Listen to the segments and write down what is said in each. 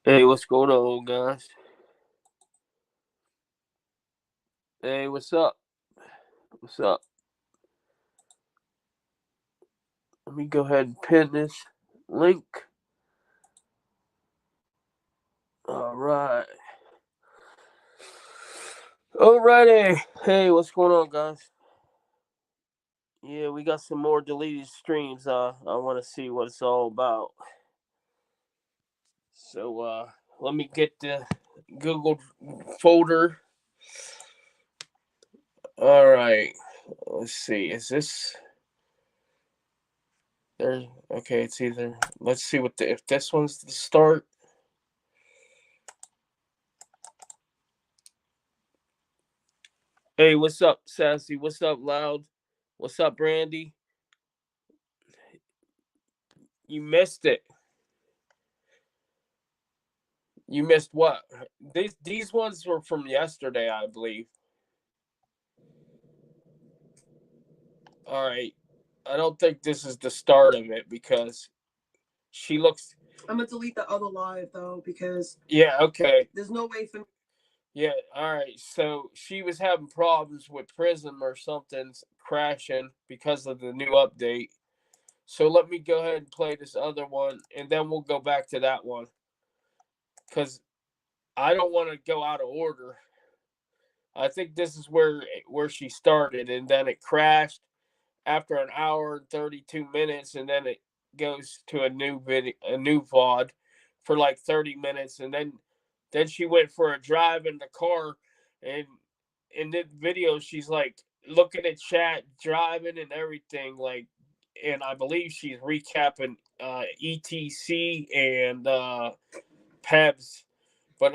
Hey, what's going on, guys? Hey, what's up? What's up? Let me go ahead and pin this link. All right. Alrighty. Hey, what's going on, guys? Yeah, we got some more deleted streams. I want to see what it's all about. So, let me get the Google folder. All right. Let's see. Is this there? Okay, it's either. Let's see if this one's the start. Hey, what's up, Sassy? What's up, Loud? What's up, Brandy? You missed it. You missed what? These ones were from yesterday, I believe. All right. I don't think this is the start of it because she looks. I'm gonna delete the other live though because Yeah. Okay. there's no way for. Yeah. All right. So she was having problems with Prism or something crashing because of the new update. So let me go ahead and play this other one, and then we'll go back to that one because I don't want to go out of order. I think this is where she started, and then it crashed after an hour and 32 minutes, and then it goes to a new VOD for like 30 minutes, and then she went for a drive in the car, and in the video she's like looking at chat, driving and everything, like, and I believe she's recapping ETC and Pebs, but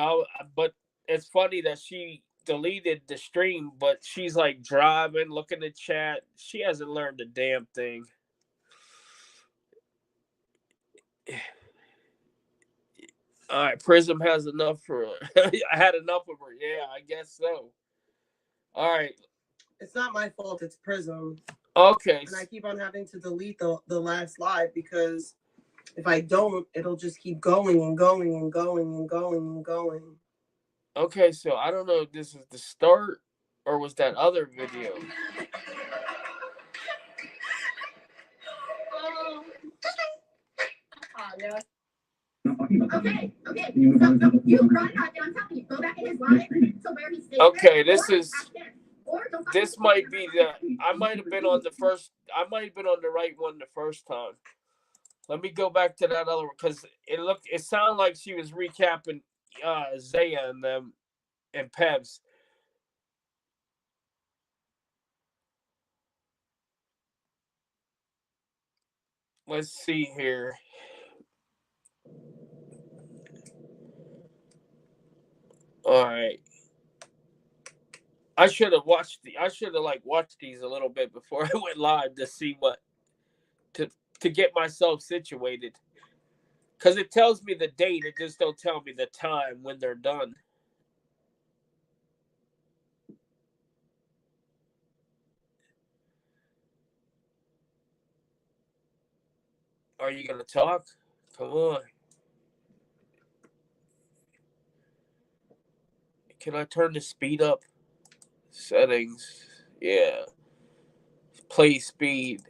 it's funny that she deleted the stream, but she's like driving, looking at chat. She hasn't learned a damn thing. All right, Prism has enough for her. I had enough of her. Yeah, I guess so. All right. It's not my fault. It's Prism. Okay. And I keep on having to delete the last live because if I don't, it'll just keep going and going and going and going and going. Okay, so I don't know if this is the start or was that other video. Okay. So you brought it out there. I'm telling you, go back in his live to where he's staying. Okay, this might be I might have been on the right one the first time. Let me go back to that other one because it sounded like she was recapping Zaya and them and Pebs. Let's see here. All right. I should have watched these a little bit before I went live to see to get myself situated. Cause it tells me the date, it just don't tell me the time when they're done. Are you gonna talk? Come on. Can I turn the speed up? Settings. Yeah. Play speed.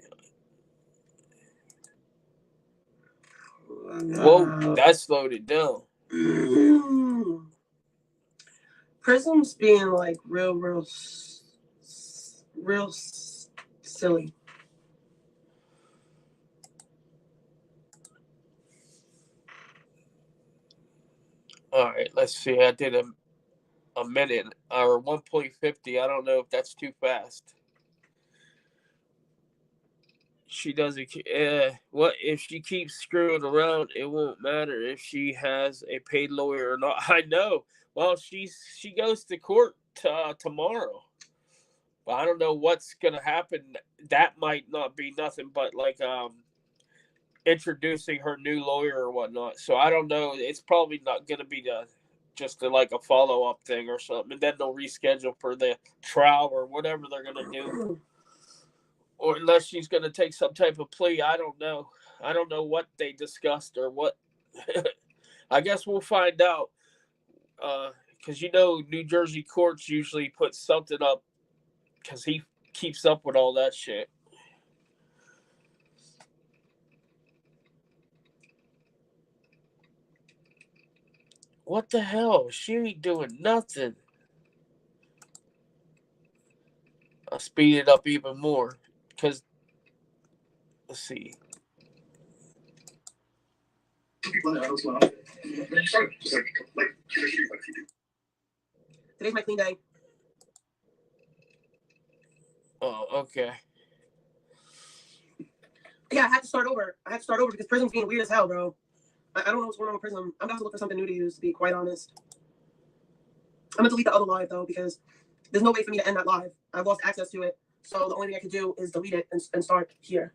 Whoa, that slowed it down. Prism's being like real silly. All right, let's see. I did a minute or 1.50. I don't know if that's too fast. She doesn't. What if she keeps screwing around? It won't matter if she has a paid lawyer or not. I know. Well, she goes to court tomorrow, but I don't know what's gonna happen. That might not be nothing but like introducing her new lawyer or whatnot. So I don't know. It's probably not gonna be like a follow up thing or something, and then they'll reschedule for the trial or whatever they're gonna do. Or unless she's going to take some type of plea. I don't know. I don't know what they discussed or what. I guess we'll find out. Because New Jersey courts usually put something up because he keeps up with all that shit. What the hell? She ain't doing nothing. I'll speed it up even more. Because, let's see. Today's my clean day. Oh, okay. Yeah, I had to start over. Because Prism's being weird as hell, bro. I don't know what's going on with Prism. I'm gonna have to look for something new to use, to be quite honest. I'm gonna delete the other live though, because there's no way for me to end that live. I've lost access to it. So the only thing I can do is delete it and start here.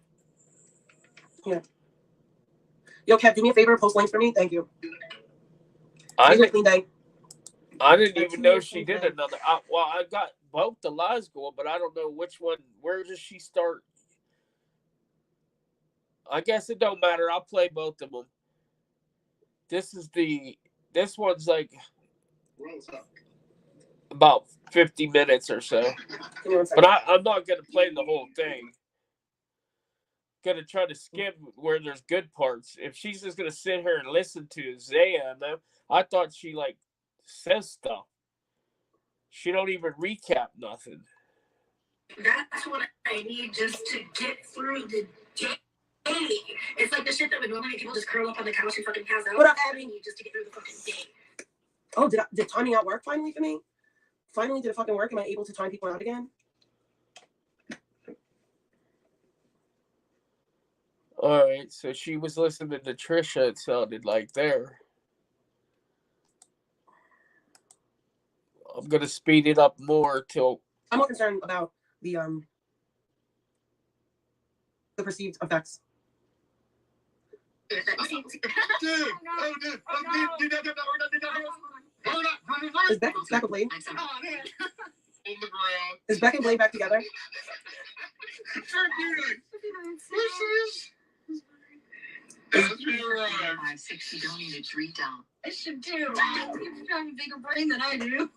Here. Yo, Kev, do me a favor, post links for me. Thank you. Today's my clean day. I didn't even know she did another. I got both the lives going, but I don't know which one. Where does she start? I guess it don't matter. I'll play both of them. This one's like about 50 minutes or so. But I'm not going to play the whole thing. Going to try to skim where there's good parts. If she's just going to sit here and listen to Zaya and them, I thought she like says stuff. She don't even recap nothing. That's what I need just to get through the day. It's like the shit that would normally people just curl up on the couch and fucking pass out. What up, Abby? Need just to get through the fucking day. Oh, did timing out work finally for me? Finally, did it fucking work? Am I able to time people out again? All right, so she was listening to Trisha, it sounded like there. I'm going to speed it up more till... I'm more concerned about the perceived effects. Is Beck and Blade? Is Beck and Blade back together? $5.60 donated $3. I should do. You have a bigger brain than I do.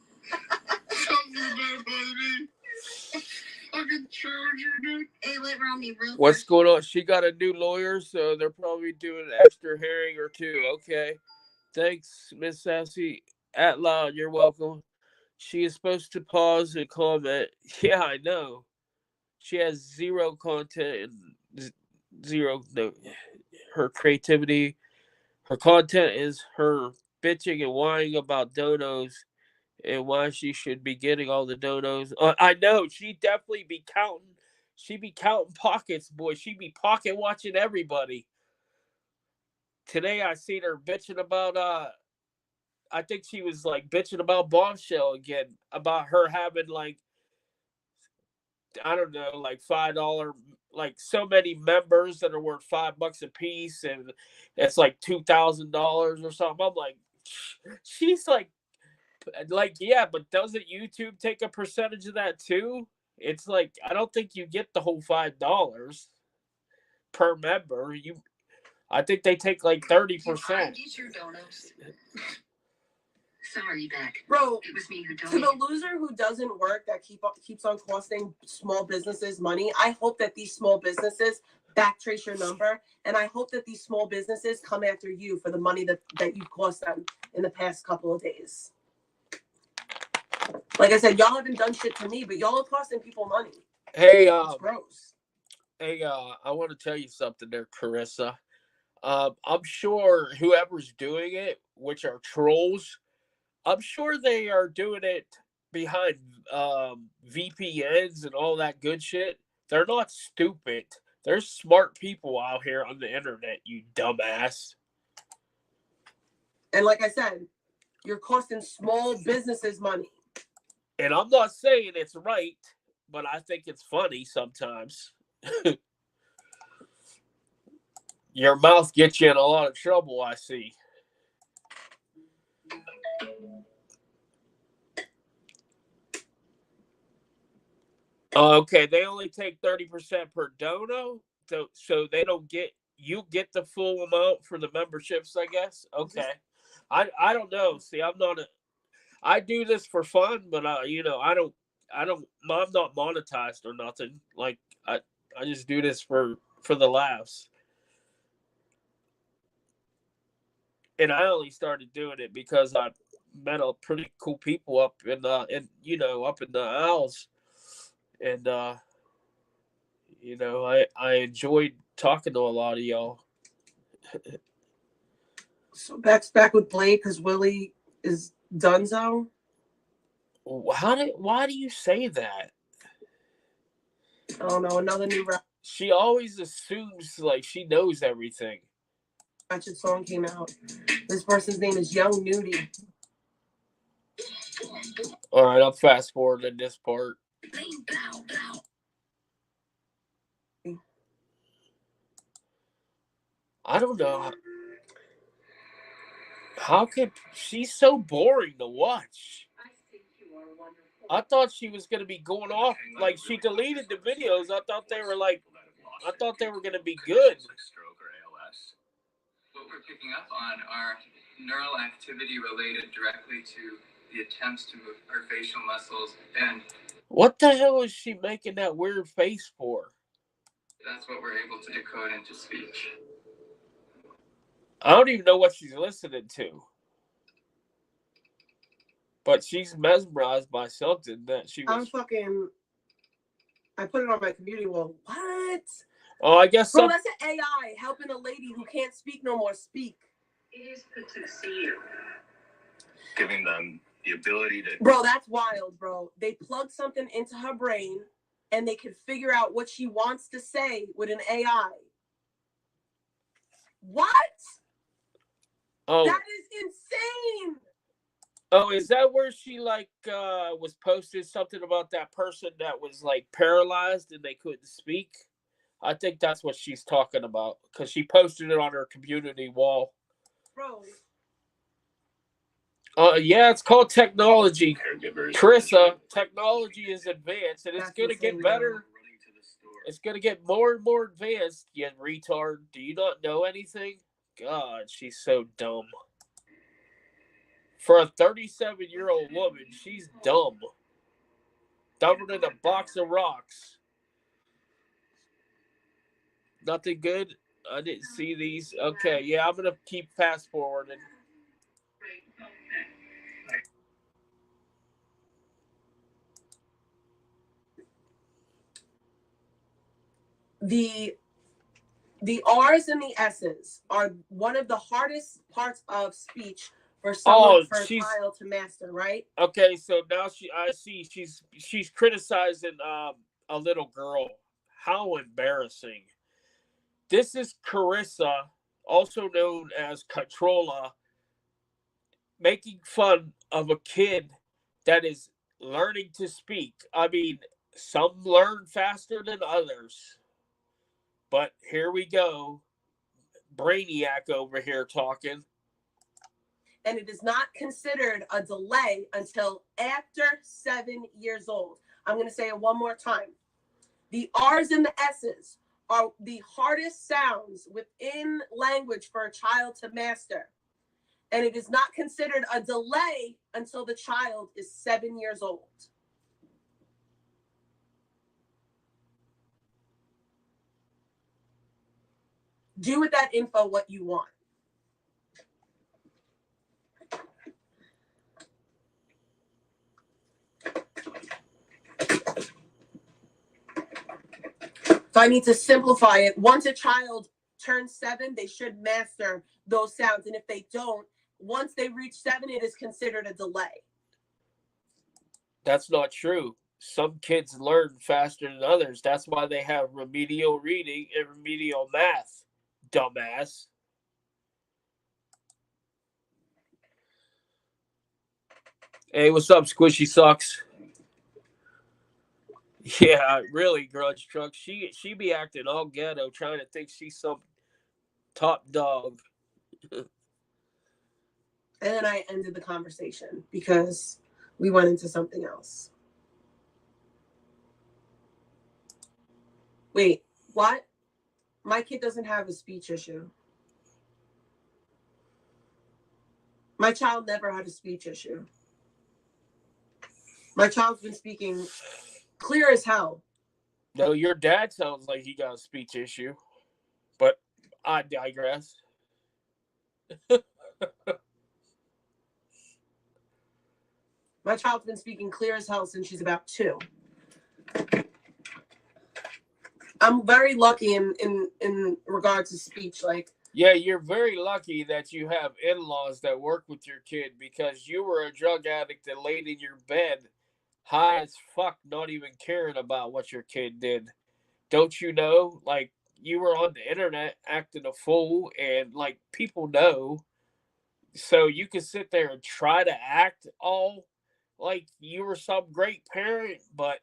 What's going on? She got a new lawyer, so they're probably doing an extra hearing or two. Okay. Thanks, Miss Sassy. At loud, you're welcome. She is supposed to pause and comment. Yeah, I know. She has zero content and zero her creativity. Her content is her bitching and whining about donos and why she should be getting all the donos. I know she definitely be counting. She be counting pockets, boy. She be pocket watching everybody. Today I seen her bitching about I think she was like bitching about Bombshell again, about her having like I don't know, like $5, like so many members that are worth $5 a piece, and it's like $2,000 or something. I'm like, she's like, yeah, but doesn't YouTube take a percentage of that too? It's like I don't think you get the whole $5 per member. I think they take like 30%. Sorry, Beck. Bro, it was me who to the loser who doesn't work, that keeps on costing small businesses money, I hope that these small businesses backtrace your number, and I hope that these small businesses come after you for the money that you've cost them in the past couple of days. Like I said, y'all haven't done shit to me, but y'all are costing people money. Hey, it's gross. Hey, I want to tell you something there, Carissa. I'm sure whoever's doing it, which are trolls, I'm sure they are doing it behind VPNs and all that good shit. They're not stupid. There's smart people out here on the internet, you dumbass. And like I said, you're costing small businesses money. And I'm not saying it's right, but I think it's funny sometimes. Your mouth gets you in a lot of trouble, I see. Okay, they only take 30% per dono, so they don't get, you get the full amount for the memberships, I guess. Okay. I don't know. See, I do this for fun, but I'm not monetized or nothing. Like I just do this for the laughs. And I only started doing it because I met a pretty cool people up up in the Isles, and I enjoyed talking to a lot of y'all. So Beck's back with Blake because Willie is donezo. Why do you say that? I don't know. Another new She always assumes like she knows everything. Ratchet song came out. This person's name is Young Nudie. All right, I'll fast forward to this part. I don't know. How could she's so boring to watch? I thought she was gonna be going off. Like she deleted the videos. I thought they were gonna be good. What we're picking up on are neural activity related directly to the attempts to move her facial muscles, and what the hell is she making that weird face for? that's what we're able to decode into speech. I don't even know what she's listening to. But she's mesmerized by something that she was. I put it on my community wall. What? Oh, I guess so. Bro, that's an AI helping a lady who can't speak no more speak. It is good to see you. Giving them the ability to. Bro, that's wild, bro. They plug something into her brain and they can figure out what she wants to say with an AI. What? Oh. That is insane. Oh, is that where she was posted something about that person that was like paralyzed and they couldn't speak? I think that's what she's talking about because she posted it on her community wall. Bro. Yeah, it's called technology. Trissa, technology is advanced and it's going to get better. It's going to get more and more advanced, you retard. Do you not know anything? God, she's so dumb. For a 37-year-old woman, she's dumb. Dumber than a box of rocks. Nothing good? I didn't see these. Okay, yeah, I'm going to keep fast forwarding. The R's and the S's are one of the hardest parts of speech for someone for a child to master, right? Okay, so now I see she's criticizing a little girl. How embarrassing. This is Carissa, also known as Cuntrolla, making fun of a kid that is learning to speak. I mean, some learn faster than others. But here we go. Brainiac over here talking. And it is not considered a delay until after 7 years old. I'm going to say it one more time. The R's and the S's are the hardest sounds within language for a child to master. And it is not considered a delay until the child is 7 years old. Do with that info what you want. If I need to simplify it, once a child turns 7, they should master those sounds. And if they don't, once they reach 7, it is considered a delay. That's not true. Some kids learn faster than others. That's why they have remedial reading and remedial math, dumbass. Hey, what's up, Squishy Socks? Yeah, really, Grudge Truck. She be acting all ghetto, trying to think she's some top dog. And then I ended the conversation because we went into something else. Wait, what? My kid doesn't have a speech issue. My child never had a speech issue. My child's been speaking clear as hell. No, your dad sounds like he got a speech issue, but I digress. My child's been speaking clear as hell since she's about 2. I'm very lucky in regards to speech. Like, Yeah, you're very lucky that you have in-laws that work with your kid because you were a drug addict that laid in your bed high as fuck, not even caring about what your kid did. Don't you know? Like, you were on the internet acting a fool, and like people know. So you can sit there and try to act all like you were some great parent, but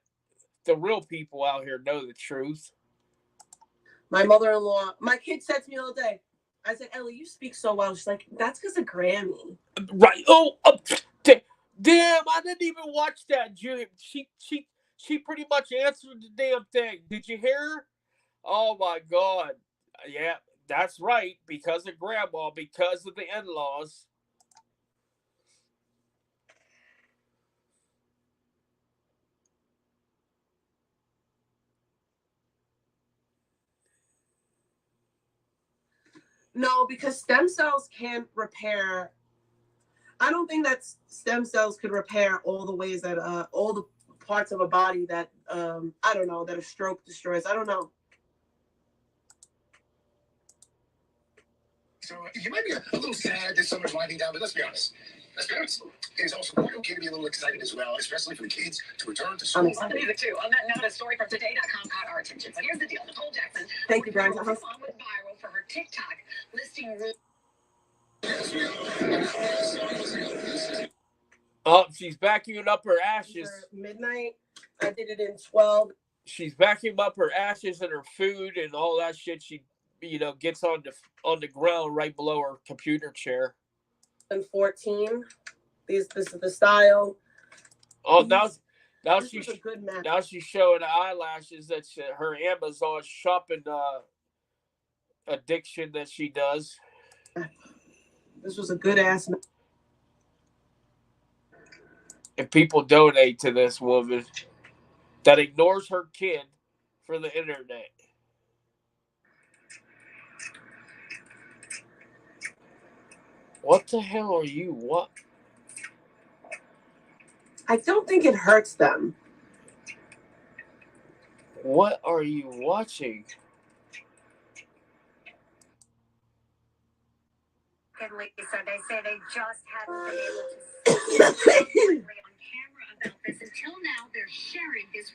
the real people out here know the truth. my mother-in-law, my kid said to me the other day, I said, Ellie, you speak so well. She's like, that's because of Grammy. Right? Damn! I didn't even watch that. She pretty much answered the damn thing. Did you hear her? Oh my god! Yeah, that's right. Because of grandma, because of the in-laws. No, because stem cells can't repair. I don't think that stem cells could repair all the ways that all the parts of a body that I don't know, that a stroke destroys. I don't know. So you might be a little sad this summer's winding down, but let's be honest. As parents, it is also quite okay to be a little excited as well, especially for the kids to return to school. I'm excited. Me too. On that note, a story from today.com caught our attention. So here's the deal. Nicole Jackson. Thank you, Brian. Went viral for her TikTok listing rules. Oh, she's vacuuming up her ashes. Midnight. I did it in 12. She's vacuuming up her ashes and her food and all that shit. She, gets on the ground right below her computer chair. And 14. This is the style. Oh, now This she's was a good match. now she's showing the eyelashes that her Amazon shopping addiction that she does. This was a good ass match. And people donate to this woman that ignores her kid for the internet. What the hell are you? What? I don't think it hurts them. What are you watching? And Lisa, they say they just haven't been able to see on camera about this. Until now, they're sharing this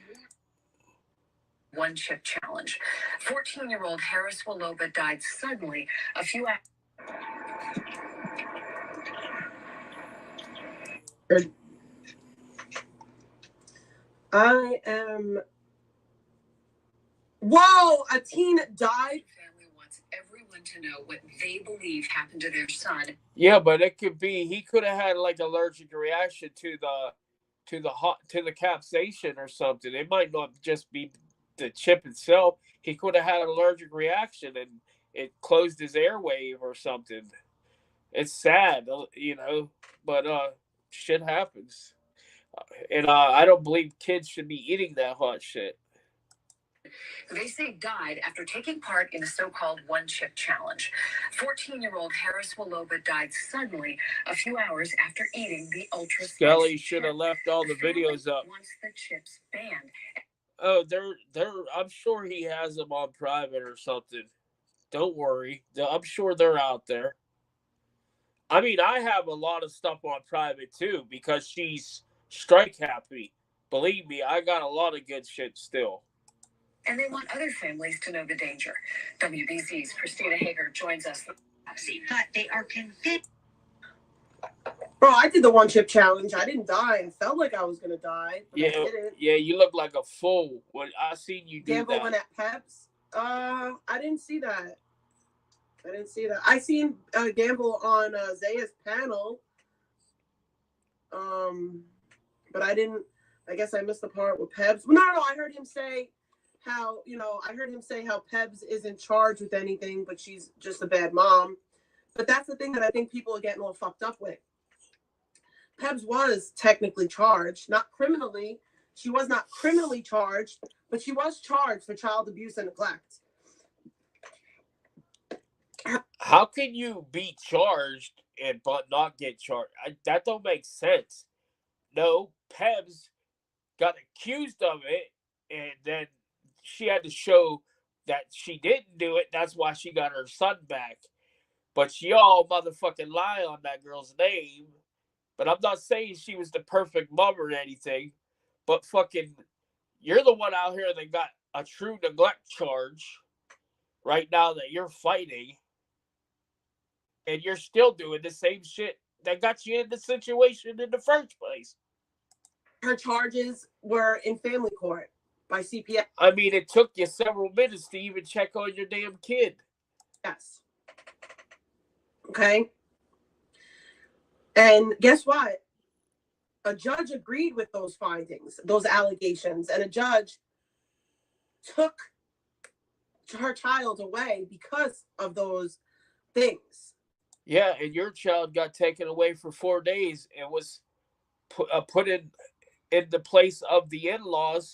one chip challenge. 14-year-old Harris Waloba died suddenly a few hours. I am. Whoa! A teen died. Family wants everyone to know what they believe happened to their son. Yeah, but it could be he could have had like allergic reaction to the capsaicin or something. It might not just be the chip itself. He could have had an allergic reaction and it closed his airwave or something. It's sad, but shit happens. And I don't believe kids should be eating that hot shit. They say died after taking part in the so-called one-chip challenge. 14-year-old Harris Waloba died suddenly a few hours after eating the ultra. Skelly should have left all the videos up. Once the chips banned. Oh, they're. I'm sure he has them on private or something. Don't worry. I'm sure they're out there. I mean, I have a lot of stuff on private too because she's strike happy. Believe me, I got a lot of good shit still. And they want other families to know the danger. WBZ's Christina Hager joins us. But they are convinced. Bro, I did the one chip challenge. I didn't die. I felt like I was gonna die. But Yeah, I didn't. yeah, you look like a fool when I seen you do Gamble that. went at Peps. I didn't see that. I seen Gamble on Zaya's panel. But I didn't. I guess I missed the part with Peps. No. I heard him say how Peps isn't charged with anything, but she's just a bad mom. But that's the thing that I think people are getting all fucked up with. Pebs was technically charged, not criminally. She was not criminally charged, but she was charged for child abuse and neglect. How can you be charged but not get charged? That don't make sense. No, Pebs got accused of it, and then she had to show that she didn't do it. That's why she got her son back. But she all motherfucking lie on that girl's name. But I'm not saying she was the perfect mom or anything. But fucking, you're the one out here that got a true neglect charge right now that you're fighting. And you're still doing the same shit that got you in the situation in the first place. Her charges were in family court by CPS. I mean, it took you several minutes to even check on your damn kid. Yes. Okay. And guess what? A judge agreed with those findings, those allegations, and a judge took her child away because of those things. Yeah, and your child got taken away for 4 days and was put in the place of the in-laws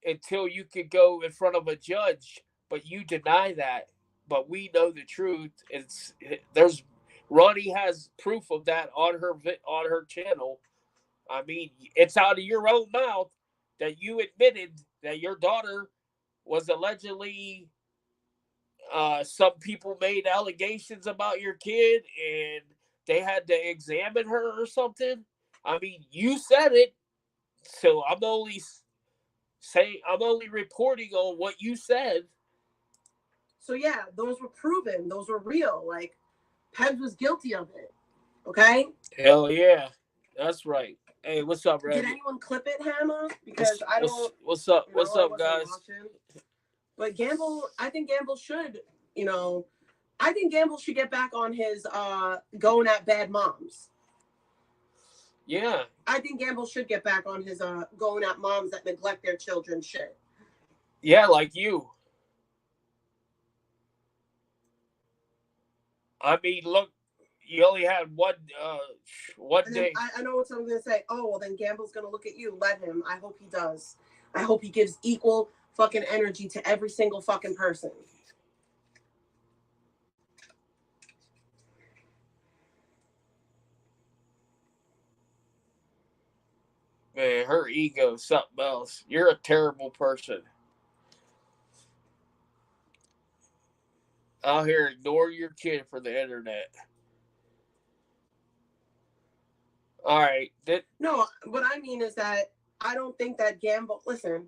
until you could go in front of a judge. But you deny that. But we know the truth. Ronnie has proof of that on her channel. I mean, it's out of your own mouth that you admitted that your daughter was allegedly. Some people made allegations about your kid, and they had to examine her or something. I mean, you said it, so I'm only reporting on what you said. So yeah, those were proven. Those were real. Like, Pebs was guilty of it. Okay? Hell yeah. That's right. Hey, what's up, Reggie? Did anyone clip it, Hannah? Because I don't... What's up? What's up, guys? Watching. But Gamble, I think Gamble should, I think Gamble should get back on his going at bad moms. Yeah. I think Gamble should get back on his going at moms that neglect their children shit. Yeah, like you. I mean, look, you only had one day. I know what someone's going to say. Oh, well, then Gamble's going to look at you. Let him. I hope he does. I hope he gives equal fucking energy to every single fucking person. Man, her ego, something else. You're a terrible person. Out here, ignore your kid for the internet. All right. No, what I mean is that I don't think that Gamble... Listen,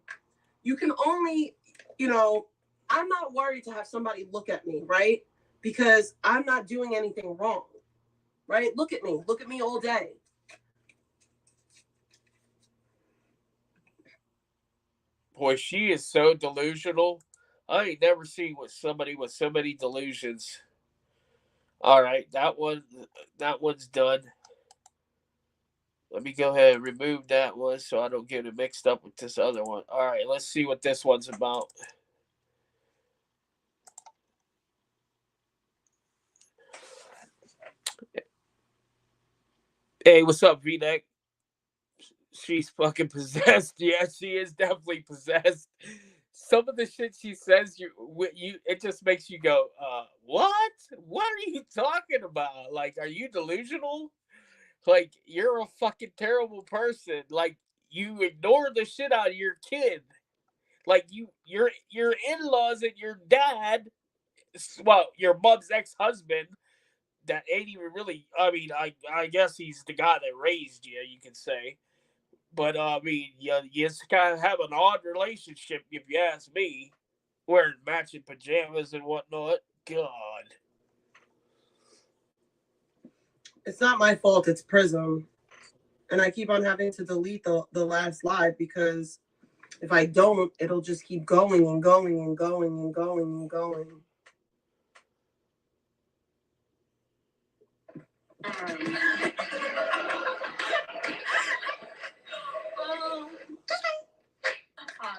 you can only, I'm not worried to have somebody look at me, right? Because I'm not doing anything wrong, right? Look at me. Look at me all day. Boy, she is so delusional. I ain't never seen somebody with so many delusions. All right, that one's done. Let me go ahead and remove that one so I don't get it mixed up with this other one. All right, let's see what this one's about. Hey, what's up, V-Neck? She's fucking possessed. Yeah, she is definitely possessed. Some of the shit she says, it just makes you go, what? What are you talking about? Like, are you delusional? Like, you're a fucking terrible person. Like, you ignore the shit out of your kid. Like, your in-laws and your dad, well, your mom's ex-husband, that ain't even really, I mean, I guess he's the guy that raised you, you can say. But, I mean, you just kind of have an odd relationship, if you ask me. Wearing matching pajamas and whatnot. God. It's not my fault. It's Prism. And I keep on having to delete the last live because if I don't, it'll just keep going and going and going and going and going.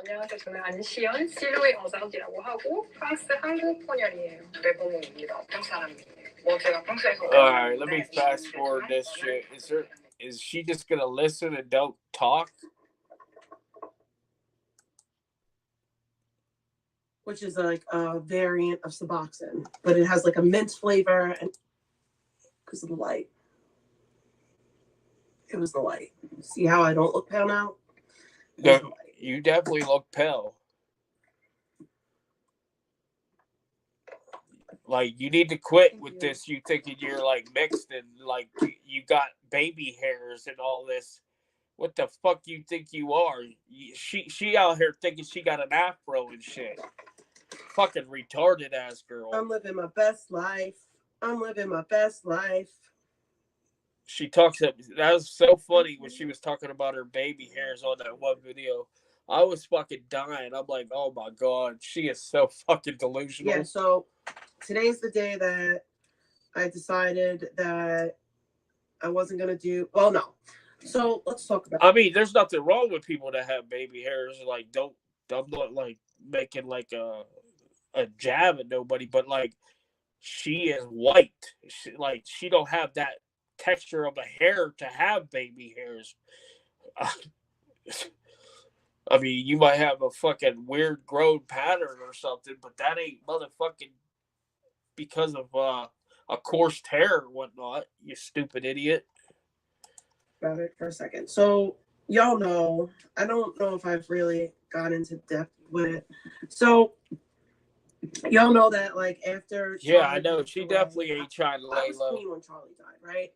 안녕하세요. 저는 안시연 실루엣 어사우디라고 하고 프랑스 한국 혼혈이에요. 레버몽입니다. 어떤 사람이에요? All right, let me fast forward this shit. Is she just gonna listen and don't talk? Which is like a variant of Suboxone, but it has like a mint flavor and because of the light. It was the light. See how I don't look pale now? No, you definitely look pale. Like, you need to quit with this. You thinking you're like mixed and like you got baby hairs and all this. What the fuck you think you are? She out here thinking she got an afro and shit. Fucking retarded ass girl. I'm living my best life. I'm living my best life. She talks that was so funny when she was talking about her baby hairs on that one video. I was fucking dying. I'm like, oh my god, she is so fucking delusional. Yeah, so today's the day that I decided that I wasn't gonna do well, no. So let's talk about I mean, there's nothing wrong with people that have baby hairs. Like, I'm not like making like a jab at nobody, but like she is white. She don't have that texture of a hair to have baby hairs. I mean, you might have a fucking weird grown pattern or something, but that ain't motherfucking because of a coarse hair or whatnot. You stupid idiot. About it for a second. So y'all know, I don't know if I've really gone into depth with it. So y'all know that like after Charlie, I know she definitely ain't trying to lay low. I was clean when Charlie died, right?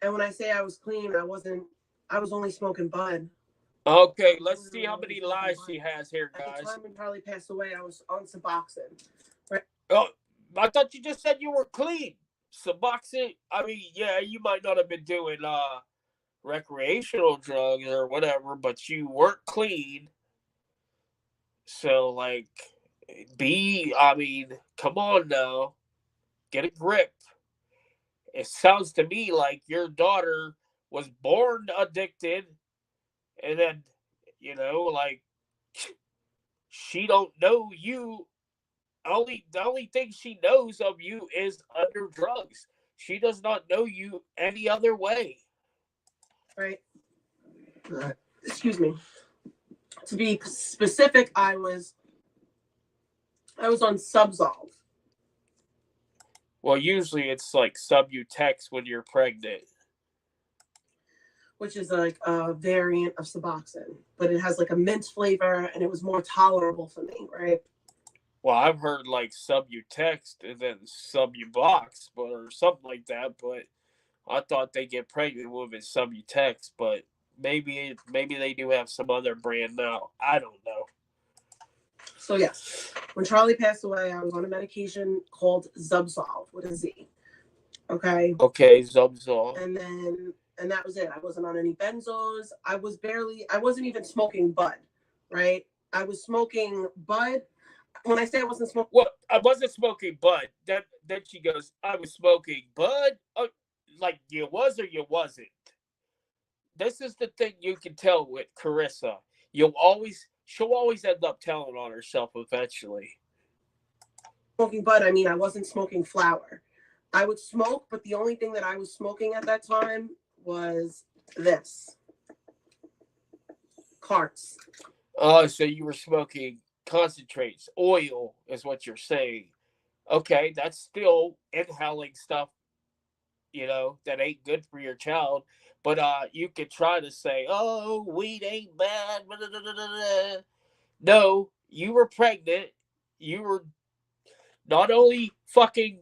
And when I say I was clean, I was only smoking bud. Okay, let's see how many lies she has here, guys. At the time when Charlie passed away, I was on Suboxone. Right? Oh, I thought you just said you were clean. Suboxone, I mean, yeah, you might not have been doing recreational drugs or whatever, but you weren't clean. So, like, I mean, come on now. Get a grip. It sounds to me like your daughter was born addicted, and then, like, she don't know you. The only thing she knows of you is under drugs. She does not know you any other way. Right. Excuse me. To be specific, I was on Subsolve. Well, usually it's like Subutex when you're pregnant, which is like a variant of Suboxone, but it has like a mint flavor and it was more tolerable for me, right? Well, I've heard like Subutex and then Sububox, or something like that, but I thought they get pregnant with it Subutex, but maybe they do have some other brand now. I don't know. So yes, when Charlie passed away, I was on a medication called Zubsolve with a Z. Okay. Okay, Zubsolve. And that was it. I wasn't on any benzos. I wasn't even smoking bud, right? I was smoking bud. When I say I wasn't smoking, well, I wasn't smoking bud. Then she goes, I was smoking bud. Like you was or you wasn't. This is the thing you can tell with Carissa. She'll always end up telling on herself eventually. Smoking bud, I mean, I wasn't smoking flower. I would smoke, but the only thing that I was smoking at that time was this. Carts. Oh, so you were smoking concentrates. Oil is what you're saying. Okay, that's still inhaling stuff, that ain't good for your child. But you could try to say, oh, weed ain't bad. Blah, blah, blah, blah. No, you were pregnant. You were not only taking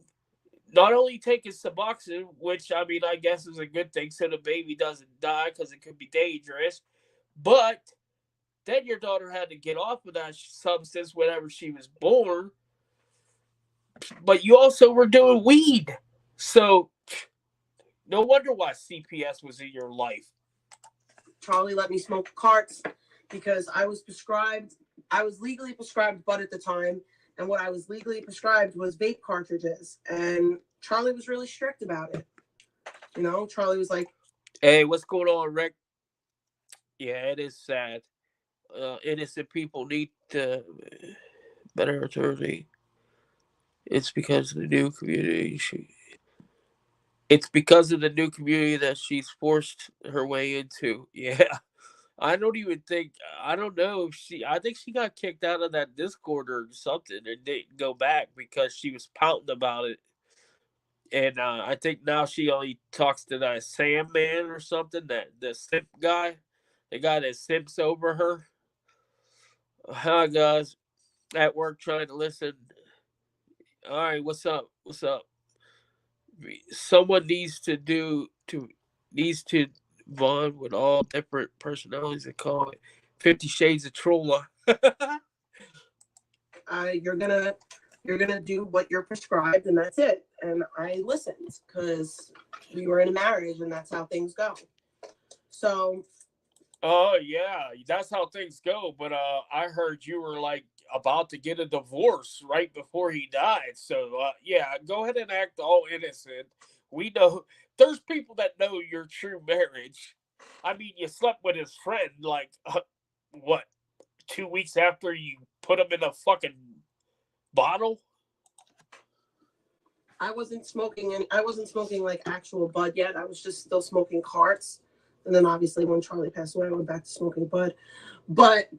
Suboxone, which, I mean, I guess is a good thing so the baby doesn't die because it could be dangerous. But then your daughter had to get off of that substance whenever she was born. But you also were doing weed. So no wonder why CPS was in your life. Charlie let me smoke carts because I was legally prescribed bud at the time. And what I was legally prescribed was vape cartridges. And Charlie was really strict about it. Charlie was like, hey, what's going on, Rick? Yeah, it is sad. Innocent people need better attorney. It's because of the new community. It's because of the new community that she's forced her way into. Yeah. I don't even think I don't know if I think she got kicked out of that Discord or something and didn't go back because she was pouting about it. And I think now she only talks to that Sam man or something, that the simp guy, the guy that simps over her. Hi guys, at work trying to listen. All right, what's up? What's up? Someone needs to bond with all different personalities and call it 50 Shades of Trolla. You're gonna do what you're prescribed, and that's it. And I listened because we were in a marriage, and that's how things go. So, Oh yeah, that's how things go. But I heard you were like about to get a divorce right before he died. So yeah, go ahead and act all innocent. We know there's people that know your true marriage. I mean, you slept with his friend like what 2 weeks after you put him in a fucking bottle. I wasn't smoking like actual bud yet. I was just still smoking carts. And then obviously when Charlie passed away, I went back to smoking bud. But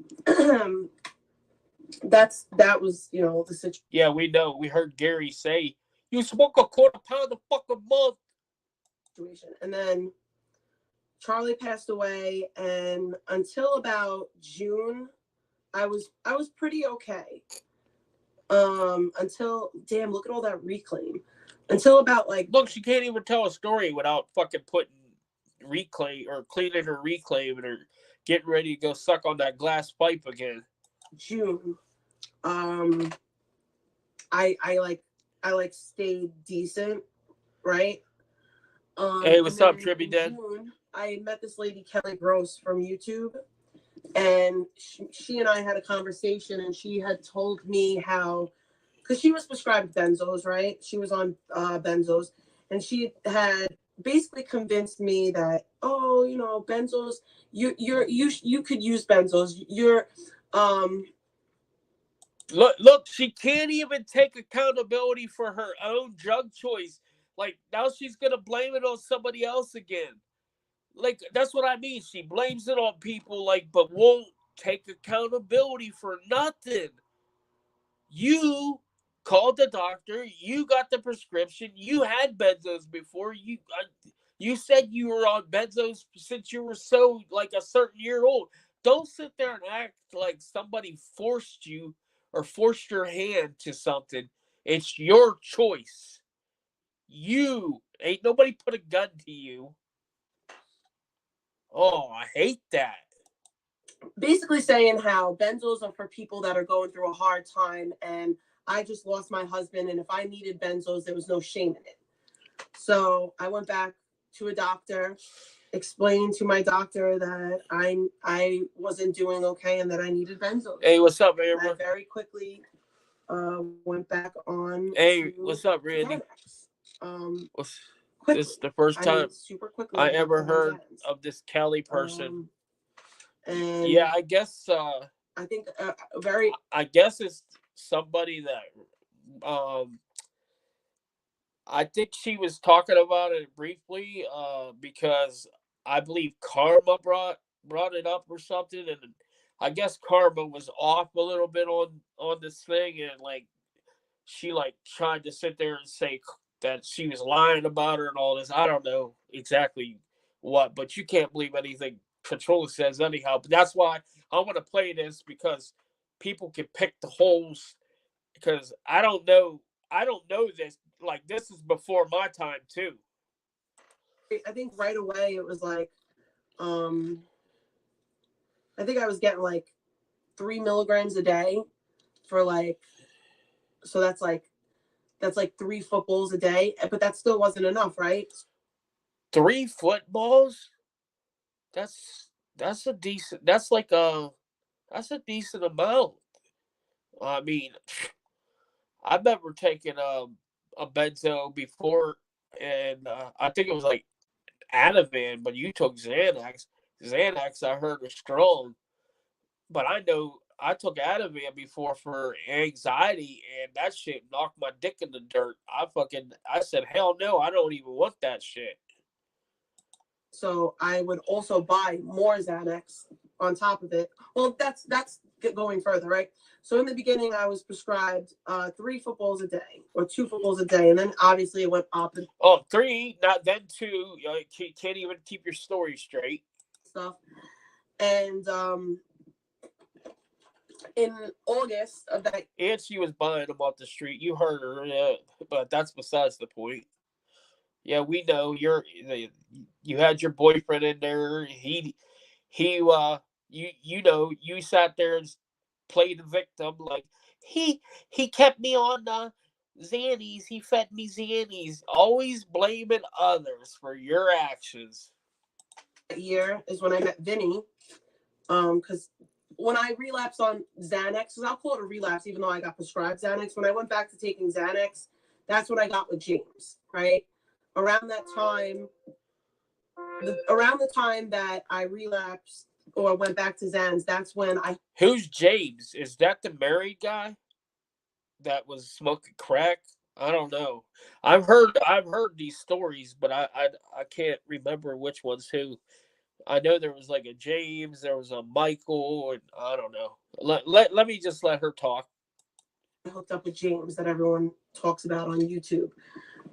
that was, the situation. Yeah, we know. We heard Gary say, "You smoke a quarter pound a fucking month." And then Charlie passed away, and until about June, I was pretty okay. Until damn, look at all that reclaim. Until about like Look, she can't even tell a story without fucking putting reclaim or cleaning her reclaim and her getting ready to go suck on that glass pipe again. June. I like stayed decent, right? Hey, what's up, Trippy Dan? June, I met this lady Kelly Gross from YouTube, and she and I had a conversation, and she had told me how, because she was prescribed benzos, right? She was on benzos, and she had basically convinced me that, oh, benzos, you could use benzos. Look, she can't even take accountability for her own drug choice. Like now she's gonna blame it on somebody else again. Like that's what I mean. She blames it on people, like, but won't take accountability for nothing. You called the doctor. You got the prescription. You had benzos before. You said you were on benzos since you were so like a certain year old. Don't sit there and act like somebody forced you or forced your hand to something. It's your choice. You ain't nobody put a gun to you. Oh, I hate that. Basically saying how benzos are for people that are going through a hard time, and I just lost my husband, and if I needed benzos, there was no shame in it. So I went back to a doctor, explained to my doctor that I wasn't doing okay and that I needed benzos. Hey, what's up, man? I very quickly went back on. Hey, what's up, Randy? This is the first time super quickly I ever heard of this Kelly person. And yeah, I guess. I think I guess it's somebody that. I think she was talking about it briefly. Because I believe Karma brought it up or something, and I guess Karma was off a little bit on this thing, and like she like tried to sit there and say that she was lying about her and all this. I don't know exactly what, but you can't believe anything Cuntrolla says anyhow. But that's why I want to play this, because people can pick the holes, because I don't know this. Like this is before my time too. I think right away it was like I think I was getting like 3 milligrams a day for like, so that's like 3 footballs a day, but that still wasn't enough, right? 3 footballs? That's a decent. That's a decent amount. I mean, I've never taken a benzo before, and I think it was like Ativan, but you took Xanax. Xanax, I heard, is strong, but I know I took Ativan before for anxiety, and that shit knocked my dick in the dirt. I said, hell no, I don't even want that shit. So I would also buy more Xanax on top of it. Well, that's going further, right? So in the beginning, I was prescribed 3 footballs a day or 2 footballs a day, and then obviously it went up and 3, not then 2. You can't even keep your story straight. stuff. And in August of that, and she was buying them off the street. You heard her, yeah, but that's besides the point. Yeah, we know you had your boyfriend in there. You sat there and played the victim like he kept me on Xannies. He fed me Xannies. Always blaming others for your actions. year is when I met Vinny. Because when I relapsed on Xanax, because I'll call it a relapse, even though I got prescribed Xanax. When I went back to taking Xanax, that's what I got with James, right? Around that time, around the time that I relapsed or went back to Xans, that's when I. Who's James? Is that the married guy that was smoking crack? I don't know. I've heard these stories, but I can't remember which one's who. I know there was like a James, there was a Michael, and I don't know. Let me just let her talk. Hooked up with James that everyone talks about on YouTube.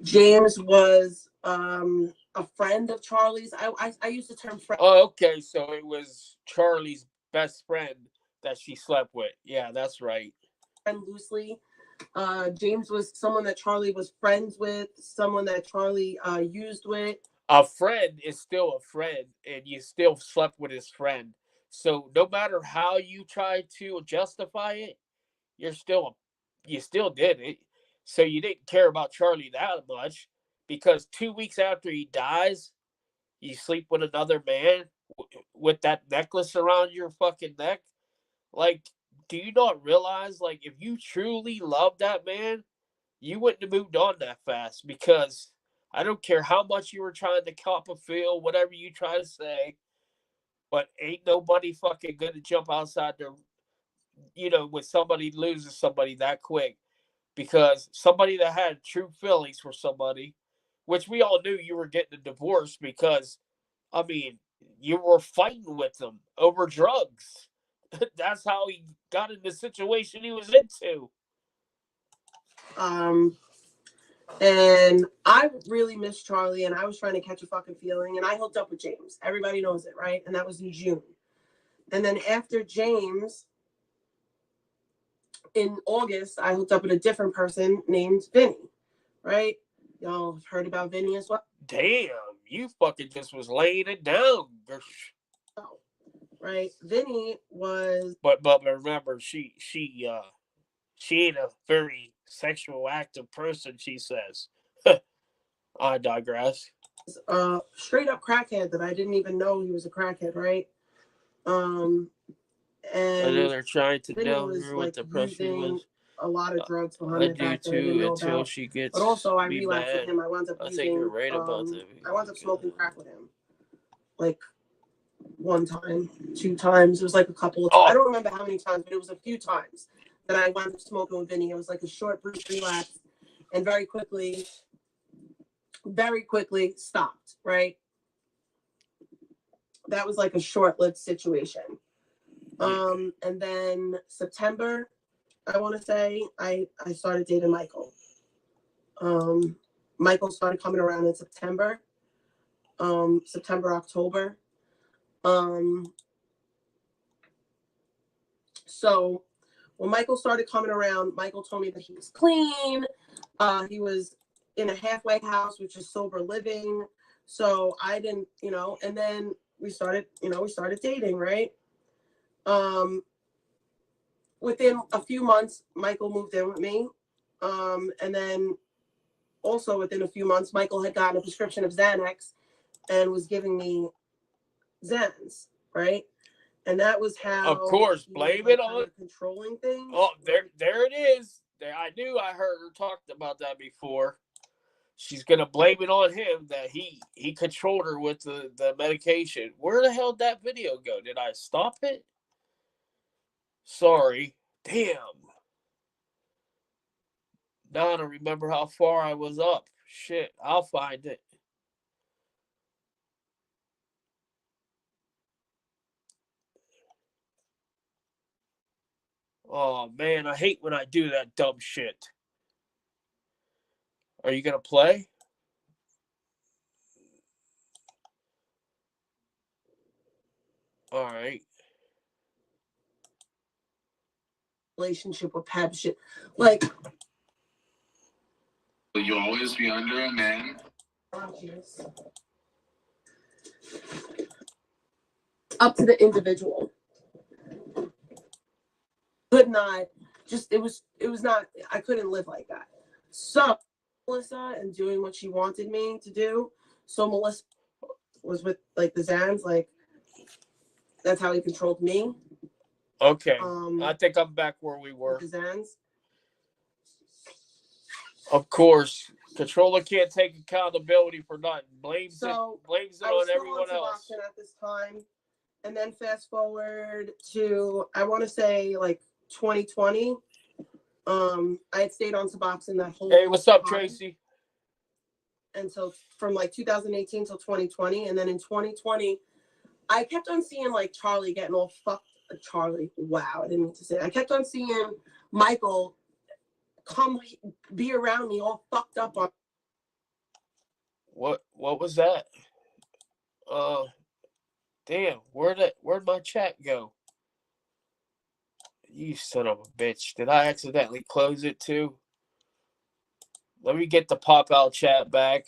James was a friend of Charlie's. I use the term friend. Oh, okay. So it was Charlie's best friend that she slept with. Yeah, that's right. Friend loosely. James was someone that Charlie was friends with, someone that Charlie used with. A friend is still a friend, and you still slept with his friend. So no matter how you try to justify it, you still did it. So you didn't care about Charlie that much because 2 weeks after he dies, you sleep with another man with that necklace around your fucking neck. Like, do you not realize, like, if you truly love that man, you wouldn't have moved on that fast? Because I don't care how much you were trying to cop a feel, whatever you try to say, but ain't nobody fucking gonna jump outside their, when somebody loses somebody that quick. Because somebody that had true feelings for somebody, which we all knew you were getting a divorce because, I mean, you were fighting with them over drugs. That's how he got in the situation he was into. And I really missed Charlie, and I was trying to catch a fucking feeling, and I hooked up with James. Everybody knows it, right? And that was in June. And then after James, in August, I hooked up with a different person named Vinny, right? Y'all have heard about Vinny as well? Damn, you fucking just was laying it down. Oh, right. Vinny was. But remember, she ain't a very sexual active person, she says. I digress. Straight up crackhead that I didn't even know he was a crackhead, right? And I know they're trying to Vinny know was her like what depression was. a lot of drugs behind I my do back that I didn't too know until about. she gets. But also, I me relapsed mad. with him. I wound up I using. think you're right about that. I wound up smoking crack with him, like 1 time, 2 times. It was like a couple of. I don't remember how many times, but it was a few times that I wound up smoking with Vinny. It was like a short, brief relapse, and very quickly stopped. Right. That was like a short-lived situation. And then September, I want to say, I started dating Michael. Michael started coming around in September, October. So when Michael started coming around, Michael told me that he was clean. He was in a halfway house, which is sober living. So I didn't, and then we started dating, right? Within a few months, Michael moved in with me. And then also within a few months, Michael had gotten a prescription of Xanax and was giving me Xans, right? And that was how. Of course, blame it on controlling things. Oh, there it is. There, I heard her talked about that before. She's gonna blame it on him that he controlled her with the medication. Where the hell did that video go? Did I stop it? Sorry. Damn. Now I don't remember how far I was up. Shit, I'll find it. Oh man, I hate when I do that dumb shit. Are you gonna play? All right. Relationship with Pep shit. Like, you'll always be under a man. Up to the individual. Could not just it was not I couldn't live like that. So Melissa and doing what she wanted me to do. So Melissa was with like the Zans, like that's how he controlled me. Okay. I think I'm back where we were. The Zans. Of course, Cuntrolla can't take accountability for nothing. Blames it I was on everyone else. At this time, and then fast forward to I want to say like 2020. I had stayed on Suboxone that whole. Hey, what's up, Tracy? And so from like 2018 till 2020, and then in 2020, I kept on seeing like Charlie getting all fucked. Charlie, wow, I didn't mean to say that. I kept on seeing Michael come be around me all fucked up on. What was that? Damn, where'd my chat go? You son of a bitch. Did I accidentally close it too? Let me get the pop-out chat back.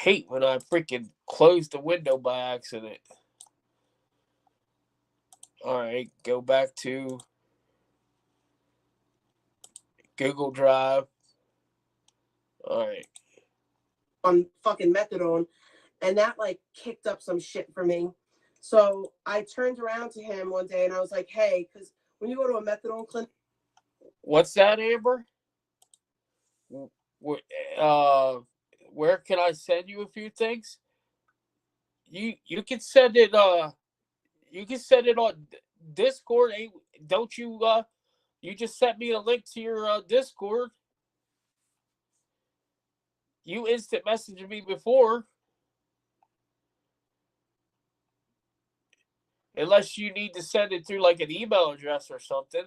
Hate when I freaking close the window by accident. Alright, go back to Google Drive. Alright. On fucking methadone, and that like kicked up some shit for me. So I turned around to him one day and I was like, hey, because when you go to a methadone clinic. What's that, Amber? Where can I send you a few things? You can send it you can send it on Discord. Don't you you just sent me a link to your Discord. You instant messaged me before. Unless you need to send it through like an email address or something.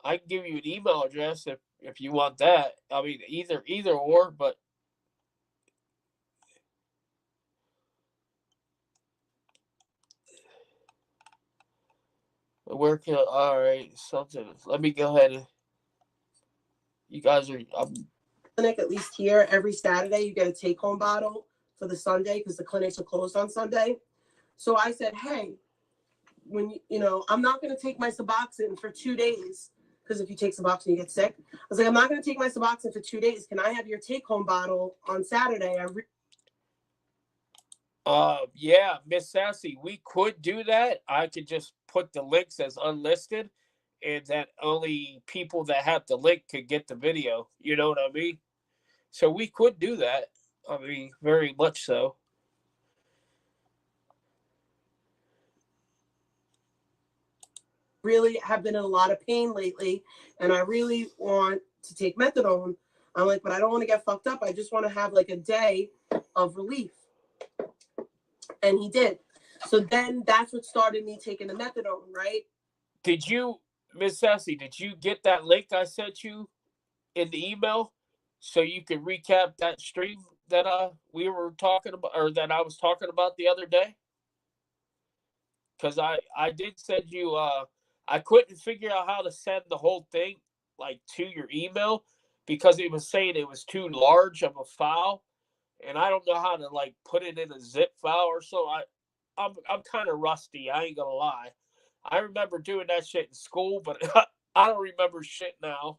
I can give you an email address if you want that. I mean, either or, but where can all right something? Let me go ahead and you guys are. Clinic at least here every Saturday you get a take-home bottle for the Sunday because the clinics are closed on Sunday. So I said, hey, when I'm not going to take my Suboxone for 2 days because if you take Suboxone you get sick. I was like, I'm not going to take my Suboxone for 2 days. Can I have your take-home bottle on Saturday? Yeah, Miss Sassy, we could do that. I could just put the links as unlisted, and that only people that have the link could get the video. You know what I mean? So we could do that. I mean, very much so. Really have been in a lot of pain lately, and I really want to take methadone. I'm like, but I don't want to get fucked up. I just want to have like a day of relief. And he did. So then that's what started me taking the methadone, right? Did you, Miss Sassy, did you get that link I sent you in the email so you could recap that stream that we were talking about, or that I was talking about the other day? Because I did send you I couldn't figure out how to send the whole thing like to your email because it was saying it was too large of a file, and I don't know how to like put it in a zip file or so. I'm kind of rusty. I ain't gonna lie. I remember doing that shit in school, but I don't remember shit now.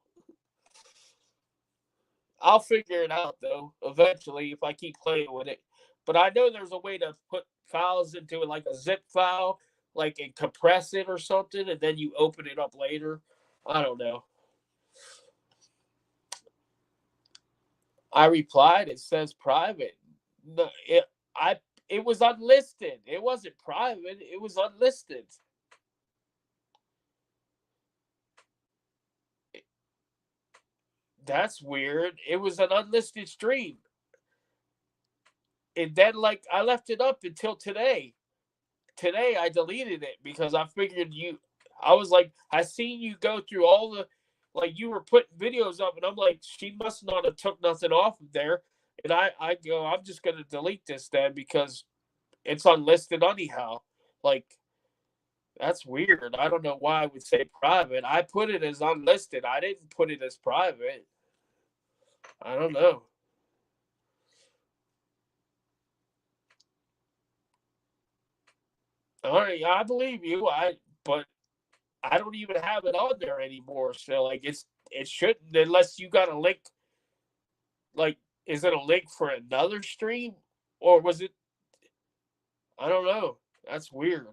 I'll figure it out though eventually if I keep playing with it. But I know there's a way to put files into it like a zip file, like and compress it or something, and then you open it up later. I don't know. I replied. It says private. No, It was unlisted. It wasn't private. It was unlisted. That's weird. It was an unlisted stream. And then, like, I left it up until today. Today, I deleted it because I figured I was like, I seen you go through all the, like, you were putting videos up, and I'm like, she must not have took nothing off of there. And I go, I'm just going to delete this then because it's unlisted anyhow. Like, that's weird. I don't know why I would say private. I put it as unlisted. I didn't put it as private. I don't know. All right, I believe you. But I don't even have it on there anymore. So like it shouldn't unless you got a link. Like, is it a link for another stream or was it? I don't know. That's weird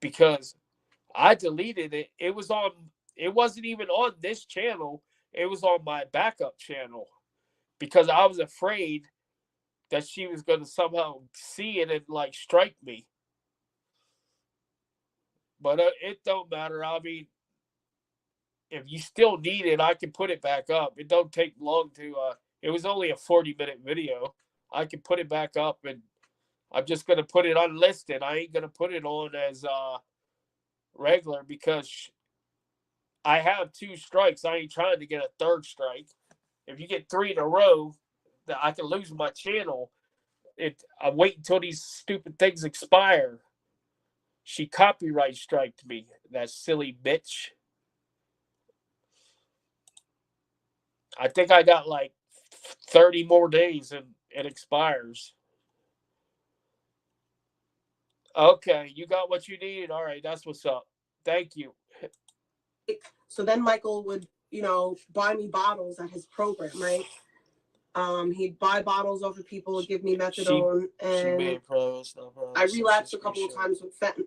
because I deleted it. It was on. It wasn't even on this channel. It was on my backup channel because I was afraid that she was going to somehow see it and like strike me. But it don't matter. I mean, if you still need it, I can put it back up. It don't take long to. It was only a 40-minute video. I can put it back up, and I'm just gonna put it unlisted. I ain't gonna put it on as regular because I have 2 strikes. I ain't trying to get a 3rd strike. If you get 3 in a row, that I can lose my channel. I wait until these stupid things expire. She copyright striked me. That silly bitch. I think I got like 30 more days and it expires. Okay, you got what you needed. All right, that's what's up. Thank you. So then Michael would, buy me bottles at his program, right? He'd buy bottles off of people, give me methadone, and I relapsed a couple of times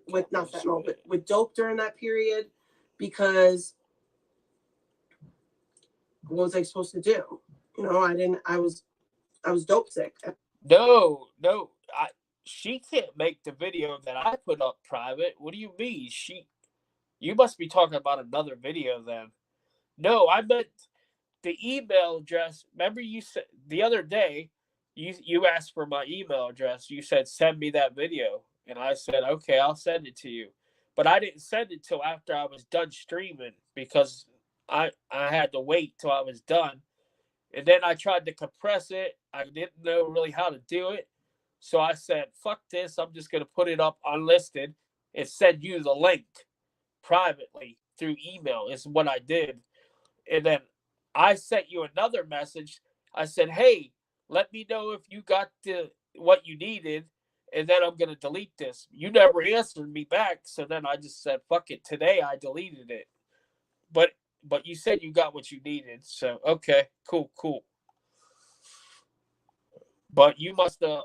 with not fentanyl, but with dope during that period because what was I supposed to do? I was dope sick. No. She can't make the video that I put up private. What do you mean? You must be talking about another video then. No, I meant the email address. Remember you said the other day, you asked for my email address. You said send me that video, and I said okay, I'll send it to you. But I didn't send it till after I was done streaming because I had to wait till I was done, and then I tried to compress it. I didn't know really how to do it, so I said fuck this. I'm just gonna put it up unlisted and send you the link privately through email. Is what I did, and then I sent you another message. I said, "Hey, let me know if you got what you needed, and then I'm gonna delete this." You never answered me back, so then I just said, "Fuck it." Today I deleted it, but you said you got what you needed, so okay, cool. But you must have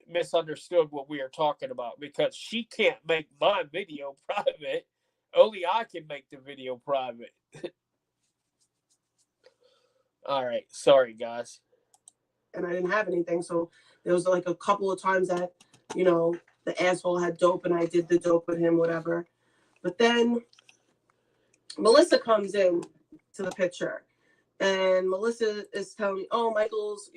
misunderstood what we are talking about because she can't make my video private. Only I can make the video private. All right, sorry guys. And I didn't have anything, so there was like a couple of times that the asshole had dope and I did the dope with him, whatever. But then Melissa comes in to the picture, and Melissa is telling me, "Oh, Michael's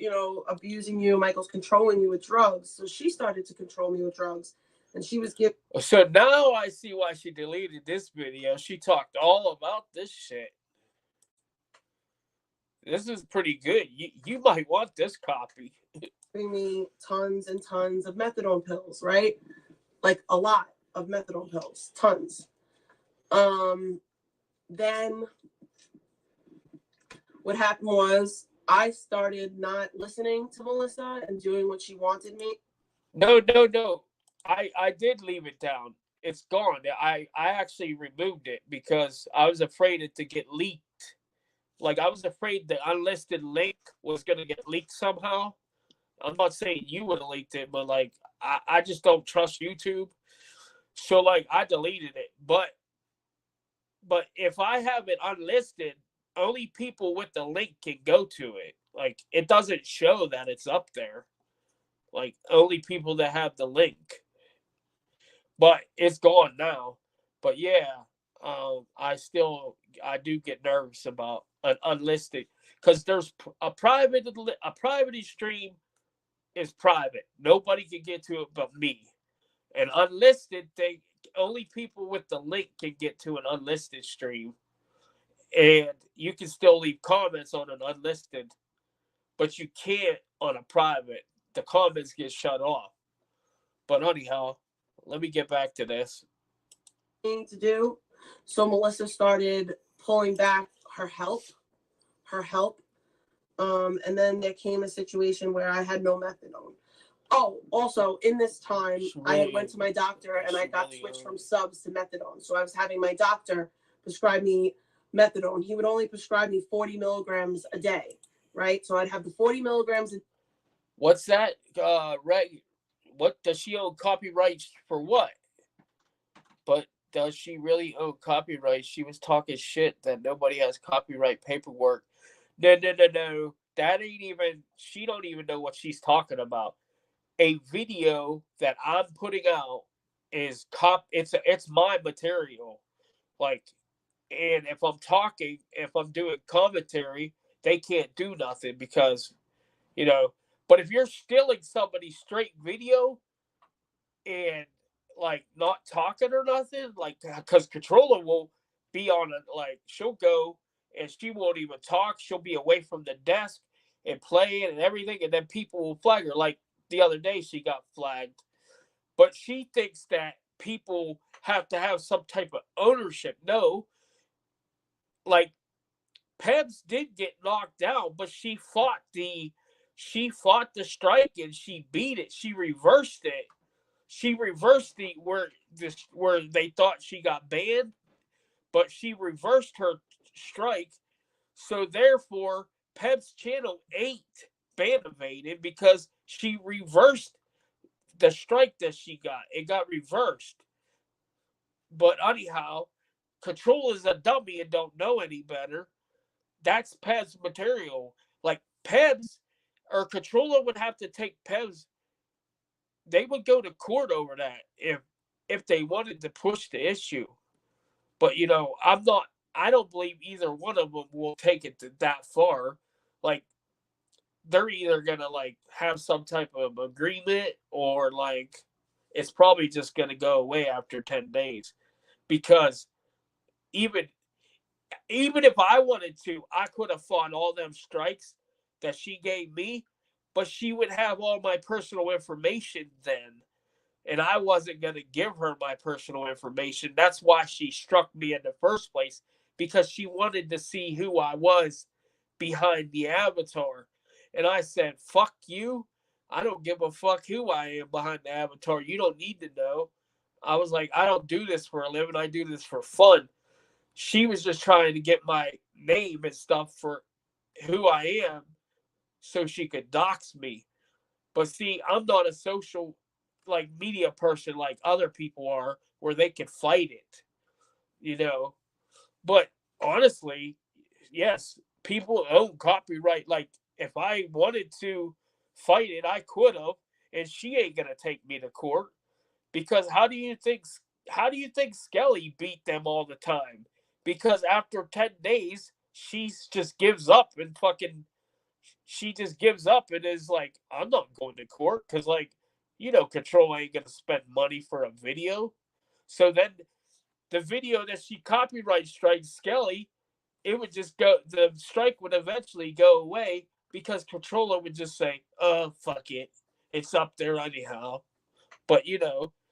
abusing you. Michael's controlling you with drugs." So she started to control me with drugs, and she was giving. So now I see why she deleted this video. She talked all about this shit. This is pretty good. You might want this copy. Giving me tons and tons of methadone pills, right? Like a lot of methadone pills, tons. Then what happened was I started not listening to Melissa and doing what she wanted me. No. I did leave it down. It's gone. I actually removed it because I was afraid it to get leaked. Like, I was afraid the unlisted link was going to get leaked somehow. I'm not saying you would have leaked it, but, like, I just don't trust YouTube. So, like, I deleted it. But if I have it unlisted, only people with the link can go to it. Like, it doesn't show that it's up there. Like only people that have the link. But it's gone now. But yeah, I do get nervous about an unlisted because there's a private stream is private. Nobody can get to it but me. An unlisted thing, only people with the link can get to an unlisted stream, and you can still leave comments on an unlisted, but you can't on a private. The comments get shut off. But anyhow, let me get back to this. To do. So Melissa started pulling back her help. And then there came a situation where I had no methadone. Oh, also in this time, I had went to my doctor and I got switched from subs to methadone. So I was having my doctor prescribe me methadone. He would only prescribe me 40 milligrams a day, right? So I'd have the 40 milligrams. What's that? What does she own copyrights for? What? But does she really own copyright? She was talking shit that nobody has copyright paperwork. No. That ain't even. She don't even know what she's talking about. A video that I'm putting out is it's my material. Like, and if I'm doing commentary, they can't do nothing because, you know. But if you're stealing somebody's straight video and like not talking or nothing, like because Cuntrolla will be on a like she'll go and she won't even talk. She'll be away from the desk and playing and everything, and then people will flag her. Like the other day, she got flagged, but she thinks that people have to have some type of ownership. No, like Pebs did get knocked down, but she fought the strike and she beat it. She reversed it. She reversed where they thought she got banned, but she reversed her strike. So therefore, Pep's channel ain't ban evaded because she reversed the strike that she got. It got reversed. But anyhow, Control is a dummy and don't know any better. That's Peb's material. Like Peb's or Controller would have to take Peb's. They would go to court over that if they wanted to push the issue. But you know, I don't believe either one of them will take it to that far. Like they're either gonna like have some type of agreement or like it's probably just gonna go away after 10 days. Because even even if I wanted to, I could have fought all them strikes that she gave me, but she would have all my personal information then. And I wasn't going to give her my personal information. That's why she struck me in the first place, because she wanted to see who I was behind the avatar. And I said, fuck you. I don't give a fuck who I am behind the avatar. You don't need to know. I was like, I don't do this for a living. I do this for fun. She was just trying to get my name and stuff for who I am so she could dox me. But see, I'm not a social like media person like other people are where they can fight it, you know. But honestly, yes, people own copyright. Like if I wanted to fight it, I could have, and she ain't gonna take me to court because how do you think Skelly beat them all the time? Because after 10 days, she just gives up and fucking she just gives up and is like, I'm not going to court because, like, Control ain't going to spend money for a video. So then the video that she copyright strikes Skelly, it would just go, the strike would eventually go away because Controller would just say, fuck it. It's up there anyhow. But,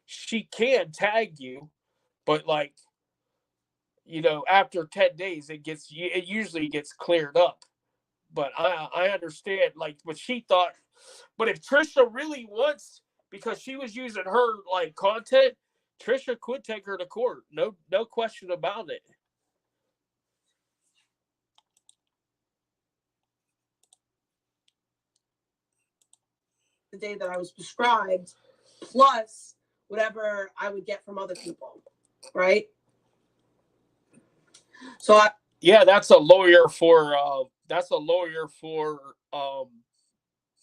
she can tag you, but, like, after 10 days, it usually gets cleared up. But I understand, like, what she thought. But if Trisha really wants, because she was using her like content, Trisha could take her to court. No question about it. The day that I was prescribed, plus whatever I would get from other people, right? So that's a lawyer for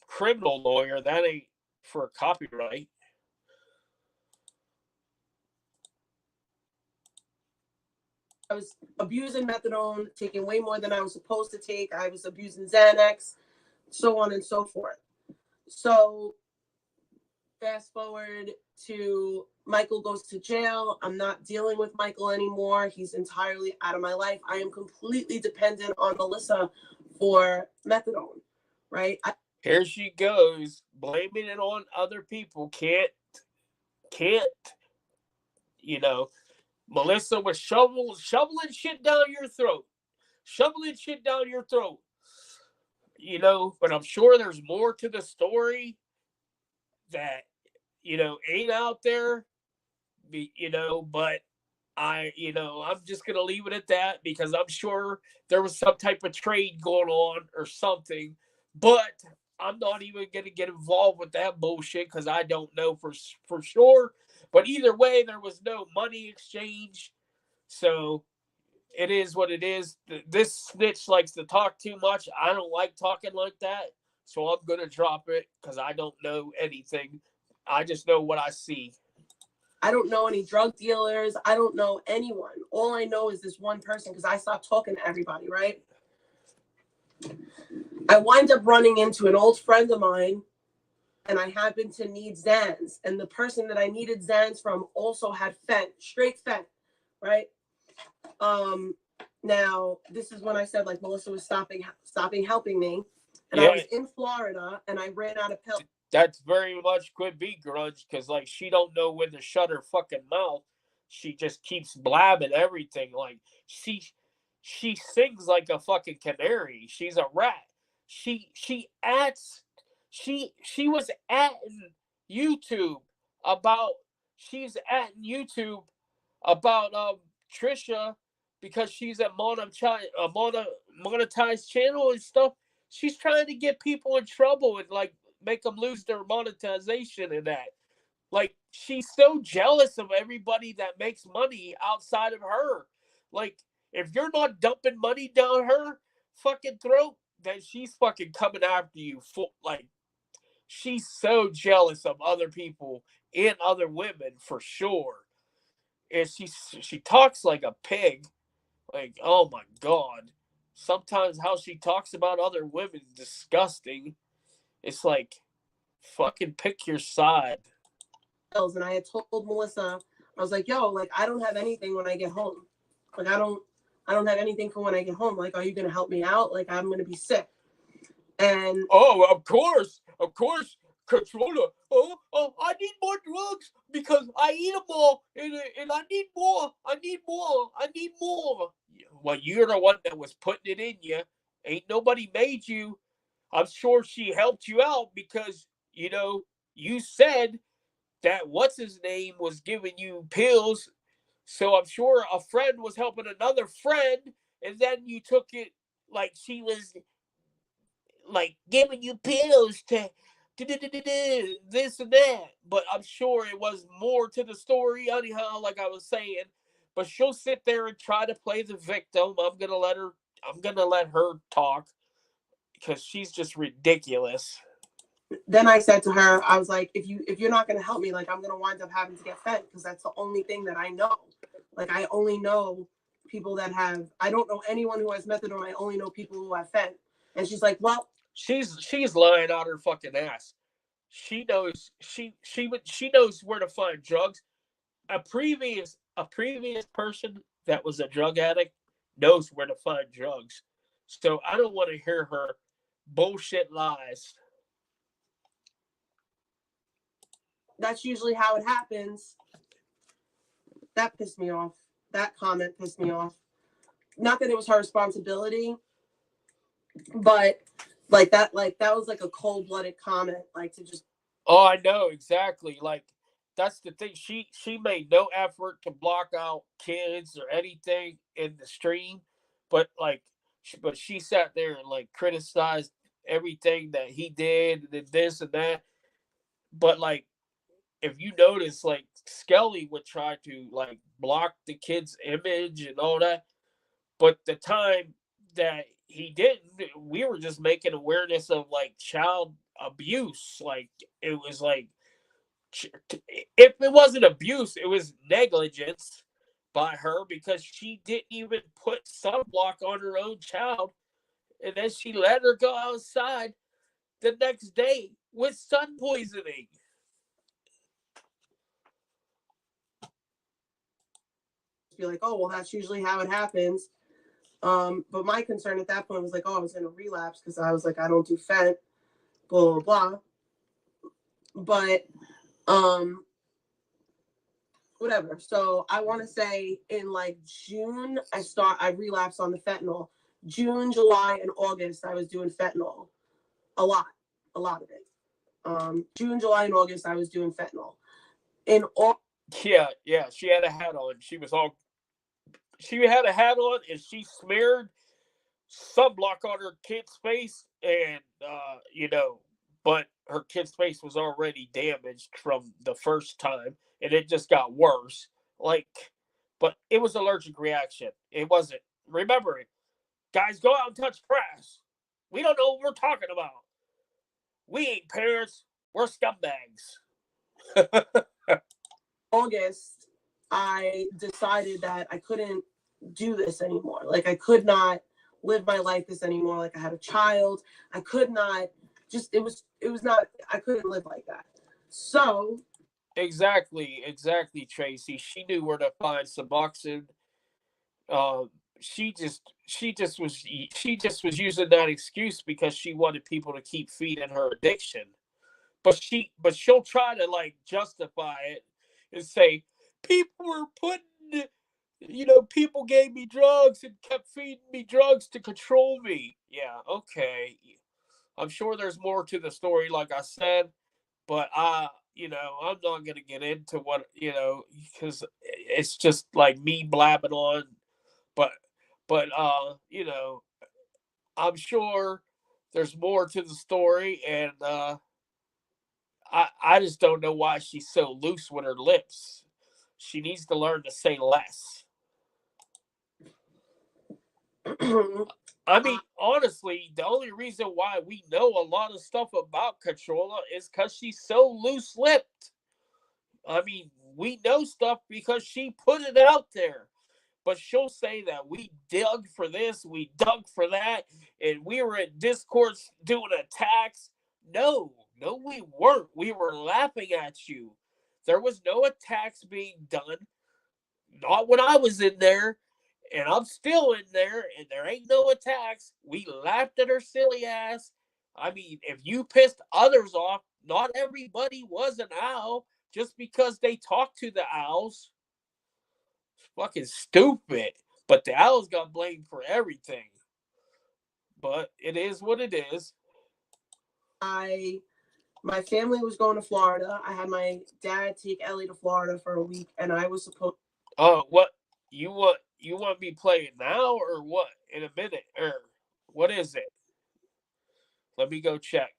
criminal lawyer. That ain't for copyright. I was abusing methadone, taking way more than I was supposed to take. I was abusing Xanax, so on and so forth. So fast forward to Michael goes to jail. I'm not dealing with Michael anymore. He's entirely out of my life. I am completely dependent on Melissa for methadone, right? Here she goes, blaming it on other people. Can't, you know, Melissa was shoveling shit down your throat. Shoveling shit down your throat. You know, but I'm sure there's more to the story that, you know, ain't out there. You know, but I'm just going to leave it at that because I'm sure there was some type of trade going on or something. But I'm not even going to get involved with that bullshit because I don't know for sure. But either way, there was no money exchange. So it is what it is. This snitch likes to talk too much. I don't like talking like that. So I'm going to drop it because I don't know anything. I just know what I see. I don't know any drug dealers. I don't know anyone. All I know is this one person because I stopped talking to everybody, right? I wind up running into an old friend of mine and I happened to need Zans. And the person that I needed Zans from also had fent, straight fent, right? Now, this is when I said, like, Melissa was stopping helping me. And I was in Florida and I ran out of pills. That's very much could be grudge because, like, she don't know when to shut her fucking mouth. She just keeps blabbing everything. Like, she sings like a fucking canary. She's a rat. She was at YouTube about Trisha because she's a monetized channel and stuff. She's trying to get people in trouble and, like, make them lose their monetization and that. Like, she's so jealous of everybody that makes money outside of her. Like, if you're not dumping money down her fucking throat, then she's fucking coming after you. Like, she's so jealous of other people and other women for sure. And she talks like a pig. Like, oh my God. Sometimes how she talks about other women is disgusting. It's like, fucking pick your side. And I had told Melissa, I was like, yo, like, I don't have anything when I get home. Like, I don't have anything for when I get home. Like, are you going to help me out? Like, I'm going to be sick. And oh, of course, Cuntrolla. I need more drugs because I eat them all, and I need more. I need more. Well, you're the one that was putting it in you. Ain't nobody made you. I'm sure she helped you out because, you know, you said that what's his name was giving you pills. So I'm sure a friend was helping another friend, and then you took it like she was like giving you pills to this and that. But I'm sure it was more to the story, anyhow, like I was saying. But she'll sit there and try to play the victim. I'm gonna let her talk because she's just ridiculous. Then I said to her, I was like, if you're not gonna help me, like, I'm gonna wind up having to get fed because that's the only thing that I know. Like, I only know people that have. I don't know anyone who has methadone. I only know people who have fent. And she's like, well, she's lying out her fucking ass. She knows she knows where to find drugs. A previous person that was a drug addict knows where to find drugs. So I don't want to hear her bullshit lies. That's usually how it happens. That pissed me off. That comment pissed me off. Not that it was her responsibility, but that was like a cold-blooded comment, like, to just. Oh, I know exactly. Like, that's the thing. She made no effort to block out kids or anything in the stream, but she sat there and, like, criticized everything that he did and this and that. But, like, if you notice, like, Skelly would try to, like, block the kid's image and all that. But the time that he didn't, we were just making awareness of, like, child abuse. Like it was like if it wasn't abuse, it was negligence by her because she didn't even put sunblock on her own child, and then she let her go outside the next day with sun poisoning. Be like, oh well, that's usually how it happens. But my concern at that point was like, oh, I was gonna relapse because I was like, I don't do fent, blah blah blah. But whatever. So I want to say in like June, I relapsed on the fentanyl. June, July, and August, I was doing fentanyl a lot of it. June, July, and August, I was doing fentanyl. In all, Yeah, she had a hat on. She had a hat on, and she smeared sunblock on her kid's face, and but her kid's face was already damaged from the first time, and it just got worse. Like, but it was allergic reaction. It wasn't. Remember it, guys. Go out and touch grass. We don't know what we're talking about. We ain't parents. We're scumbags. August, I decided that I couldn't do this anymore. Like I could not live my life this anymore. Like I had a child. I could not it was not, I couldn't live like that. So Exactly, Tracy. She knew where to find Suboxone. Um, she just was using that excuse because she wanted people to keep feeding her addiction. But she'll try to like justify it and say people were putting, people gave me drugs and kept feeding me drugs to control me. Yeah, okay. I'm sure there's more to the story, like I said, but I'm not gonna get into what because it's just like me blabbing on. But I'm sure there's more to the story, and I just don't know why she's so loose with her lips. She needs to learn to say less. I mean, honestly, the only reason why we know a lot of stuff about Cuntrolla is because she's so loose lipped. I mean, we know stuff because she put it out there. But she'll say that we dug for this, we dug for that, and we were in Discords doing attacks. No, we weren't. We were laughing at you. There was no attacks being done. Not when I was in there, and I'm still in there, and there ain't no attacks. We laughed at her silly ass. I mean, if you pissed others off, not everybody was an owl just because they talked to the owls. It's fucking stupid. But the owls got blamed for everything. But it is what it is. My family was going to Florida. I had my dad take Ellie to Florida for a week, and I was supposed. Oh, what you want me playing now or what? In a minute or what is it? Let me go check.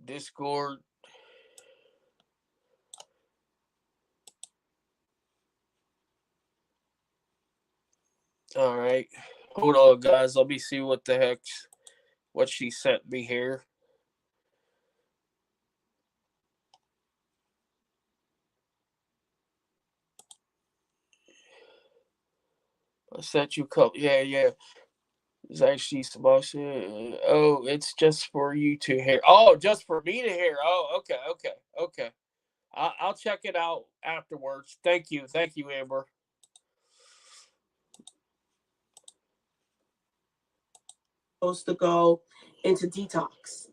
Discord. All right. Hold on, guys. Let me see what she sent me here. I sent you a couple. Yeah. It's actually some bullshit. Oh, it's just for you to hear. Oh, just for me to hear. Oh, okay. I'll check it out afterwards. Thank you, Amber. Supposed to go into detox,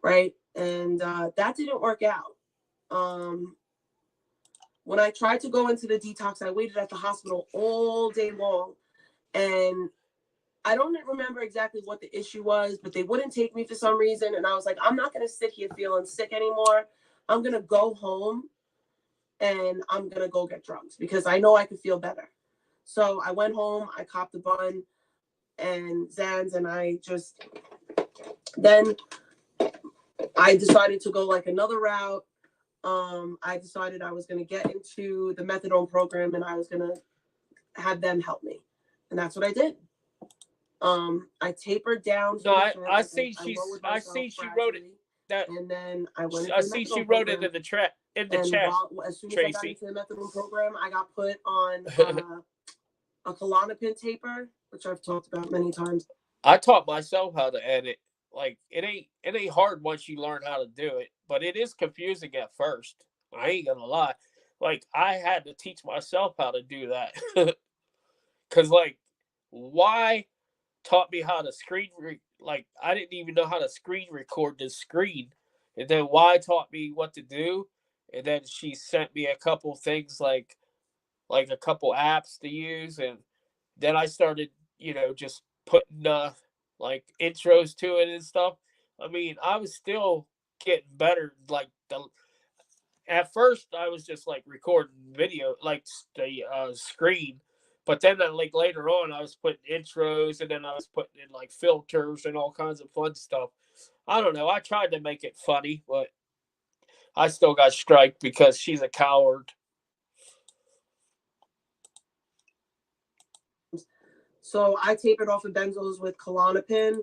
right? And that didn't work out. When I tried to go into the detox, I waited at the hospital all day long, and I don't remember exactly what the issue was, but they wouldn't take me for some reason. And I was like, I'm not going to sit here feeling sick anymore. I'm going to go home and I'm going to go get drugs because I know I could feel better. So I went home, I copped a bun and Zans, and then I decided to go like another route. I decided I was going to get into the methadone program and I was going to have them help me. And that's what I did. I tapered down. No, I like, see I she myself wrote it. gradually, That and then I went I into the see she methadone wrote it program. in the And chat. as soon as I got Tracy. into the methadone program, I got put on a Klonopin taper, which I've talked about many times. I taught myself how to edit. Like it ain't hard once you learn how to do it, but it is confusing at first. I ain't gonna lie. Like I had to teach myself how to do that. Cause like why taught me how to like I didn't even know how to screen record the screen. And then Y taught me what to do. And then she sent me a couple things like a couple apps to use, and then I started, just putting like intros to it and stuff. I mean, I was still getting better. Like at first, I was just like recording video, like the screen, but then like later on, I was putting intros, and then I was putting in like filters and all kinds of fun stuff. I don't know. I tried to make it funny, but I still got striked because she's a coward. So I tapered off of benzos with Klonopin,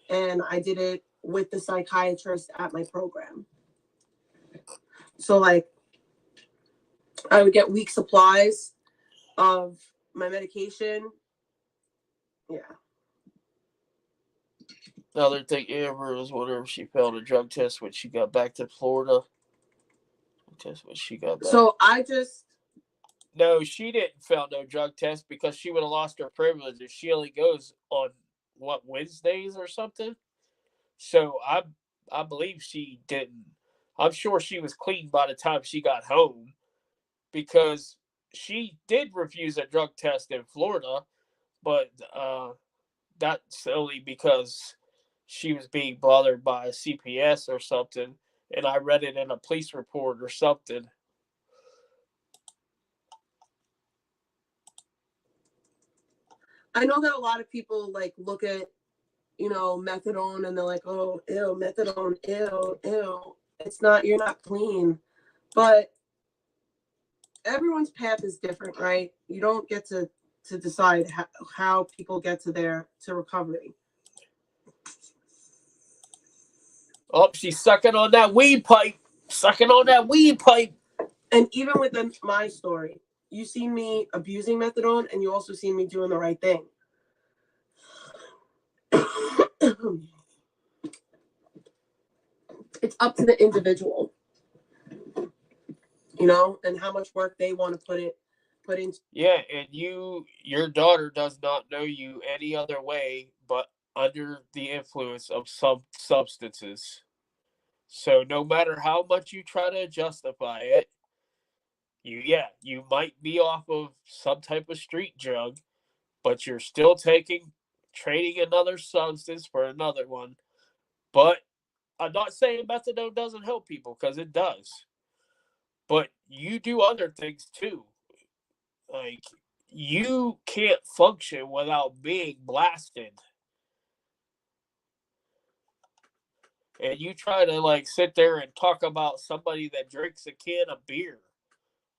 and I did it with the psychiatrist at my program. So like I would get week supplies of my medication. Yeah. Another thing, Amber was whenever she failed a drug test when she got back to Florida. Test when she got back. So I just No, she didn't fail no drug test because she would have lost her privileges. She only goes on Wednesdays or something. So I believe she didn't. I'm sure she was clean by the time she got home because she did refuse a drug test in Florida, but that's only because she was being bothered by a CPS or something, and I read it in a police report or something. I know that a lot of people like look at, methadone and they're like, oh, ew, methadone, ew, ew. It's not, you're not clean. But everyone's path is different, right? You don't get to decide how people get to recovery. Oh, she's sucking on that weed pipe. Sucking on that weed pipe. And even within my story, you see me abusing methadone, and you also see me doing the right thing. It's up to the individual, and how much work they want to put into. Yeah, and your daughter does not know you any other way but under the influence of some substances. So no matter how much you try to justify it, you might be off of some type of street drug, but you're still trading another substance for another one. But I'm not saying methadone doesn't help people because it does. But you do other things too. Like you can't function without being blasted. And you try to like sit there and talk about somebody that drinks a can of beer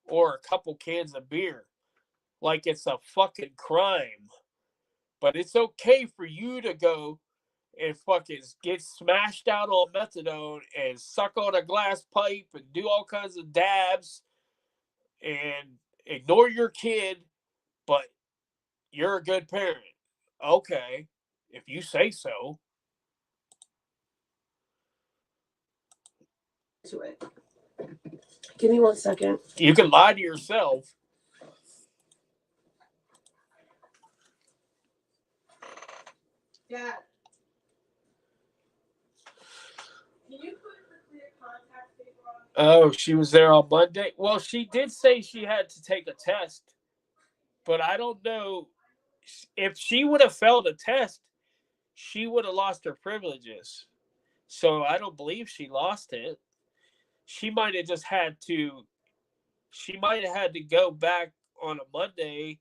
or a couple cans of beer like it's a fucking crime. But it's okay for you to go and fucking get smashed out on methadone and suck on a glass pipe and do all kinds of dabs and ignore your kid, but you're a good parent. Okay, if you say so. To it. Give me 1 second. You can lie to yourself. Yeah. Can you put the clear contact paper on? Oh, she was there on Monday? Well, she did say she had to take a test, but I don't know. If she would have failed a test, she would have lost her privileges. So I don't believe she lost it. She might have just had to. She might have had to go back on a Monday.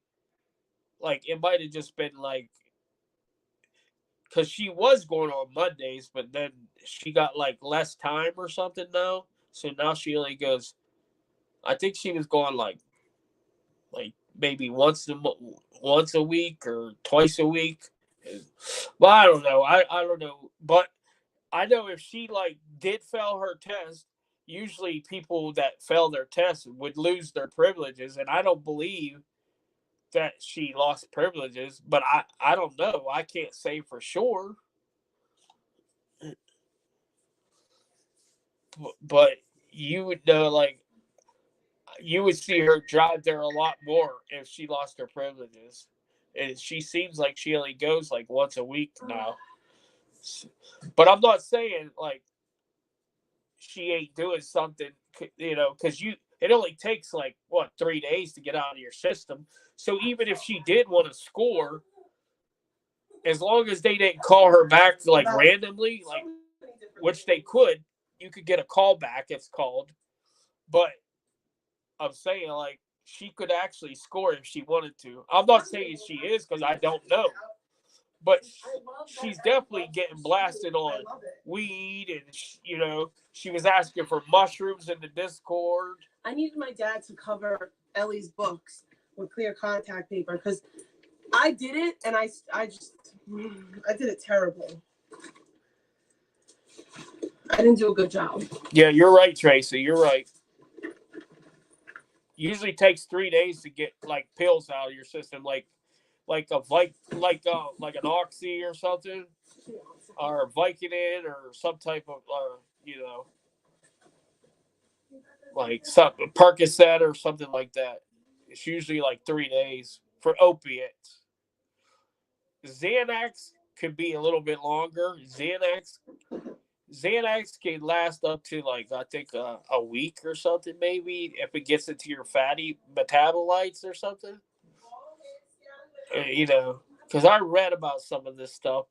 Like it might have just been like because she was going on Mondays, but then she got like less time or something now. So now she only goes. I think she was going like maybe once a week or twice a week. Well, I don't know. I don't know, but I know if she like did fail her test, usually people that fail their test would lose their privileges, and I don't believe that she lost privileges. But I don't know. I can't say for sure. But you would know, like you would see her drive there a lot more if she lost her privileges. And she seems like she only goes like once a week now. But I'm not saying like she ain't doing something, because it only takes like what 3 days to get out of your system. So even if she did want to score, as long as they didn't call her back like randomly, like which they could, you could get a call back. It's called, but I'm saying like she could actually score if she wanted to. I'm not saying she is because I don't know, but she's definitely getting blasted on weed, and she was asking for mushrooms in the Discord. I needed my dad to cover Ellie's books with clear contact paper because I did it and I did it terribly. I didn't do a good job. Yeah, you're right, Tracy. You're right. Usually takes 3 days to get like pills out of your system, like an Oxy or something, or Vicodin or some type of like something Percocet or something like that. It's usually like 3 days for opiates. Xanax could be a little bit longer. Xanax can last up to like I think a week or something, maybe if it gets into your fatty metabolites or something. Because I read about some of this stuff.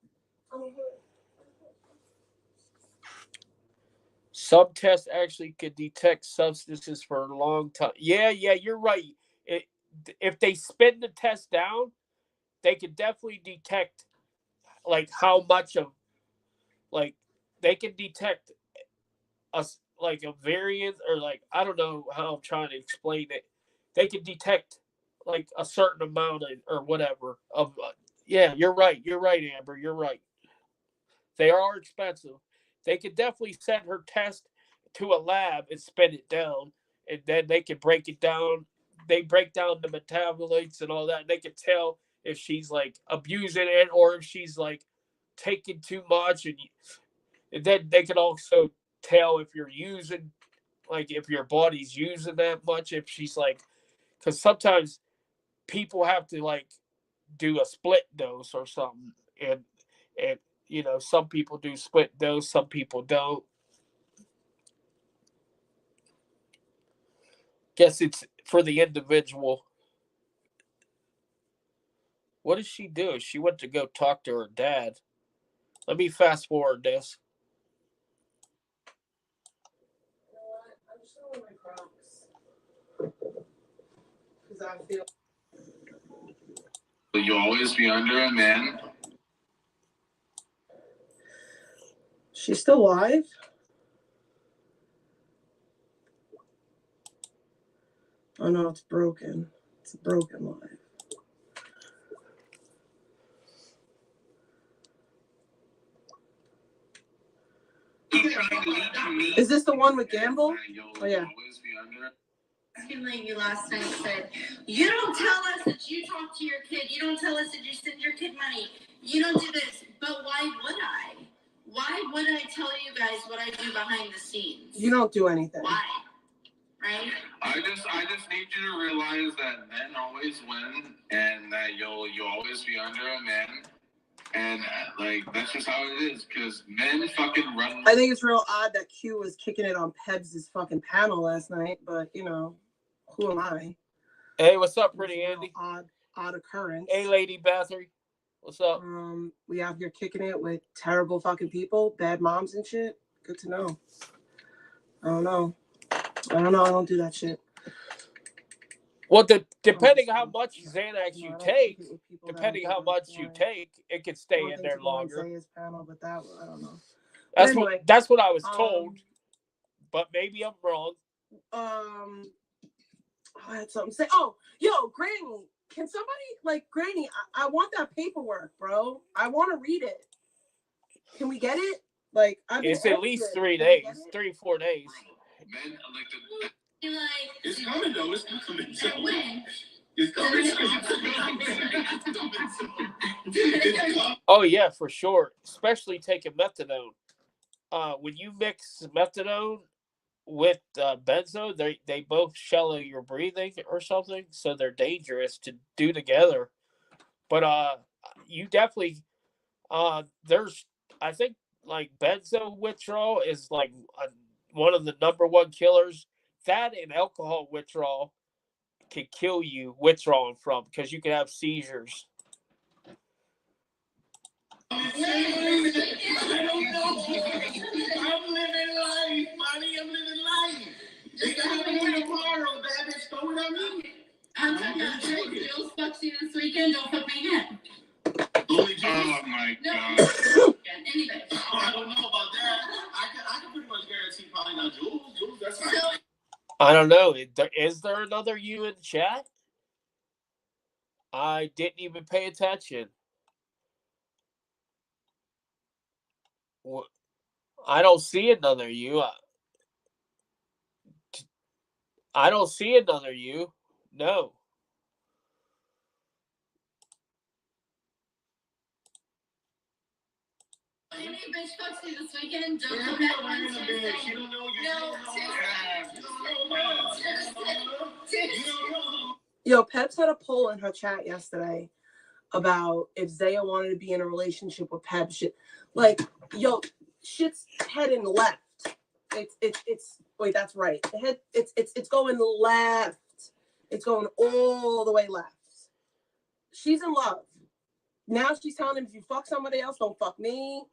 Some tests actually could detect substances for a long time. Yeah, you're right. If they spin the test down, they could definitely detect like how much of like they can detect like a variant, or like I don't know how I'm trying to explain it. They can detect like a certain amount or whatever of. Yeah, you're right. You're right, Amber. You're right. They are expensive. They could definitely send her test to a lab and spin it down, and then they can break it down. They break down the metabolites and all that. And they can tell if she's like abusing it or if she's like taking too much, and then they can also tell if you're using, like if your body's using that much. If she's like, because sometimes people have to like do a split dose or something, and some people do split dose, some people don't. Guess it's for the individual. What did she do? She went to go talk to her dad. Let me fast forward this. You know what? I'm just gonna wear my Crocs because I feel. Will you always be under a man? She's still alive? Oh no, it's broken. It's a broken live. Is this the one with Gamble? Oh yeah. You last night said, you don't tell us that you talk to your kid. You don't tell us that you send your kid money. You don't do this. But why would I? Why would I tell you guys what I do behind the scenes? You don't do anything. Why? Right? I just need you to realize that men always win, and that you'll always be under a man. And like that's just how it is, because men fucking run. I think it's real odd that Q was kicking it on Pebs' fucking panel last night, but who am I? Hey, what's up, pretty Andy? Odd occurrence. Hey, Lady Bathory. What's up? We out here kicking it with terrible fucking people, bad moms and shit. Good to know. I don't know. I don't do that shit. Well, depending how much Xanax you take, it could stay in there longer. Panel, but that I don't know. That's what I was told, but maybe I'm wrong. I I had something to say. Oh, yo, Granny, can somebody Granny? I want that paperwork, bro. I want to read it. Can we get it? It's at least 3 days, 3-4 days. Men it's coming though. It's coming. So when? It's coming. Oh yeah, for sure. Especially taking methadone. When you mix methadone with benzo, they both shallow your breathing or something, so they're dangerous to do together. But you definitely there's I think benzo withdrawal is one of the number one killers. That and alcohol withdrawal can kill you withdrawing from because you can have seizures. I'm living life, buddy. I'm living life. They got me tomorrow, baby. Throw it on me. I'm talking about Jules fucks you this weekend. Don't fuck me again. Oh my god. Anyway. I don't know about that. I can pretty much guarantee probably not Jules. Jules, that's not. So, I don't know. Is there another you in chat? I didn't even pay attention. I don't see another you. I don't see another you. No. any bitch fucks you this weekend, don't come back on Tuesday. You don't know. Yo, Peps had a poll in her chat yesterday about if Zaya wanted to be in a relationship with Peps. Yo, shit's heading left. It's wait, that's right. The head it's going left. It's going all the way left. She's in love. Now she's telling him, if you fuck somebody else, don't fuck me.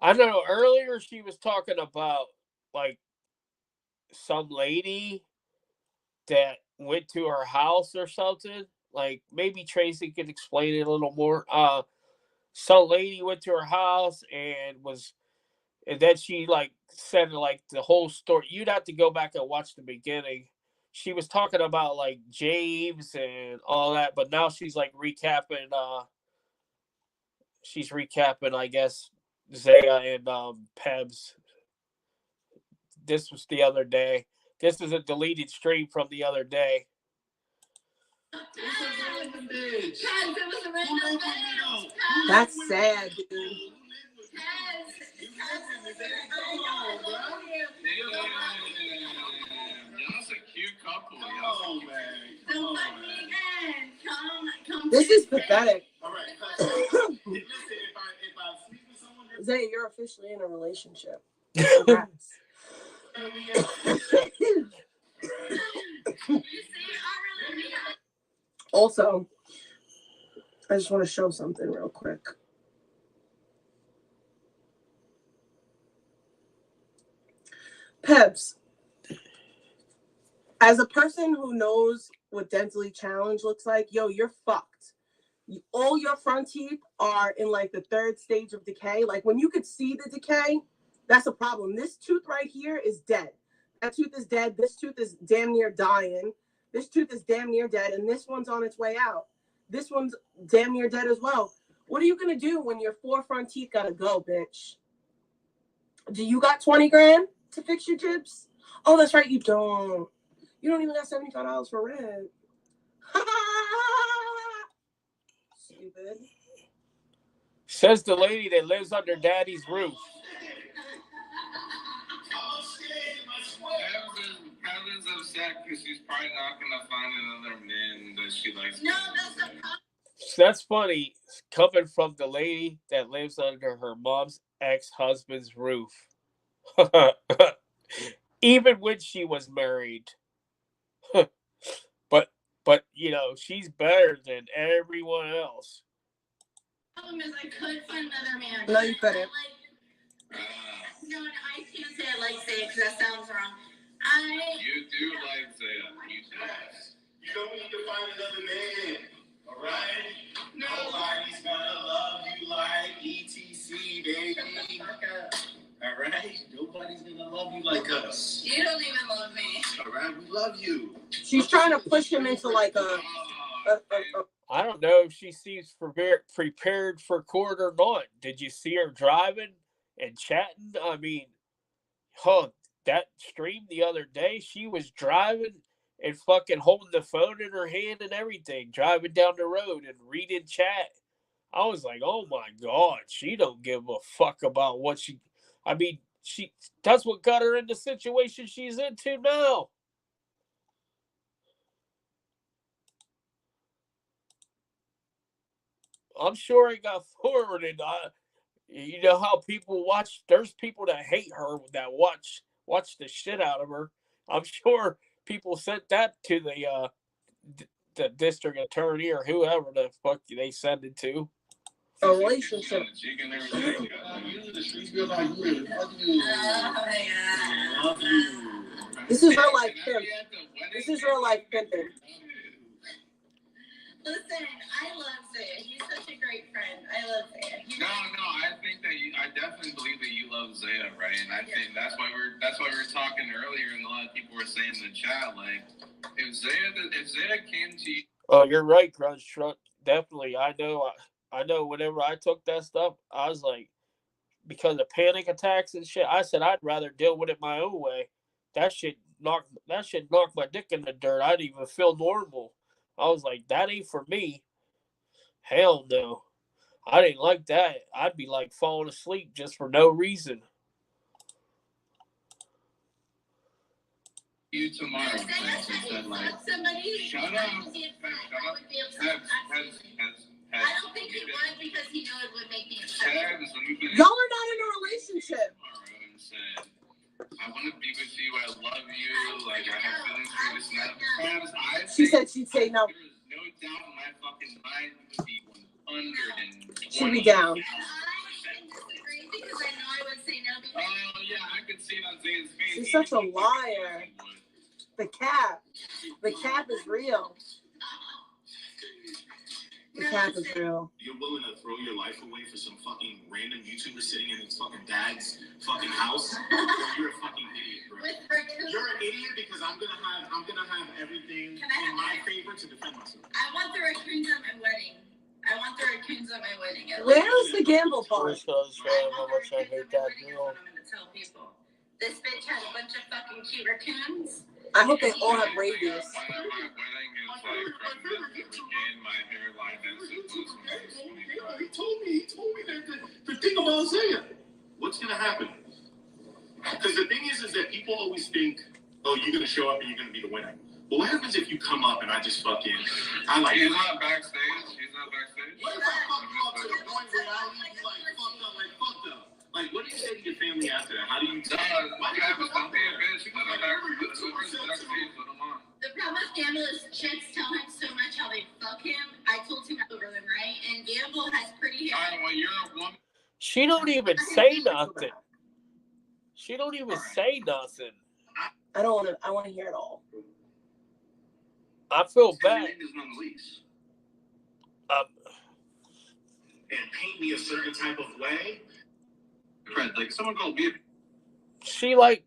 I don't know. Earlier she was talking about some lady that went to her house or something. Maybe Tracy could explain it a little more. Some lady went to her house and then she said the whole story. You'd have to go back and watch the beginning. She was talking about James and all that, but now she's recapping. She's recapping, I guess, Zaya and Pebs. This was the other day. This is a deleted stream from the other day. That's sad, dude. That's a cute couple. Oh, man. This is pathetic. All right. Listen, if I sleep with someone, Zay, you're officially in a relationship. Congrats. Also, I just want to show something real quick. Peps, as a person who knows what dentally challenged looks like, yo, you're fucked. All your front teeth are in the third stage of decay. When you could see the decay, that's a problem. This tooth right here is dead. That tooth is dead. This tooth is damn near dying. This tooth is damn near dead. And this one's on its way out. This one's damn near dead as well. What are you going to do when your 4 front teeth got to go, bitch? Do you got 20 grand to fix your chips? Oh, that's right. You don't. You don't even got $75 for rent. Stupid. Says the lady that lives under daddy's roof. Kevin's upset because she's probably not going to find another man that she likes. No, that's a That's funny, coming from the lady that lives under her mom's ex-husband's roof. Even when she was married. But she's better than everyone else. The problem is I could find another man. No, you couldn't. No, I can't say I like Zaya because that sounds wrong. You do like Zaya. You do. You don't need to find another man. All right? No. Nobody's gonna love you like ETC, baby. All right? Nobody's gonna love love you like us. You don't even love me. All right, we love you. She's trying to push him into like a I don't know if she seems prepared for court or not. Did you see her driving and chatting? I mean, that stream the other day, she was driving and fucking holding the phone in her hand and everything, driving down the road and reading chat. I was like, oh my God, she don't give a fuck about what she. I mean, that's what got her in the situation she's into now. I'm sure it got forwarded. You know how people watch? There's people that hate her that watch the shit out of her. I'm sure people sent that to the district attorney or whoever the fuck they send it to. a relationship. This is real life pimp. This is real life pimping. Listen, I love Zaya. He's such a great friend. I love Zaya. No, I think that I definitely believe that you love Zaya, right? And I think that's why we were talking earlier, and a lot of people were saying in the chat, like, if Zaya came to you. Oh, you're right, Crunch Truck. Definitely, I know. Whenever I took that stuff, I was like, because of panic attacks and shit. I said I'd rather deal with it my own way. That shit knocked my dick in the dirt. I didn't even feel normal. I was like, that ain't for me. Hell no. I didn't like that. I'd be like falling asleep just for no reason. You tomorrow. Like, Somebody. Shut up. I would be upset. I don't think he would because he knew it would make me upset. Y'all are not in a relationship. I want to be with you. I love you. Like, I have feelings for this and that. She said she'd say no. There is no doubt in my fucking mind it would be 120. She'd be down. And I can disagree because I know I would say no. Because yeah, I could see it on Zane's face. She's such a liar. The cap is real. The cap is real. You're willing to throw your life away for some fucking random YouTuber sitting in his fucking dad's fucking house? You're a fucking idiot, bro. You're an idiot because I'm gonna have everything in my favor to defend myself. I want the raccoons at my wedding. Where's the gamble part? How much I hate that girl. I'm gonna tell people. This bitch had a bunch of fucking cute raccoons. I hope they all have rabies. My wedding is like from the beginning, my hairline is He told me that the thing about Zaya. What's gonna happen? Because the thing is that people always think, oh, you're gonna show up and you're gonna be the winner. But what happens if you come up and I just fucking, He's not backstage. What if I fuck you up to the point where I leave you like fucked up? Like, what do you say to your family after that? How do you tell them? Why do you put up there? The problem with Gamble is chicks tell him so much how they fuck him. I told him over them, right? And Gamble has pretty hair. Well, you're a woman. She don't even say nothing. She don't even say nothing. I want to hear it all. I feel bad. And paint me a certain type of way. Like someone called me. She recaps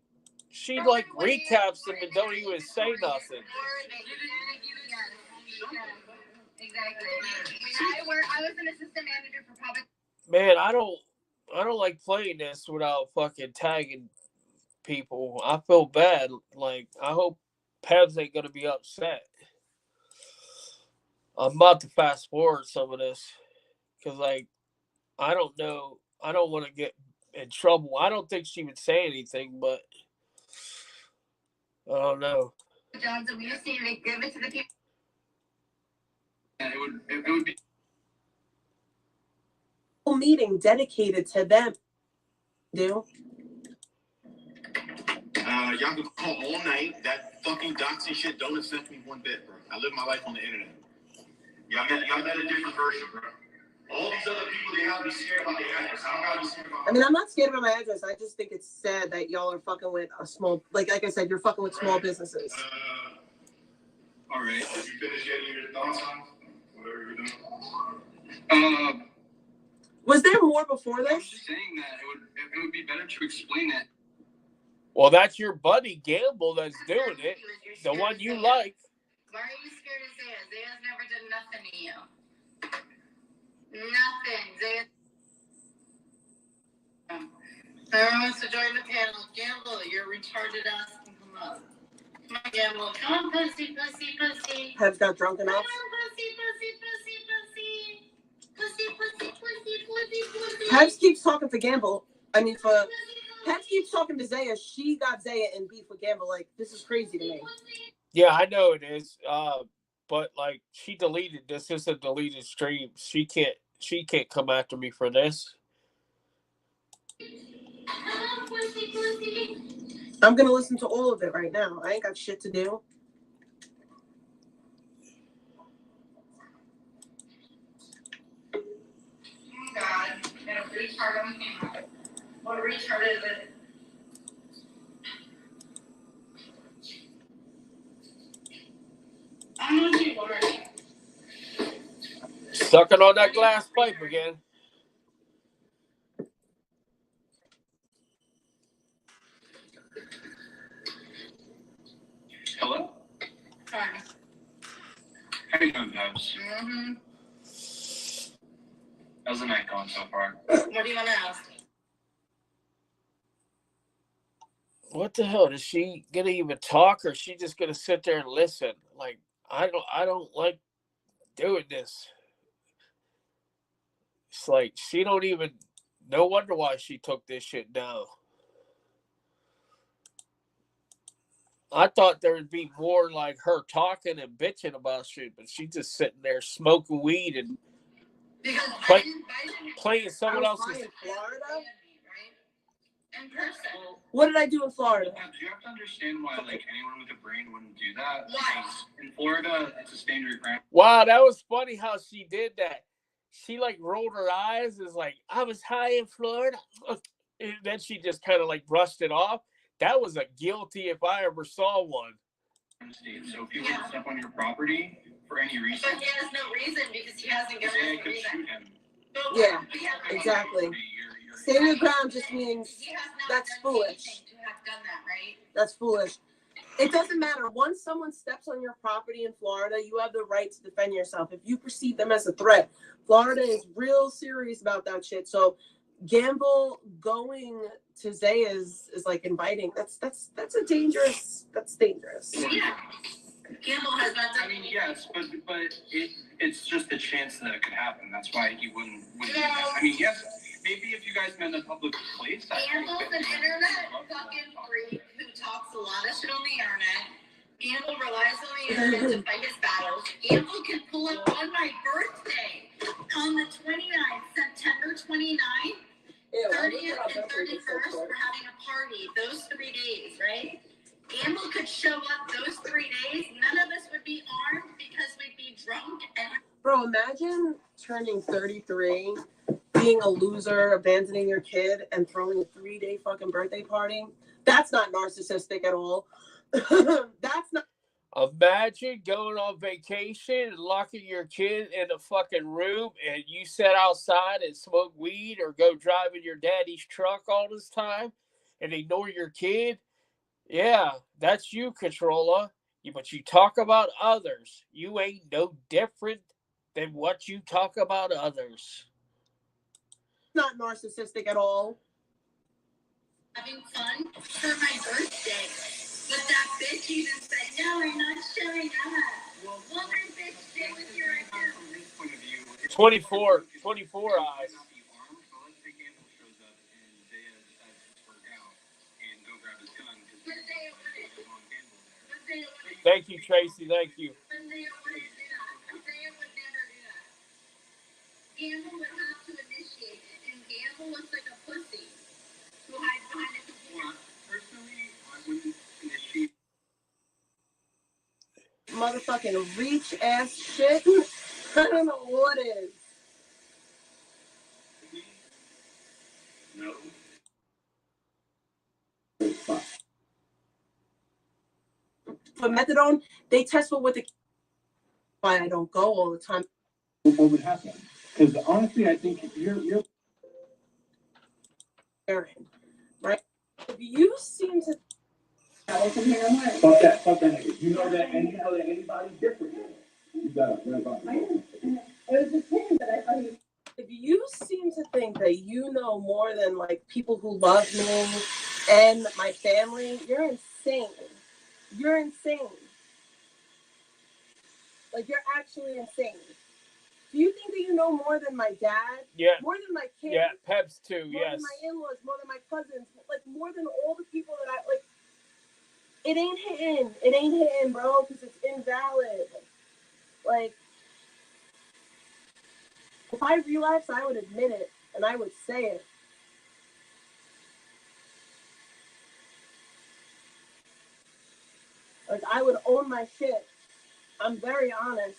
them and don't even say nothing. Exactly. I was an assistant manager for public. Man, I don't like playing this without fucking tagging people. I feel bad. Like, I hope Pebs ain't gonna be upset. I'm about to fast forward some of this because, like, I don't know. I don't want to get in trouble. I don't think she would say anything, but I don't know. Jobs that we used to give it to the people. And it would be A meeting dedicated to them. Do? Y'all can call all night. That fucking doxing shit don't affect me one bit, bro. I live my life on the internet. Y'all met a different version, bro. All these other people, they gotta be scared about their address. I don't gotta be scared about. I mean, I'm not scared about my address. I just think it's sad that y'all are fucking with a small, like I said, you're fucking with small businesses. All right. Did you finish getting your thoughts on whatever you're doing? Was there more before I was this? just saying that it would be better to explain it. Well, that's your buddy Gamble that's doing it. The one you like. Why are you scared of Zaya? Zaya's never done nothing to you. Nothing. Zaya. Whoever wants to join the panel, Gamble, your retarded ass can come up. Come on, Gamble. Come on, pussy, pussy, pussy. Have got drunk enough. Come on, pussy, pussy, pussy, pussy. Pussy, pussy, pussy, pussy, pussy. Peps keeps talking to Gamble. Peps keeps talking to Zaya. She got Zaya in beef with Gamble. Like, this is crazy to me. Yeah, I know it is. But like she deleted this. This is a deleted stream. She can't come after me for this. I'm gonna listen to all of it right now. I ain't got shit to do. Oh God, and a retard on camera. What a retard is it? I'm gonna do worry. Sucking on that glass pipe again. Hello? Hi. How you doing, Peps? Mm-hmm. How's the night going so far? What do you want to ask? What the hell? Is she gonna even talk, or is she just gonna sit there and listen? Like, I don't like doing this. It's like she don't even. No wonder why she took this shit down. I thought there would be more like her talking and bitching about shit, but she's just sitting there smoking weed and playing someone else's. In Florida? In person. What did I do in Florida? You have to understand why, like, anyone with a brain wouldn't do that. Why? Because in Florida, it's a standard crime. Wow, that was funny how she did that. She like rolled her eyes, is like, I was high in Florida. And then she just kind of like brushed it off. That was a guilty if I ever saw one. So if you were to step on your property for any reason, But he has no reason because he hasn't given they us a could reason. shoot him. Yeah, exactly. Stand your ground just means He has not that's done foolish. anything to have done that, right? That's foolish. It doesn't matter. Once someone steps on your property in Florida, you have the right to defend yourself. If you perceive them as a threat, Florida is real serious about that shit. So Gamble going to Zaya's is like inviting. That's dangerous. Yeah. Gamble has not done I mean, yes, but it's just a chance that it could happen. That's why he wouldn't do that. I mean, yes, maybe if you guys met in a public place. Gamble's an internet fucking freak who talks a lot of shit on the internet. Gamble relies on the internet to fight his battles. Gamble can pull up on my birthday on the 29th, September 29th, 30th, and 31st. We're having a party those 3 days, right? Gamble could show up those 3 days. None of us would be armed because we'd be drunk and. Bro, imagine turning 33, being a loser, abandoning your kid, and throwing a 3-day fucking birthday party. That's not narcissistic at all. That's not. Imagine going on vacation and locking your kid in a fucking room and you sit outside and smoke weed or go driving your daddy's truck all this time and ignore your kid. Yeah, that's you, Cuntrolla. But you talk about others. You ain't no different than what you talk about others. Not narcissistic at all. Having fun for my birthday. But that bitch even said, no, I'm not showing up. Well, then bitch, stay with your account. 24 eyes. So let's say Gamble shows up and Zaya decides to work out and go grab his gun because there's a long Gamble there. Thank you, Tracy. Thank you. Zaya wouldn't do that. Zaya would never do that. Gamble would have to initiate it, and Gamble looks like a pussy who hides behind a computer. Personally, I wouldn't initiate. Motherfucking reach ass shit. I don't know what is. No. For methadone, they test for what the. Why I don't go all the time. What would happen? Because honestly, I think you're Right? If you seem to... I can hear him. Fuck that nigga. You know that anybody's different. You gotta worry about it. It was just him that I thought he... If you seem to think that you know more than, like, people who love me and my family, you're insane. You're insane. Like, you're actually insane. Do you think that you know more than my dad? Yeah. More than my kids? Yeah, Peps too, More yes. than my in-laws, more than my cousins, like, more than all the people that I, like, it ain't hitting. It ain't hitting, bro, because it's invalid. Like, if I relapsed, I would admit it, and I would say it. Like, I would own my shit. I'm very honest.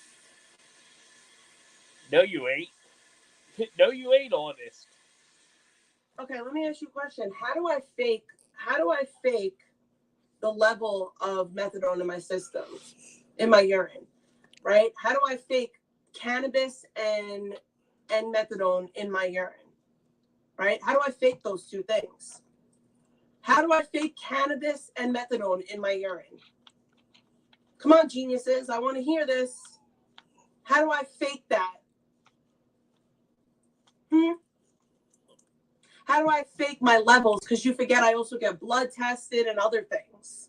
No, you ain't. No, you ain't honest. Okay, let me ask you a question. How do I fake the level of methadone in my system, in my urine, right? How do I fake cannabis and methadone in my urine, right? How do I fake those two things? How do I fake cannabis and methadone in my urine? Come on, geniuses. I want to hear this. How do I fake that? How do I fake my levels? Because you forget I also get blood tested and other things.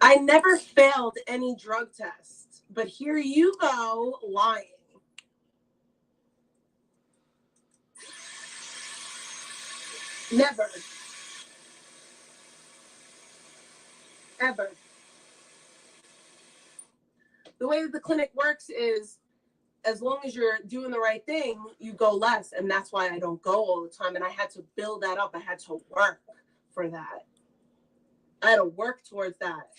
I never failed any drug test, but here you go lying. Never. Ever. The way that the clinic works is, as long as you're doing the right thing, you go less. And that's why I don't go all the time. And I had to build that up. I had to work for that. I had to work towards that.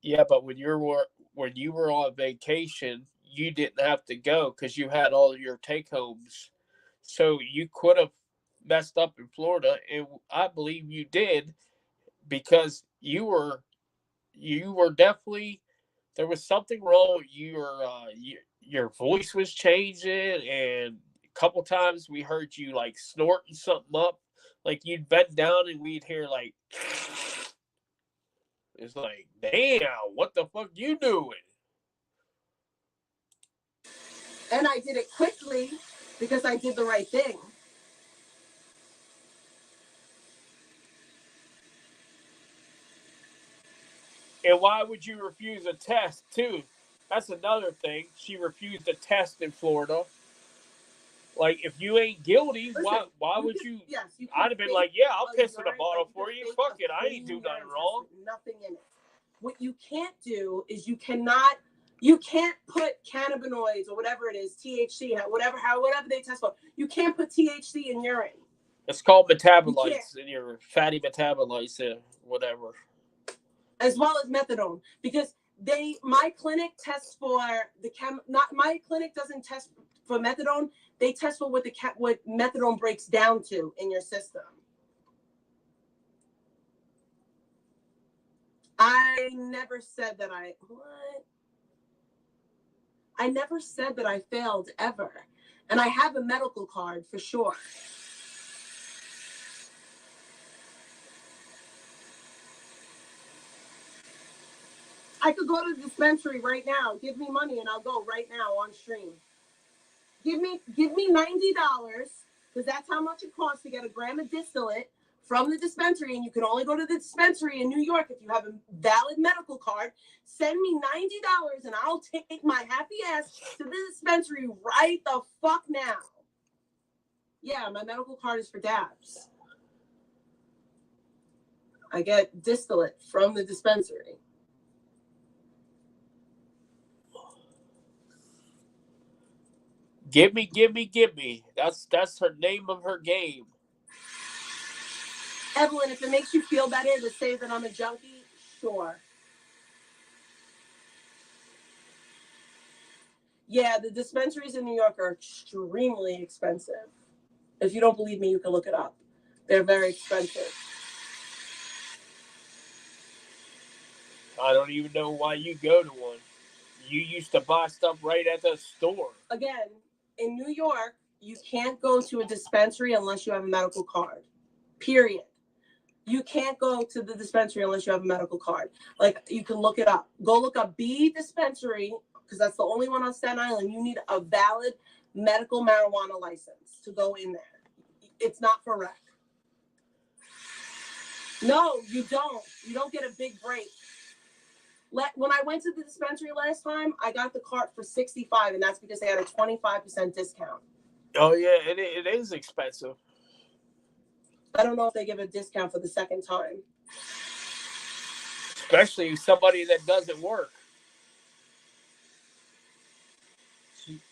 Yeah, but when you were on vacation, you didn't have to go because you had all your take homes. So you could have messed up in Florida, and I believe you did because you were definitely, there was something wrong with your voice was changing, and a couple times we heard you like snorting something up, like you'd bend down and we'd hear like, it's like, damn, what the fuck you doing? And I did it quickly because I did the right thing. And why would you refuse a test too? That's another thing. She refused a test in Florida. Like, if you ain't guilty, Listen, why would you? Yes, you I'd have been like, yeah, I'll piss in a urine, bottle like, for you. fake Fuck a it, I ain't clean do nothing urine wrong. test with nothing in it. What you can't do is you can't put cannabinoids or whatever it is, THC, whatever they test for. You can't put THC in urine. It's called metabolites in your fatty metabolites, whatever. As well as methadone, because my clinic tests for my clinic doesn't test for methadone. They test for what methadone breaks down to in your system. I never said that I never said that I failed ever. And I have a medical card for sure. I could go to the dispensary right now. Give me money and I'll go right now on stream. Give me $90, because that's how much it costs to get a gram of distillate from the dispensary, and you can only go to the dispensary in New York if you have a valid medical card. Send me $90 and I'll take my happy ass to the dispensary right the fuck now. Yeah, my medical card is for dabs. I get distillate from the dispensary. Give me. That's her name of her game. Evelyn, if it makes you feel better to say that I'm a junkie, sure. Yeah, the dispensaries in New York are extremely expensive. If you don't believe me, you can look it up. They're very expensive. I don't even know why you go to one. You used to buy stuff right at the store. Again, in New York, you can't go to a dispensary unless you have a medical card. Period. You can't go to the dispensary unless you have a medical card. Like, you can look it up. Go look up B dispensary, because that's the only one on Staten Island. You need a valid medical marijuana license to go in there. It's not for rec. No, you don't. You don't get a big break. When I went to the dispensary last time, I got the cart for $65, and that's because they had a 25% discount. Oh yeah, it is expensive. I don't know if they give a discount for the second time. Especially somebody that doesn't work.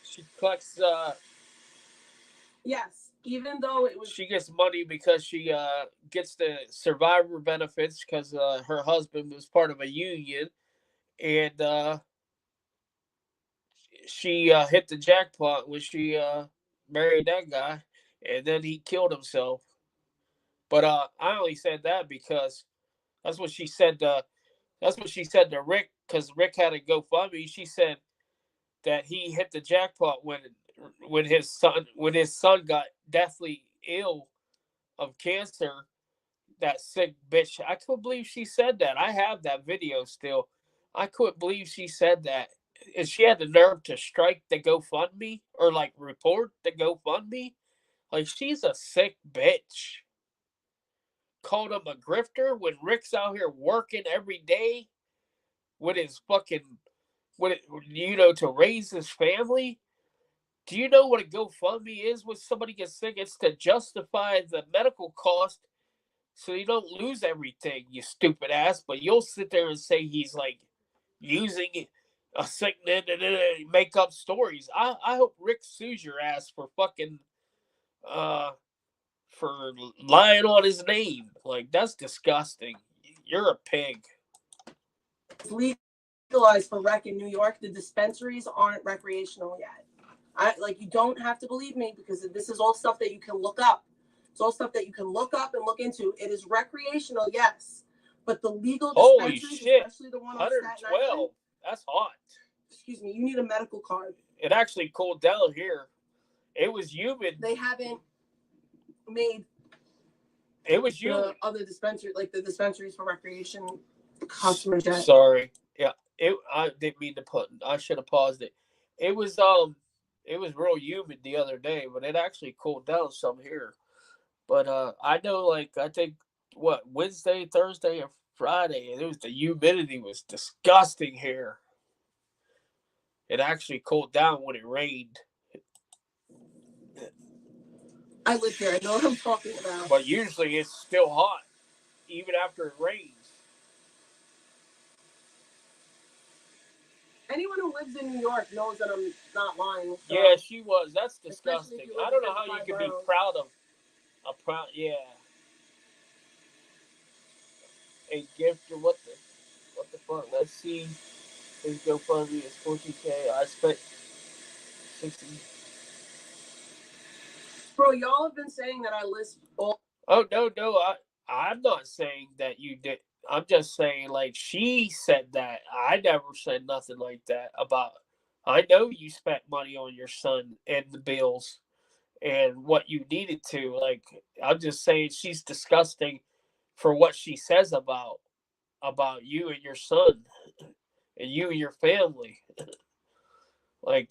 She collects. Yes, even though it was. She gets money because she gets the survivor benefits because her husband was part of a union, and she hit the jackpot when she married that guy, and then he killed himself. But I only said that because that's what she said. That's what she said to Rick, because Rick had a GoFundMe. She said that he hit the jackpot when his son got deathly ill of cancer. That sick bitch. I couldn't believe she said that. I have that video still. I couldn't believe she said that. And she had the nerve to strike the GoFundMe or like report the GoFundMe. Like, she's a sick bitch. Called him a grifter when Rick's out here working every day with his fucking, to raise his family. Do you know what a GoFundMe is when somebody gets sick? It's to justify the medical cost so you don't lose everything, you stupid ass. But you'll sit there and say he's like using a sickness and make up stories. I hope Rick sues your ass for fucking for lying on his name. Like, that's disgusting. You're a pig. It's legalized for rec in New York. The dispensaries aren't recreational yet. You don't have to believe me, because this is all stuff that you can look up. It's all stuff that you can look up and look into. It is recreational, yes, but the legal dispensaries, holy shit, especially the one on Staten 112. Island, That's hot. Excuse me, you need a medical card. It actually cooled down here. It was humid. They haven't made. It was humid. The other dispensary, like the dispensaries for recreation customers yet. Sorry. Yeah. I didn't mean to I should have paused it. It was real humid the other day, but it actually cooled down some here. But I know, I think Wednesday, Thursday, and Friday, and the humidity was disgusting here. It actually cooled down when it rained. I live here. I know what I'm talking about. But usually it's still hot, even after it rains. Anyone who lives in New York knows that I'm not lying. So. Yeah, she was. That's disgusting. I don't know how you can be proud of yeah. A gift or what the fuck? Let's see. His GoFundMe is $14K. I spent 60. Bro, y'all have been saying that I list all. Oh no, I'm not saying that you did. I'm just saying, she said that. I never said nothing like that about. I know you spent money on your son and the bills and what you needed to. I'm just saying she's disgusting for what she says about you and your son and you and your family.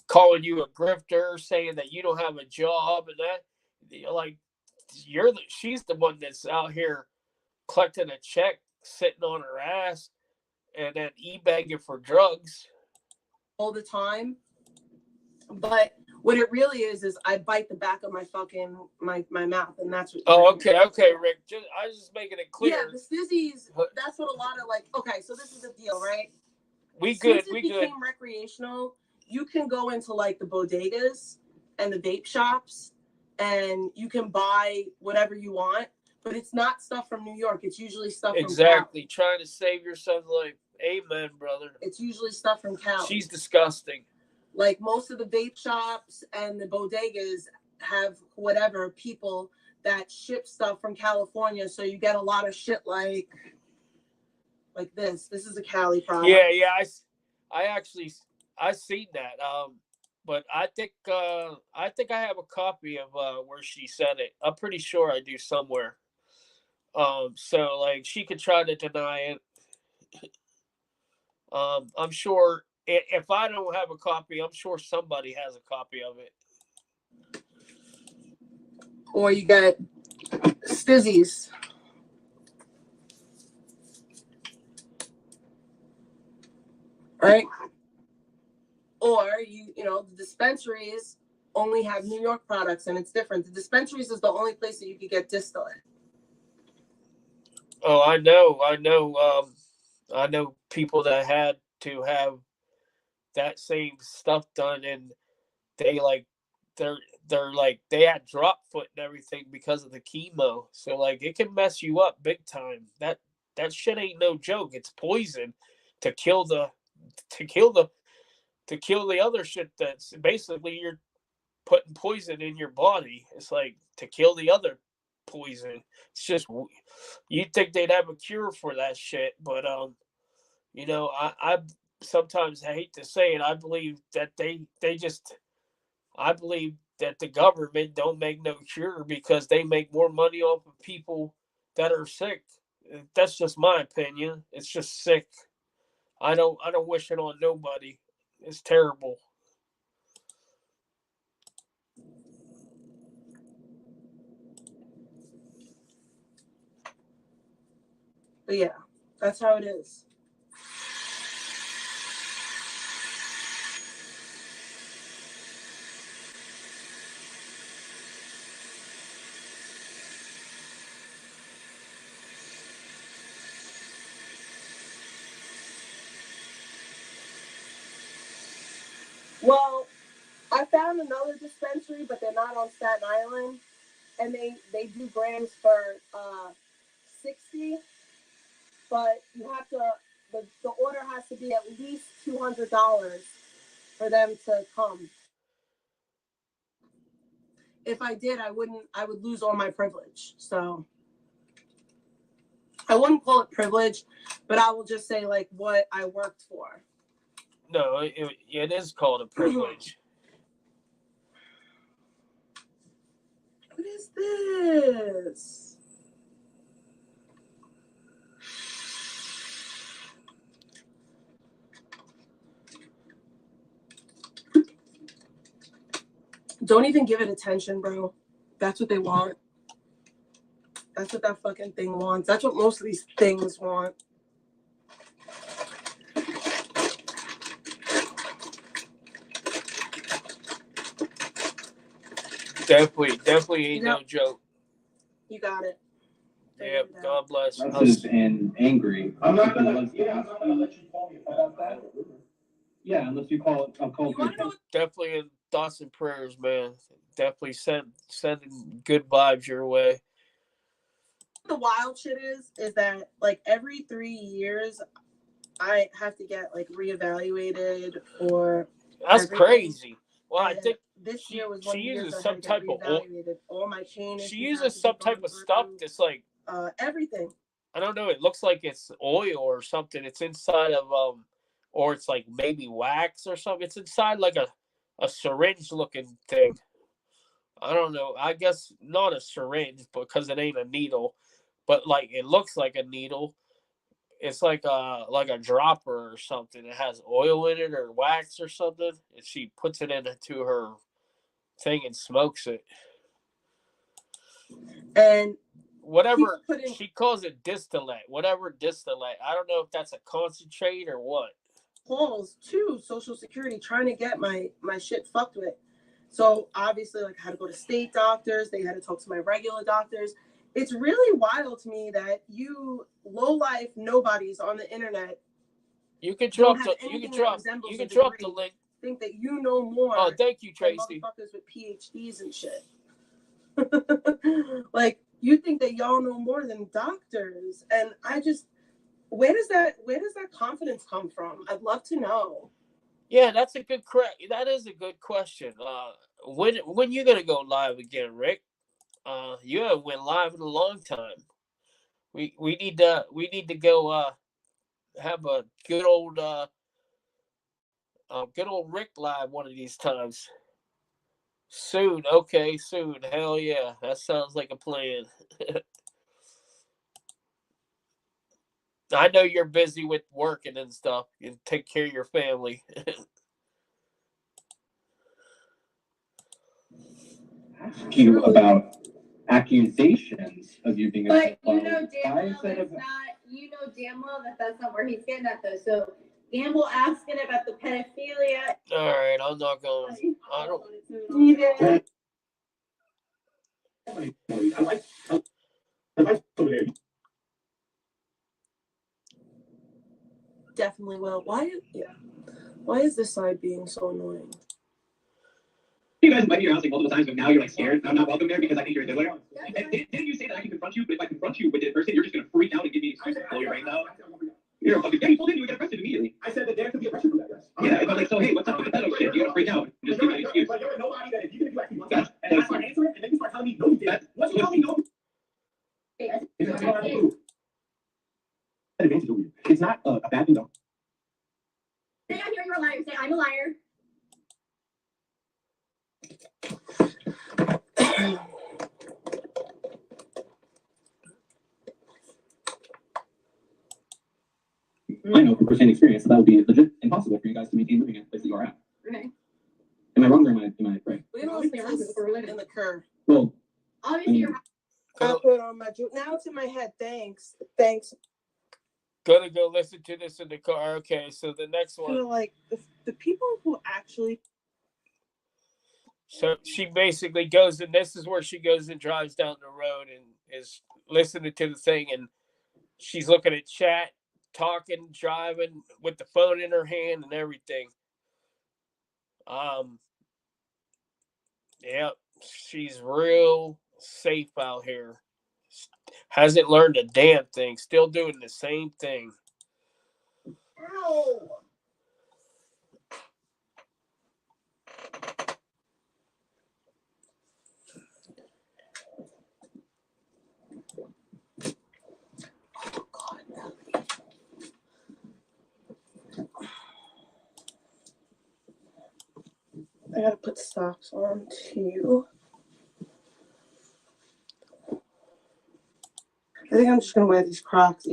Calling you a grifter, saying that you don't have a job, and that she's the one that's out here collecting a check, sitting on her ass, and then e-bagging for drugs all the time. But what it really is I bite the back of my fucking my mouth, and that's what. Oh, okay, Rick. I was just making it clear. Yeah, the stizzies. That's what a lot of Okay, so this is the deal, right? We became recreational. You can go into the bodegas and the vape shops, and you can buy whatever you want. But it's not stuff from New York. It's usually stuff from Cali. Trying to save your son's life. Amen, brother. It's usually stuff from Cali. She's disgusting. Most of the vape shops and the bodegas have whatever people that ship stuff from California. So you get a lot of shit like this. This is a Cali product. Yeah. I seen that. but I think I have a copy of where she said it. I'm pretty sure I do somewhere. So like she could try to deny it. I'm sure if I don't have a copy, I'm sure somebody has a copy of it. Or you get Stizzies. Right? Or you know, the dispensaries only have New York products and it's different. The dispensaries is the only place that you could get distillate. Oh, I know people that had to have that same stuff done, and they like they're they're like they had drop foot and everything because of the chemo. So like it can mess you up big time. That shit ain't no joke. It's poison to kill the to kill the to kill the other shit. That's basically you're putting poison in your body. It's like to kill the other poison. It's just you'd think they'd have a cure for that shit, but you know, I sometimes I hate to say it. I believe that they just I believe that the government don't make no cure because they make more money off of people that are sick. That's just my opinion. It's just sick. I don't wish it on nobody. It's terrible. But yeah, that's how it is. Well, I found another dispensary, but they're not on Staten Island, and they do grams for 60, but you have to the order has to be at least $200 for them to come. If I did, I would lose all my privilege. So I wouldn't call it privilege, but I will just say like what I worked for. No, it is called a privilege. What is this? Don't even give it attention, bro. That's what they want. That's what that fucking thing wants. That's what most of these things want. Definitely ain't no joke. You got it. Yep, God bless. And angry. I'm not gonna let you call me about that. Yeah, unless you call it. I'll call it. Definitely in thoughts and prayers, man. Definitely sending good vibes your way. The wild shit is that like every 3 years I have to get like reevaluated for That's everything. crazy. Well, I think this year was one she of the years uses I some had to type get of reevaluated. All my pain. she uses some type of stuff that's like everything. I don't know. It looks like it's oil or something. It's inside of or it's like maybe wax or something. It's inside like a syringe looking thing. I don't know. I guess not a syringe because it ain't a needle, but like it looks like a needle. It's like a dropper or something. It has oil in it or wax or something, and she puts it into her thing and smokes it. And whatever she calls it distillate, whatever distillate. I don't know if that's a concentrate or what. Calls to Social Security trying to get my shit fucked with. So obviously, like, I had to go to state doctors. They had to talk to my regular doctors. It's really wild to me that you low life nobodies on the internet. You can drop the link. Think that you know more. Oh, thank you, Tracy. Motherfuckers with PhDs and shit. Like you think that y'all know more than doctors, and I just where does that confidence come from? I'd love to know. Yeah, that is a good question. When you gonna go live again, Rick? You haven't went live in a long time. We need to go have a good old Good old Rick live one of these times. Soon, okay, soon. Hell yeah, that sounds like a plan. I know you're busy with working and stuff. You take care of your family. Ask you about accusations of you being a But you pedophile. know damn well that's not. You know damn well that that's not where he's getting at though. So Gamble asking about the pedophilia. All right, I'm not going. I don't. Either. I like over there. Definitely will. Why? Yeah. Why is this side being so annoying? You guys invite me to your house like multiple times, but now you're like scared. I'm not welcome there because I think you're a diddler. Didn't you say that I can confront you? But if I confront you with it person, you're just gonna freak out and give me an excuse to blow your brains out. You're a fucking yeah, you told him you would get arrested immediately. I said that there could be a pressure for that, yes. Yeah, but like, so hey, what's up with the pedo shit? You gotta freak out. Just give me an excuse. But you're nobody that if you actually want that, and I start answering, and then you start telling me no, you did. Once you tell me no, it's not true. Advantage over you. It's not a bad thing though. Say I'm here, you're a liar. Say I'm a liar. I know from firsthand experience that would be legit impossible for you guys to maintain living at the place that you are at. Okay. Am I wrong or am I right? We don't listen to this in the curve. Well, Obviously, you're I put on my juke. Now it's in my head. Thanks. Thanks. Gonna go listen to this in the car. Okay, so the next one. Like the people who actually. So she basically goes, and this is where she goes and drives down the road and is listening to the thing, and she's looking at chat, talking, driving with the phone in her hand and everything. Yeah, she's real safe out here. Hasn't learned a damn thing. Still doing the same thing. Ow. Oh God. I gotta put socks on too. I think I'm just gonna wear these Crocs.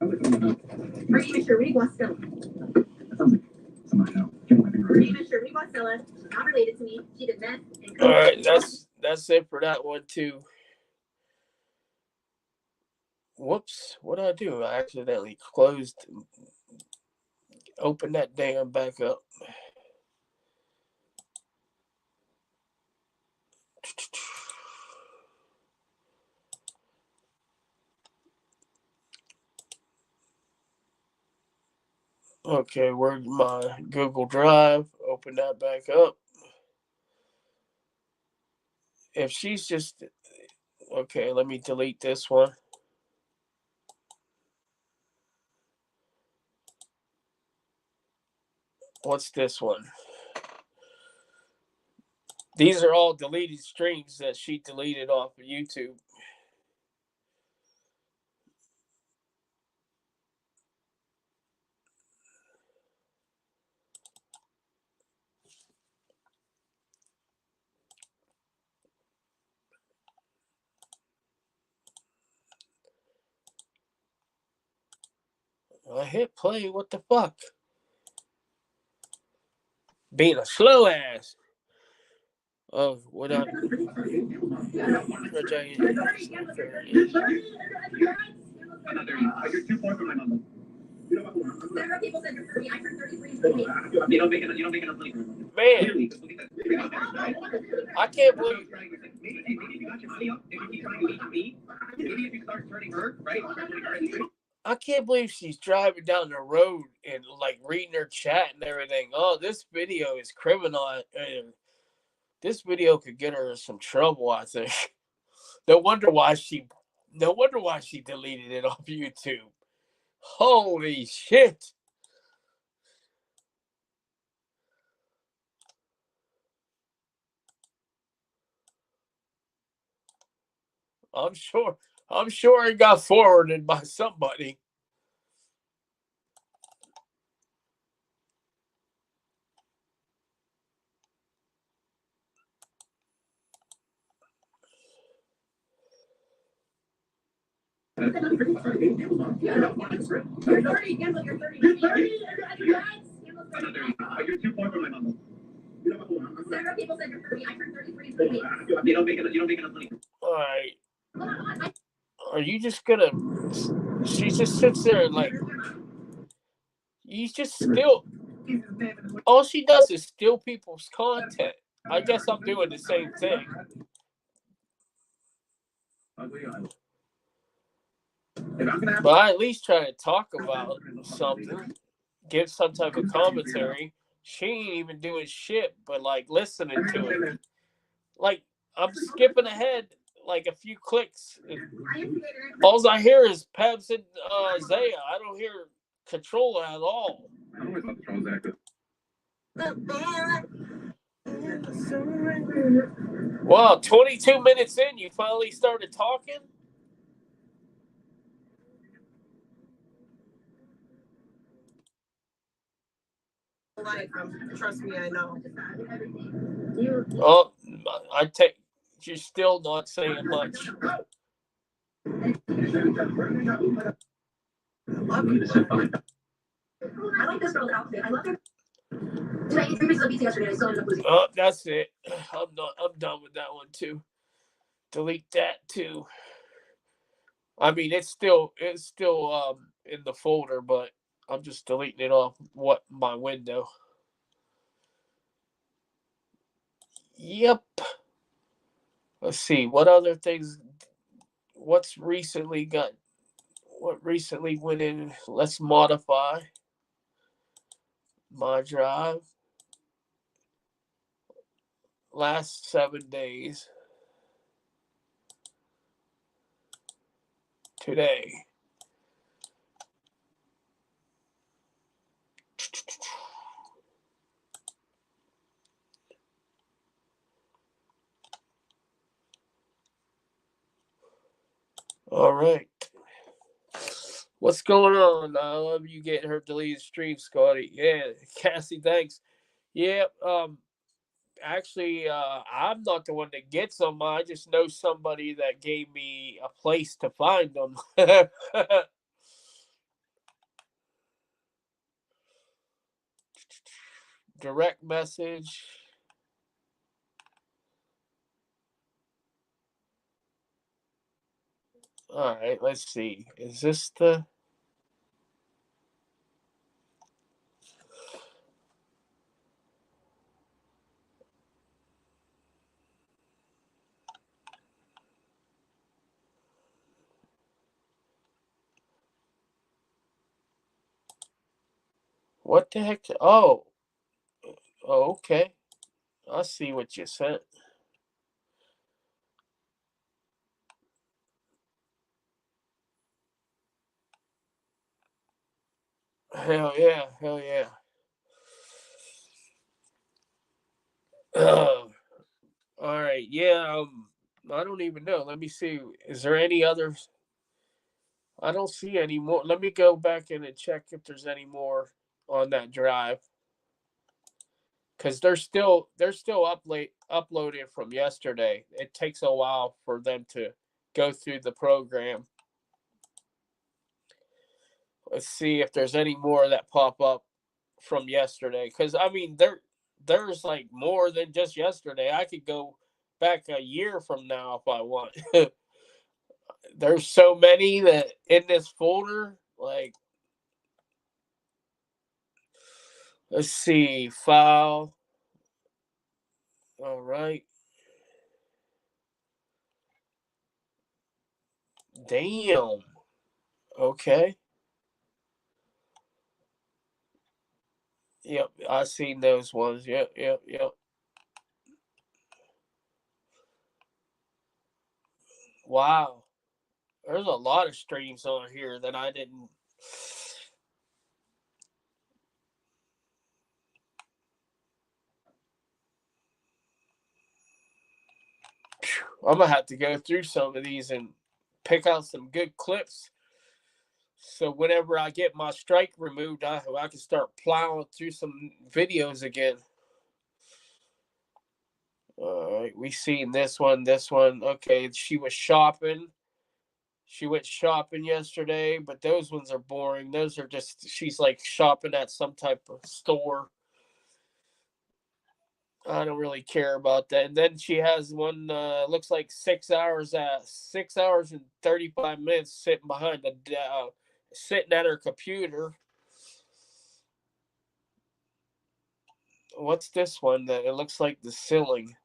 Are you even sure we Guastella? that sounds like somebody I know. Are you even sure we Guastella? She's not related to me. She did meth and All right, that's it for that one too. Whoops, what did I do? I accidentally opened that damn back up. Okay, where's my Google Drive? Open that back up. If she's just okay, let me delete this one. What's this one? These are all deleted streams that she deleted off of YouTube. I hit play. What the fuck? Being a slow ass. Oh, what up? You're 2 points from my mother. several people said you're 30. I turned 33. You don't make enough money for it. Man, I can't believe. Maybe if you got your money up, if you keep trying to lead me, maybe if you start turning her, right? I can't believe she's driving down the road and like reading her chat and everything. Oh, this video is criminal. This video could get her in some trouble, I think. No wonder why she deleted it off YouTube. Holy shit. I'm sure it got forwarded by somebody. You're 30, Gamble, you're 30. You're 30? You're too far from my mom. Several people said you're 30. I turned 33 in 3 weeks. You don't make enough money. All right. Are you just gonna? She just sits there and like, you just still. All she does is steal people's content. I guess I'm doing the same thing. But I at least try to talk about something, give some type of commentary. She ain't even doing shit, but like listening to it. Like I'm skipping ahead like a few clicks. All I hear is Pebs and Zaya. I don't hear Cuntrolla at all. I don't know Controlla's Wow, 22 minutes in, you finally started talking? Trust me, I know. Oh, I take. You're still not saying much. I love you. I like this girl's outfit. I love her. Today, 3 pieces of pizza yesterday. I still ended up losing. Oh, that's it. I'm done with that one too. Delete that too. I mean, it's still in the folder, but I'm just deleting it off my window. Yep. Let's see what other things. What recently went in? Let's modify my drive. Last 7 days. Today. All right. What's going on? I love you getting her deleted stream, Scotty. Yeah, Cassie, thanks. Yeah, actually, I'm not the one that gets them. I just know somebody that gave me a place to find them. Direct message. All right, let's see. Is this the... What the heck? Oh, okay. I see what you sent. Hell yeah, hell yeah. All right, yeah. I don't even know. Let me see. Is there any others? I don't see any more. Let me go back in and check if there's any more on that drive. Because they're still uploading from yesterday. It takes a while for them to go through the program. Let's see if there's any more that pop up from yesterday. Because I mean, there's like more than just yesterday. I could go back a year from now if I want. There's so many that in this folder. Like, let's see, file. All right. Damn. Okay. Yep, I seen those ones. Yep. Wow. There's a lot of streams on here that I didn't. I'm gonna have to go through some of these and pick out some good clips. So whenever I get my strike removed, I can start plowing through some videos again. All right, we seen this one. Okay, she was shopping. She went shopping yesterday, but those ones are boring. Those are just, she's like shopping at some type of store. I don't really care about that. And then she has one, looks like 6 hours and 35 minutes sitting behind sitting at her computer. What's this one that it looks like the ceiling?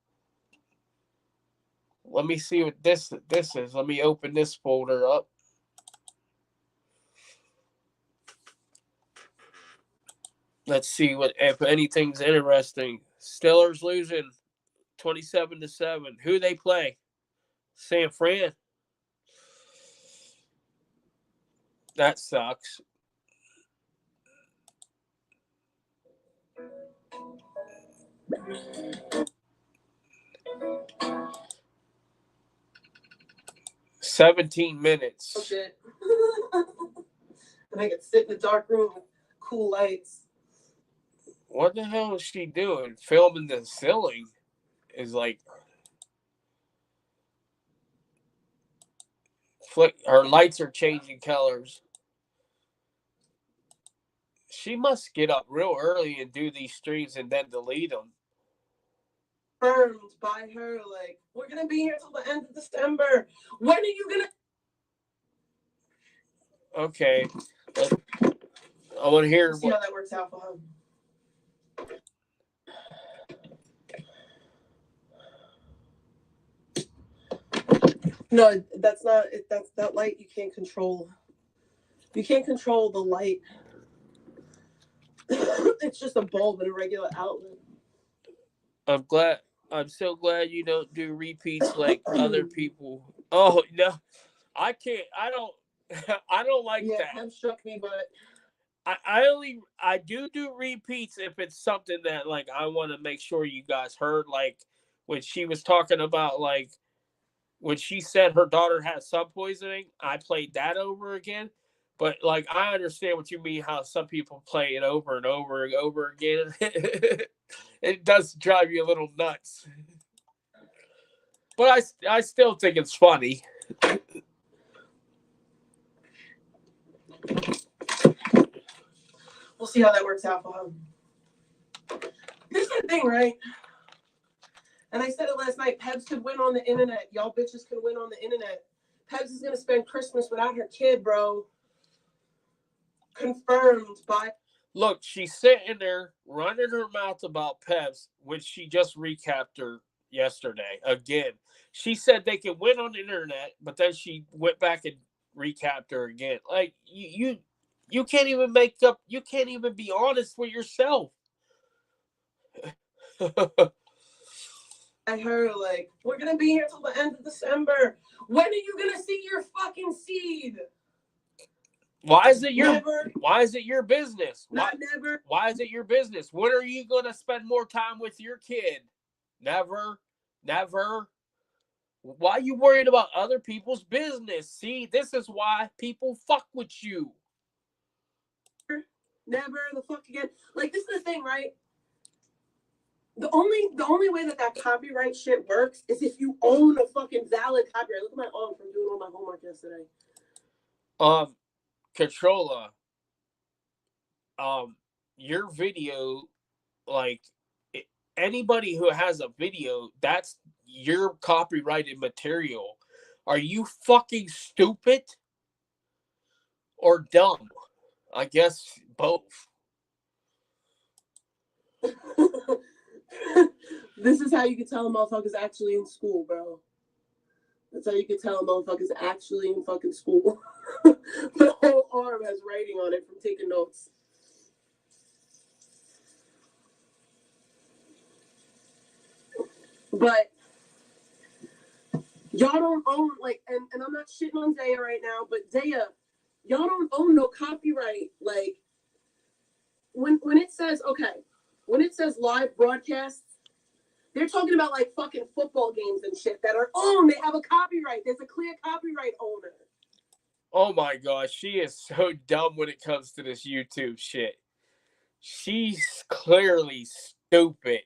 Let me see what this is. Let me open this folder up. Let's see if anything's interesting. Steelers losing 27-7. Who they play? San Fran. That sucks. $17. Oh, shit. And I could sit in the dark room with cool lights. What the hell is she doing? Filming the ceiling is like her lights are changing colors. She must get up real early and do these streams and then delete them. Confirmed by her, like, we're gonna be here till the end of December. When are you gonna? Okay, I want to hear. We'll see how that works out for her. No, that's not it. That's that light you can't control. You can't control the light. It's just a bulb in a regular outlet. I'm so glad you don't do repeats like other people. Oh no, I can't. I don't like that. Yeah, struck me, but I do repeats if it's something that like I want to make sure you guys heard. Like when she was talking about like when she said her daughter had sun poisoning, I played that over again. But like I understand what you mean, how some people play it over and over and over again. It does drive you a little nuts. But I still think it's funny. We'll see how that works out for him. Here's the thing, right? And I said it last night. Pebs could win on the internet. Y'all bitches could win on the internet. Pebs is gonna spend Christmas without her kid, bro. Confirmed by. Look, she's sitting there running her mouth about Pebs, which she just recapped her yesterday again. She said they could win on the internet, but then she went back and recapped her again. Like you can't even make up. You can't even be honest with yourself. I heard like we're gonna be here till the end of December. When are you gonna see your fucking seed? Why is it your Never. Why is it your business? Not never. Why is it your business? When are you gonna spend more time with your kid? Never. Why are you worried about other people's business? See, this is why people fuck with you. Never the fuck again. Like this is the thing, right? The only way that copyright shit works is if you own a fucking valid copyright. Look at my arm from doing all my homework yesterday. Cuntrolla, your video, like anybody who has a video, that's your copyrighted material. Are you fucking stupid or dumb? I guess both. This is how you can tell a motherfucker's actually in school, bro. That's how you can tell a motherfucker's actually in fucking school. The whole arm has writing on it from taking notes. But y'all don't own, like, and I'm not shitting on Zaya right now, but Zaya, y'all don't own no copyright. Like, when it says, okay, when it says live broadcasts, they're talking about, like, fucking football games and shit that are owned. They have a copyright. There's a clear copyright owner. Oh, my gosh. She is so dumb when it comes to this YouTube shit. She's clearly stupid.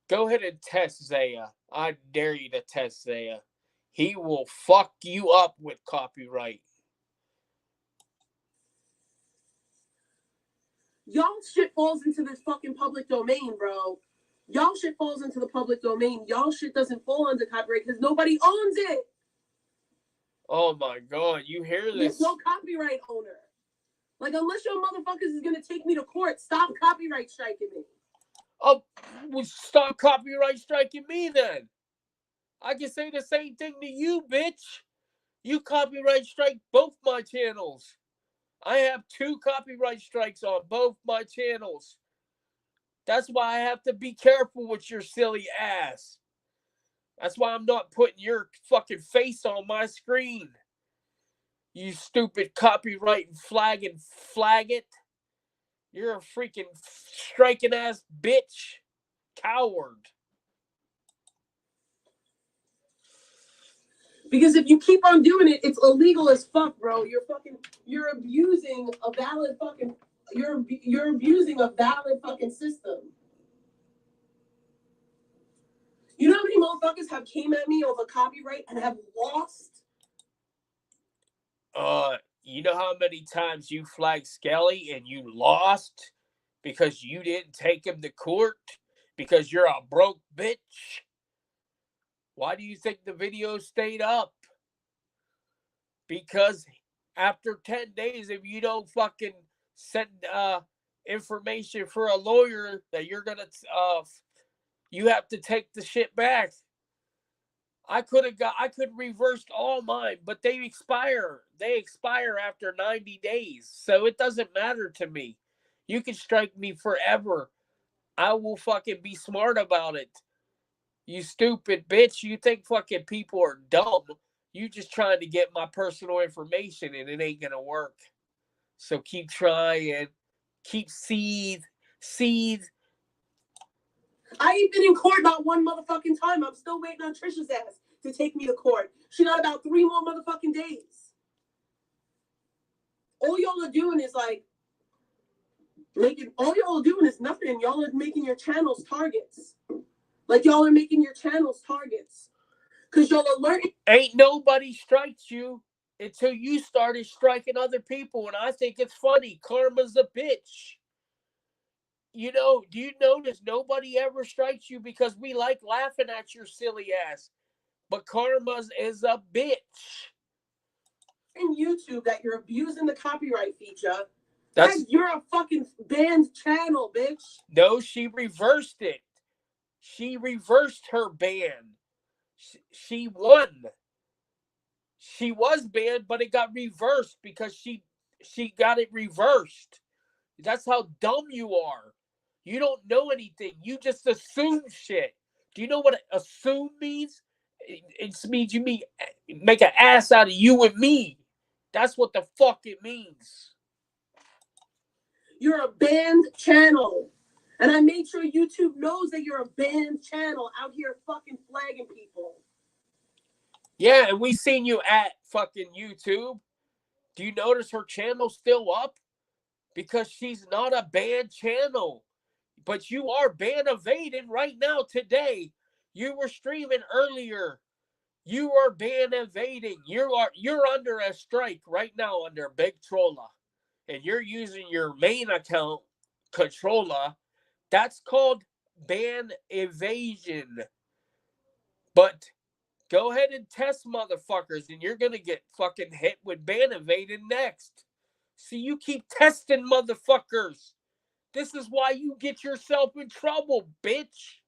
Go ahead and test Zaya. I dare you to test Zaya. he will fuck you up with copyright. Y'all shit falls into this fucking public domain, bro. Y'all shit falls into the public domain. Y'all shit doesn't fall under copyright because nobody owns it. Oh my God, you hear this? There's no copyright owner. Like, unless your motherfuckers is gonna take me to court, stop copyright striking me. Oh, well, stop copyright striking me then. I can say the same thing to you, bitch. You copyright strike both my channels. I have 2 copyright strikes on both my channels. That's why I have to be careful with your silly ass. That's why I'm not putting your fucking face on my screen. You stupid copyright and flag it. You're a freaking striking ass bitch. Coward. Because if you keep on doing it, it's illegal as fuck, bro. You're abusing a valid fucking, you're abusing a valid fucking system. You know how many motherfuckers have came at me over copyright and have lost? You know how many times you flagged Skelly and you lost because you didn't take him to court because you're a broke bitch? Why do you think the video stayed up? Because after 10 days, if you don't fucking send information for a lawyer, that you're gonna you have to take the shit back. I could reversed all mine, but they expire. They expire after 90 days. So it doesn't matter to me. You can strike me forever. I will fucking be smart about it. You stupid bitch. You think fucking people are dumb. You just trying to get my personal information and it ain't gonna work. So keep trying. Keep seed. I ain't been in court not one motherfucking time. I'm still waiting on Trisha's ass to take me to court. She got about 3 more motherfucking days. All y'all are doing is like all y'all are doing is nothing. Y'all are making your channels targets. Like y'all are making your channels targets. Cause y'all are learning. Ain't nobody strikes you until you started striking other people. And I think it's funny. Karma's a bitch. You know, do you notice nobody ever strikes you because we like laughing at your silly ass? But karma is a bitch. In YouTube that you're abusing the copyright feature. You're a fucking banned channel, bitch. No, she reversed it. She reversed her ban. She won. She was banned, but it got reversed because she got it reversed. That's how dumb you are. You don't know anything. You just assume shit. Do you know what assume means? It means you make an ass out of you and me. That's what the fuck it means. You're a banned channel. And I made sure YouTube knows that you're a banned channel out here fucking flagging people. Yeah, and we seen you at fucking YouTube. Do you notice her channel's still up? Because she's not a banned channel. But you are ban evaded right now today. You were streaming earlier. You are ban evading. You're under a strike right now under Big Trolla. And you're using your main account, Cuntrolla. That's called ban evasion. But go ahead and test motherfuckers, and you're gonna get fucking hit with ban evading next. See, you keep testing motherfuckers. This is why you get yourself in trouble, bitch.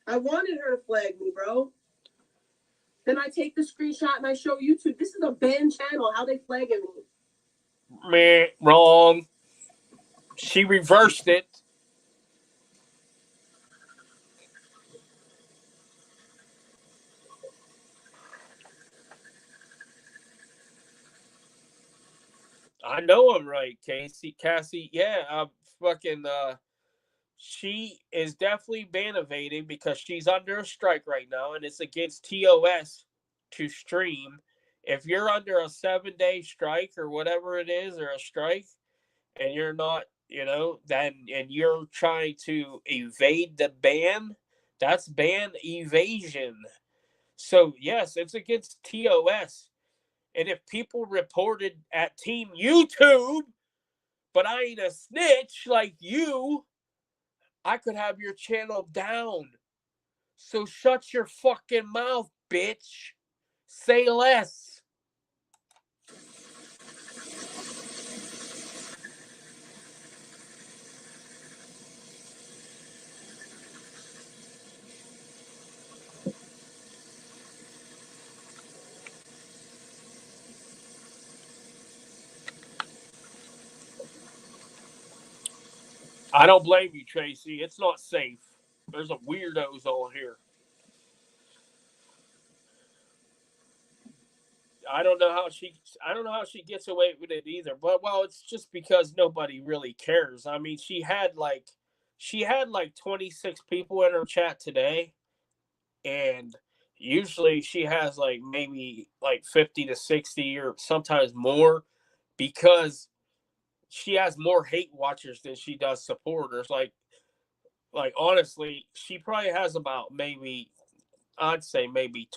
I wanted her to flag me, bro. Then I take the screenshot and I show YouTube. This is a banned channel. How they flagging me? Meh, wrong. She reversed it. I know I'm right, Cassie. Yeah, she is definitely ban evading because she's under a strike right now, and it's against TOS to stream. If you're under a 7-day strike or whatever it is, or a strike, and you're not, then and you're trying to evade the ban, That's ban evasion. So yes, it's against TOS. And if people reported at Team YouTube, but I ain't a snitch like you, I could have your channel down. So shut your fucking mouth, bitch. Say less. I don't blame you, Tracy. It's not safe. There's a weirdos on here. I don't know how she gets away with it either. But well, it's just because nobody really cares. I mean, she had like 26 people in her chat today, and usually she has like maybe like 50 to 60 or sometimes more, because she has more hate watchers than she does supporters. Like honestly, she probably has about maybe, I'd say maybe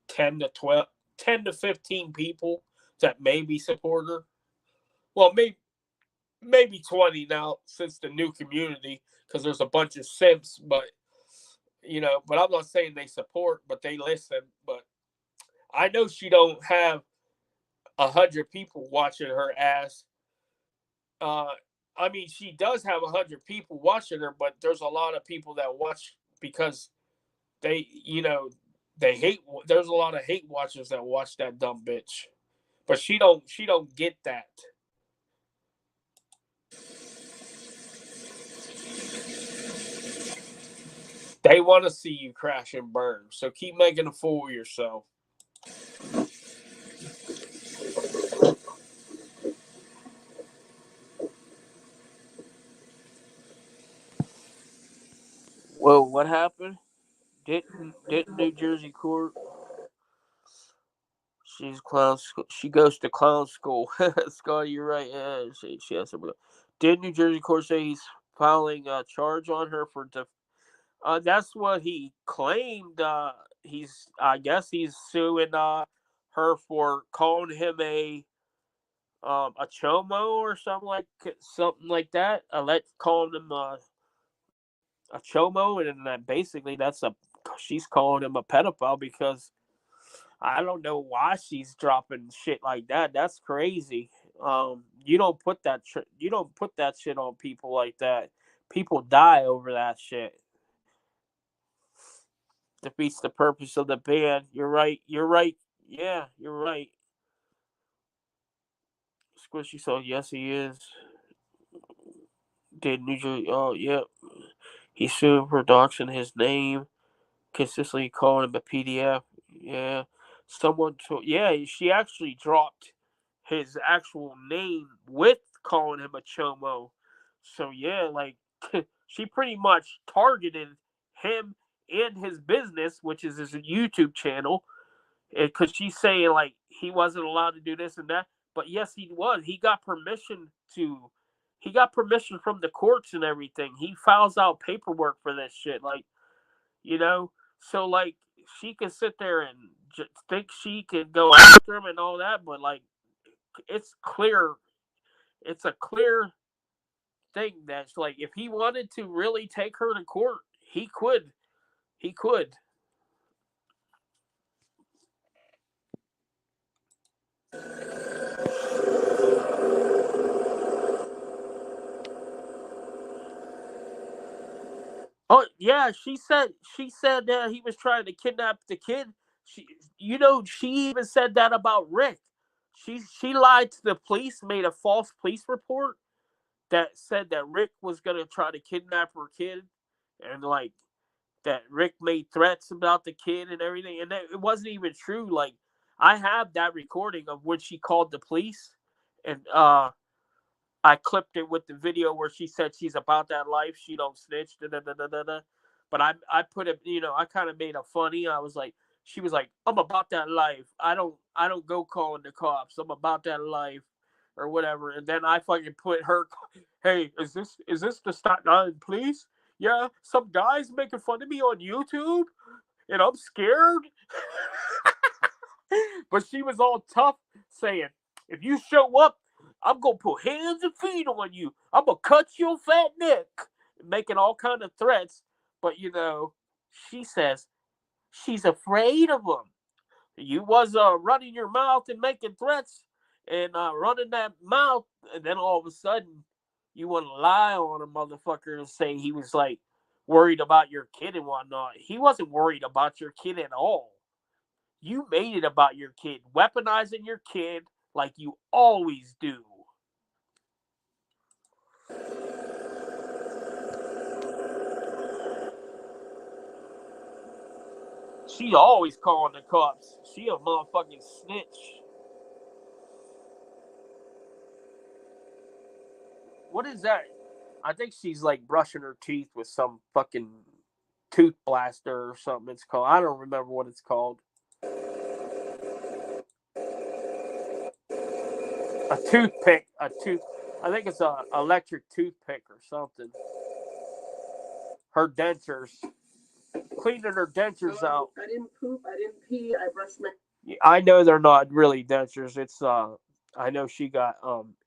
10 to 12, 10 to 15 people that maybe support her. Well, maybe 20 now since the new community, because there's a bunch of simps, but but I'm not saying they support, but they listen. But I know she don't have 100 people watching her ass. Uh, I mean, she does have 100 people watching her, but there's a lot of people that watch because they, they hate. There's a lot of hate watchers that watch that dumb bitch, but she don't get that. They want to see you crash and burn, so keep making a fool of yourself. Whoa, what happened? Didn't New Jersey court? She's clown. She goes to clown school. Scotty, you're right. Yeah, she has some. Did New Jersey court say he's filing a charge on her for? That's what he claimed. I guess he's suing her for calling him a chomo or something like that. Calling him a chomo, and then basically she's calling him a pedophile because I don't know why she's dropping shit like that. That's crazy. You don't put you don't put that shit on people like that. People die over that shit. Defeats the purpose of the ban. You're right. You're right. Yeah, you're right. Squishy so yes he is. Did New Jersey? Oh yeah. He's suing for doxing his name, consistently calling him a PDF. Yeah. Yeah, she actually dropped his actual name with calling him a chomo. So yeah, like she pretty much targeted him and his business, which is his YouTube channel, because she's saying like he wasn't allowed to do this and that. But yes, he was. He got permission to. He got permission from the courts and everything. He files out paperwork for this shit. Like, so like she can sit there and think she can go after him and all that, but like it's clear, it's a clear thing that's like if he wanted to really take her to court, he could. He could. Oh yeah, she said that he was trying to kidnap the kid. She even said that about Rick. She lied to the police, made a false police report that said that Rick was gonna try to kidnap her kid, and like that Rick made threats about the kid and everything, and it wasn't even true. Like I have that recording of when she called the police, and I clipped it with the video where she said she's about that life. She don't snitch. Da, da, da, da, da, da. But I put it, I kind of made a funny. I was like, she was like, I'm about that life. I don't go calling the cops. I'm about that life, or whatever. And then I fucking put her, hey, is this the Staten Island police? Yeah, some guy's making fun of me on YouTube, and I'm scared. But she was all tough, saying, if you show up, I'm going to put hands and feet on you. I'm going to cut your fat neck. Making all kind of threats. But, she says she's afraid of him. You was running your mouth and making threats and running that mouth, and then all of a sudden you want to lie on a motherfucker and say he was like worried about your kid and whatnot. He wasn't worried about your kid at all. You made it about your kid, weaponizing your kid like you always do. She always calling the cops. She a motherfucking snitch. What is that? I think she's like brushing her teeth with some fucking tooth blaster or something it's called. I don't remember what it's called. A toothpick. I think it's a electric toothpick or something. Her dentures. Cleaning her dentures out. I didn't poop. I didn't pee. I brushed my... I know they're not really dentures. It's I know she got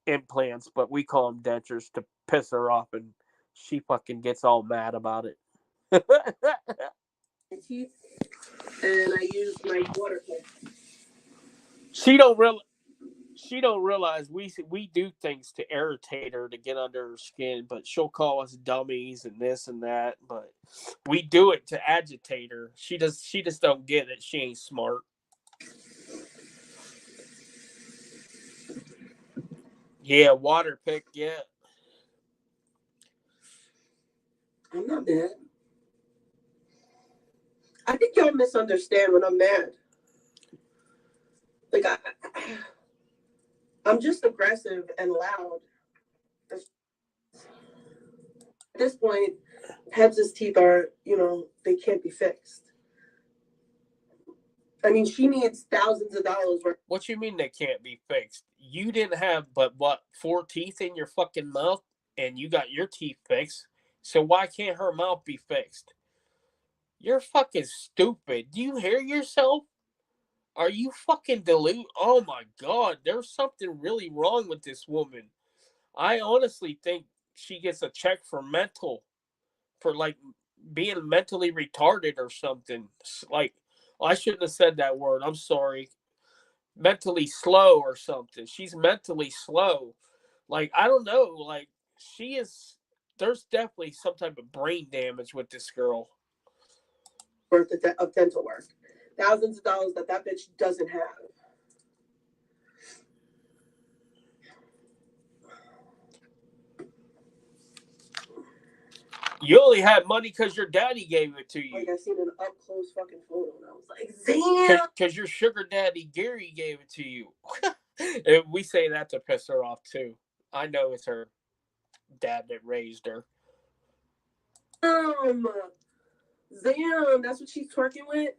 implants, but we call them dentures to piss her off, and she fucking gets all mad about it. my teeth, and I used my water pick. She don't realize we do things to irritate her to get under her skin, but she'll call us dummies and this and that. But we do it to agitate her. She just don't get it. She ain't smart. Yeah, water pick. Yeah. I'm not mad. I think y'all misunderstand when I'm mad. Like I'm just aggressive and loud. At this point, Hebs' teeth are, they can't be fixed. I mean, she needs thousands of dollars worth. What you mean they can't be fixed? You didn't have but 4 teeth in your fucking mouth, and you got your teeth fixed. So why can't her mouth be fixed? You're fucking stupid. Do you hear yourself? Are you fucking deluded? Oh my god, there's something really wrong with this woman. I honestly think she gets a check for like being mentally retarded or something. Like, I shouldn't have said that word. I'm sorry. Mentally slow or something. She's mentally slow. Like, I don't know. Like, she is. There's definitely some type of brain damage with this girl. Worth of dental work. Thousands of dollars that bitch doesn't have. You only had money because your daddy gave it to you. Like, I seen an up close fucking photo and I was like, damn. Because your sugar daddy Gary gave it to you. And we say that to piss her off too. I know it's her dad that raised her. Damn, that's what she's twerking with.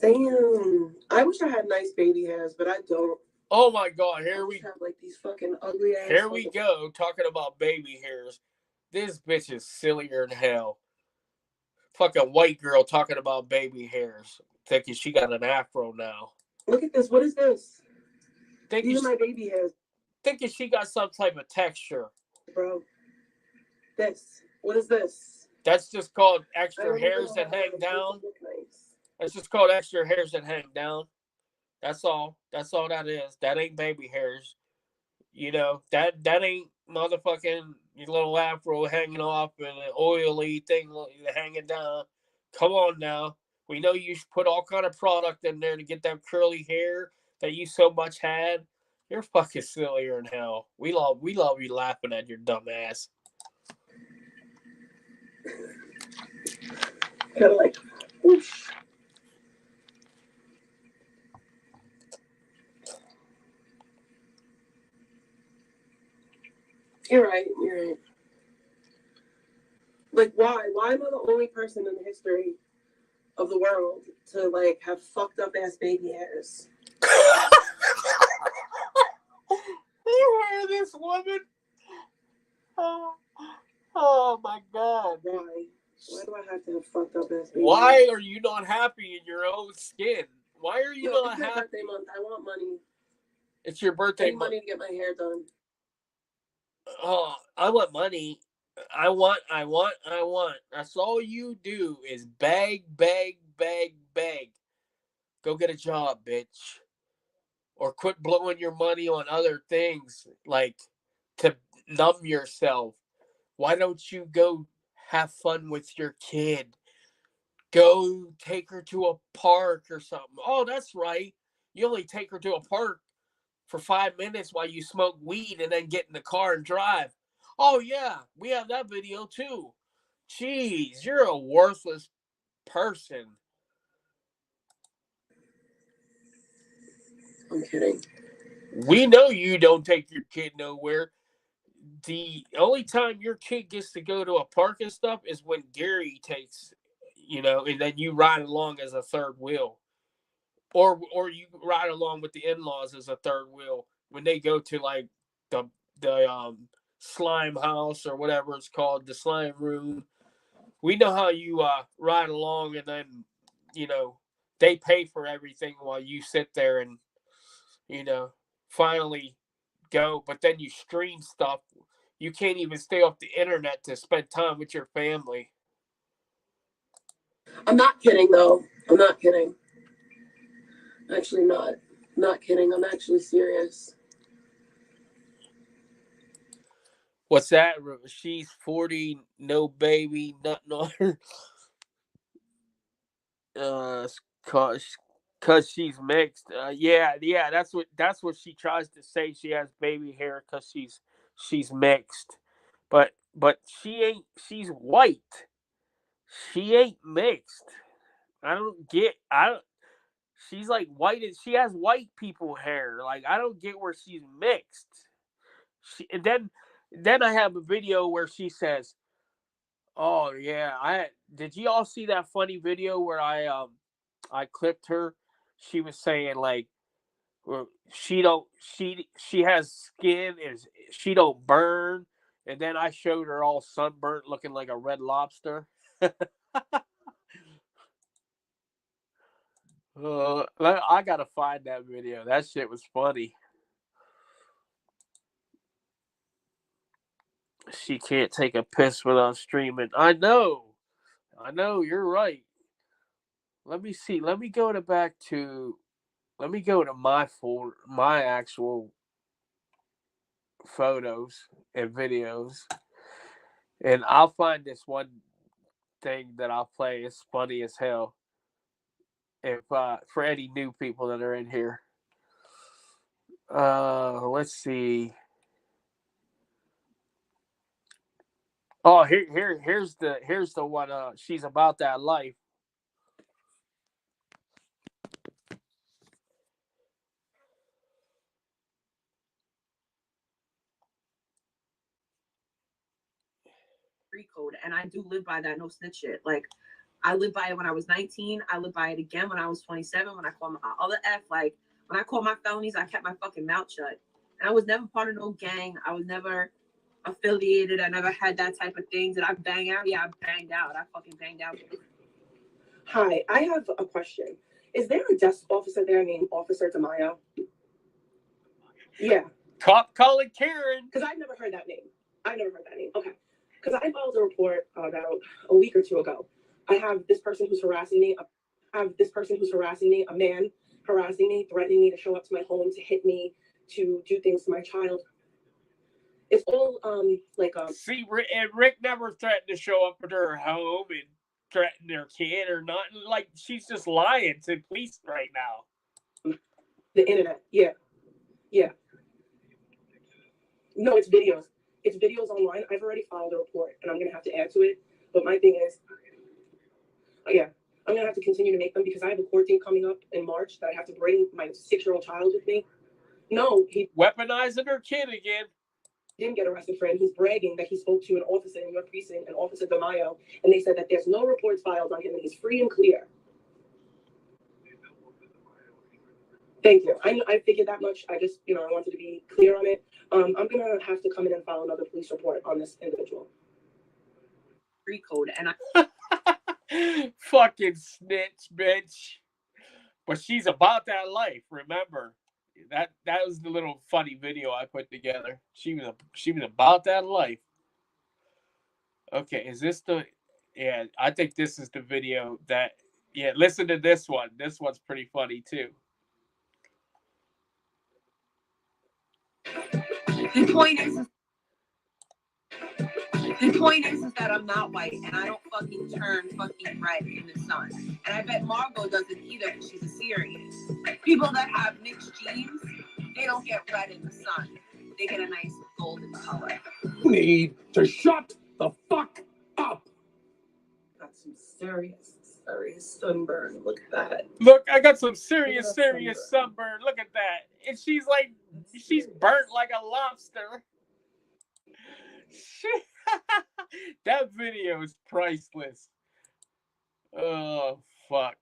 Damn, I wish I had nice baby hairs, but I don't. Oh my god, here we have like these fucking ugly ass. Here we go, talking about baby hairs. This bitch is sillier than hell. Fucking white girl talking about baby hairs, thinking she got an afro now. Look at this. What is this? These are my baby hairs. Thinking she got some type of texture. Bro, this. What is this? That's just called extra hairs that hang down. Nice. That's just called extra hairs that hang down. That's all. That's all that is. That ain't baby hairs. That ain't motherfucking your little afro hanging off and an oily thing hanging down. Come on now. We know you put all kind of product in there to get that curly hair that you so much had. You're fucking sillier than hell. We love you laughing at your dumb ass. Kind of like, whoosh. You're right. Like, why? Why am I the only person in the history of the world to, like, have fucked up ass baby hairs? You hear this woman? have to have fucked up ass baby. Why are you not happy in your own skin? Why are you not it's my happy? birthday month. I want money. It's your I birthday need money to get my hair done. Oh, I want money. I want. That's all you do is beg. Go get a job, bitch. Or quit blowing your money on other things like to numb yourself. Why don't you go have fun with your kid? Go take her to a park or something. Oh, that's right. You only take her to a park for 5 minutes while you smoke weed and then get in the car and drive. Oh, yeah, we have that video too. Jeez, you're a worthless person. I'm kidding. We know you don't take your kid nowhere. The only time your kid gets to go to a park and stuff is when Gary takes, and then you ride along as a third wheel. Or you ride along with the in-laws as a third wheel when they go to like the slime house or whatever it's called, the slime room. We know how you ride along and then they pay for everything while you sit there and finally go, but then you stream stuff. You can't even stay off the internet to spend time with your family. I'm not kidding though. I'm not kidding. Actually not. Not kidding. I'm actually serious. What's that? She's 40, no baby, nothing on her. Cause she's mixed. Yeah, that's what she tries to say. She has baby hair because she's mixed, but she ain't. She's white. She ain't mixed. I don't get. I don't. She's like white. She has white people hair. Like I don't get where she's mixed. And then I have a video where she says, "Oh yeah, did you all see that funny video where I clipped her? She was saying like she has skin is she don't burn, and then I showed her all sunburnt, looking like a red lobster." I gotta find that video. That shit was funny. She can't take a piss without streaming. I know. You're right. Let me see. Let me go to my actual photos and videos, and I'll find this one thing that I'll play. It's funny as hell. If for any new people that are in here, let's see. Oh, here's the one. She's about that life. Code, and I do live by that no snitch shit. Like, I lived by it when I was 19. I lived by it again when I was 27. When I called my other F, like when I called my felonies, I kept my fucking mouth shut. And I was never part of no gang. I was never affiliated. I never had that type of thing. Did I bang out? Yeah, I banged out. I fucking banged out. Hi, I have a question. Is there a desk officer there named Officer DeMaio? Yeah. Cop calling Karen. Because I've never heard that name. Okay. Because I filed a report about a week or two ago. I have this person who's harassing me. A man harassing me, threatening me to show up to my home, to hit me, to do things to my child. It's all See, Rick never threatened to show up at her home and threaten their kid or not. Like she's just lying to police right now. The internet, yeah. No, it's videos. It's videos online. I've already filed a report, and I'm gonna have to add to it. But my thing is, I'm gonna have to continue to make them because I have a court date coming up in March that I have to bring my 6-year-old child with me. No, he weaponizing her kid again. Didn't get arrested for it. He's bragging that he spoke to an officer in your precinct, an Officer DeMaio, and they said that there's no reports filed on him and he's free and clear. Thank you. I figured that much. I just, I wanted to be clear on it. I'm gonna have to come in and file another police report on this individual. Free code, and Fucking snitch, bitch. But she's about that life. Remember, that was the little funny video I put together. She was about that life. Okay, is this the? Yeah, I think this is the video that. Yeah, listen to this one. This one's pretty funny too. The point is that I'm not white and I don't fucking turn fucking red in the sun. And I bet Margot doesn't either because she's a Syrian. People that have mixed genes, they don't get red in the sun. They get a nice golden color. You need to shut the fuck up. Got some serious sunburn. Look at that. Look, I got some serious sunburn. Look at that. And she's burnt like a lobster. That video is priceless. Oh, fuck.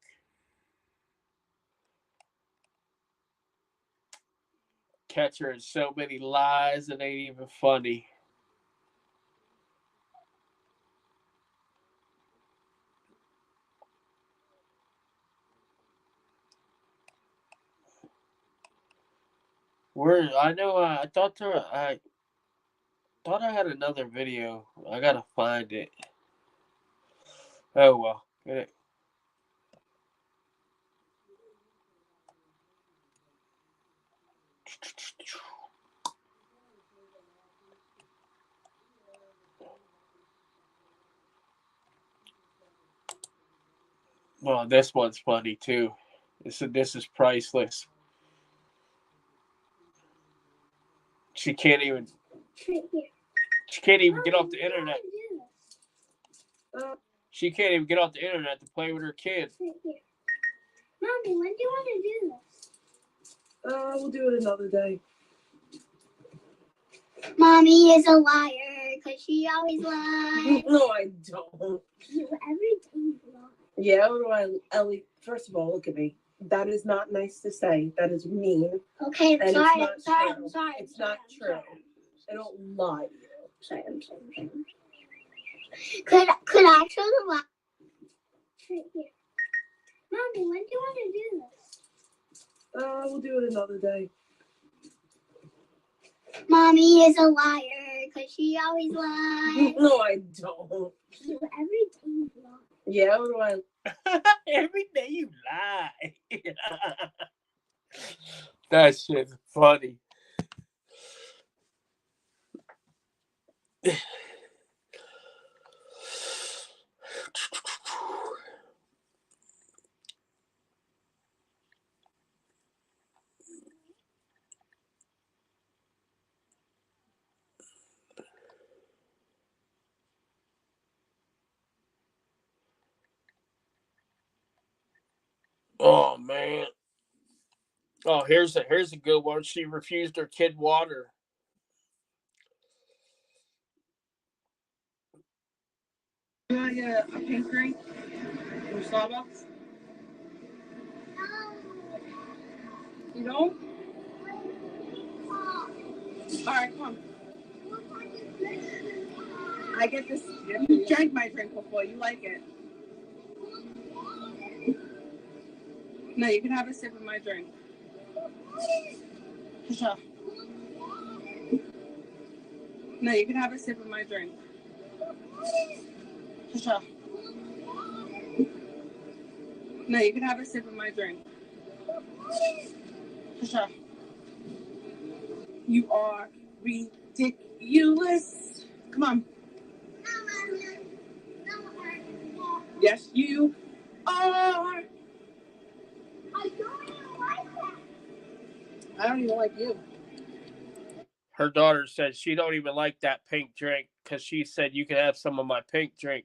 Catch her in so many lies, it ain't even funny. I thought I had another video. I gotta find it. Oh well. Get it. Well, this one's funny too. This is priceless. She can't even get off the internet. She can't even get off the internet to play with her kid. Mommy, when do you want to do this? We'll do it another day. Mommy is a liar because she always lies. No, I don't. You everything wrong. Yeah, what do I, Ellie? First of all, look at me. That is not nice to say. That is mean. Okay, I'm And sorry. it's I'm not sorry. true. I'm sorry. It's not true. I don't lie. Sorry. I'm sorry. Could I show the light? Right here. Mommy, when do you want to do this? We'll do it another day. Mommy is a liar because she always lies. No, I don't. You everything wrong. Yeah, what do I? Every day you lie. That shit's funny. Oh man. Oh, here's a good one. She refused her kid water. You want to get a pink drink from Starbucks? You don't? All right, come on. I get this. You drank my drink before. You like it? No, you can have a sip of my drink. Sure. No, you can have a sip of my drink. Sure. No, you can have a sip of my drink. Sure. You are ridiculous. Come on. Yes, you are. I don't even like that. I don't even like you. Her daughter said she don't even like that pink drink because she said you can have some of my pink drink.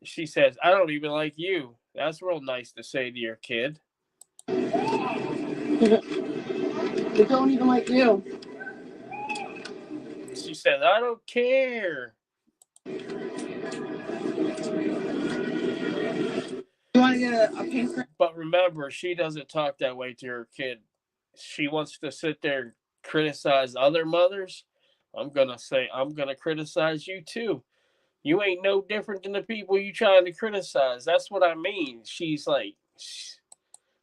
She says, I don't even like you. That's real nice to say to your kid. They don't even like you. She says, I don't care. You want to get a pink drink? But remember, she doesn't talk that way to her kid. She wants to sit there and criticize other mothers. I'm going to criticize you too. You ain't no different than the people you trying to criticize. That's what I mean. She's like,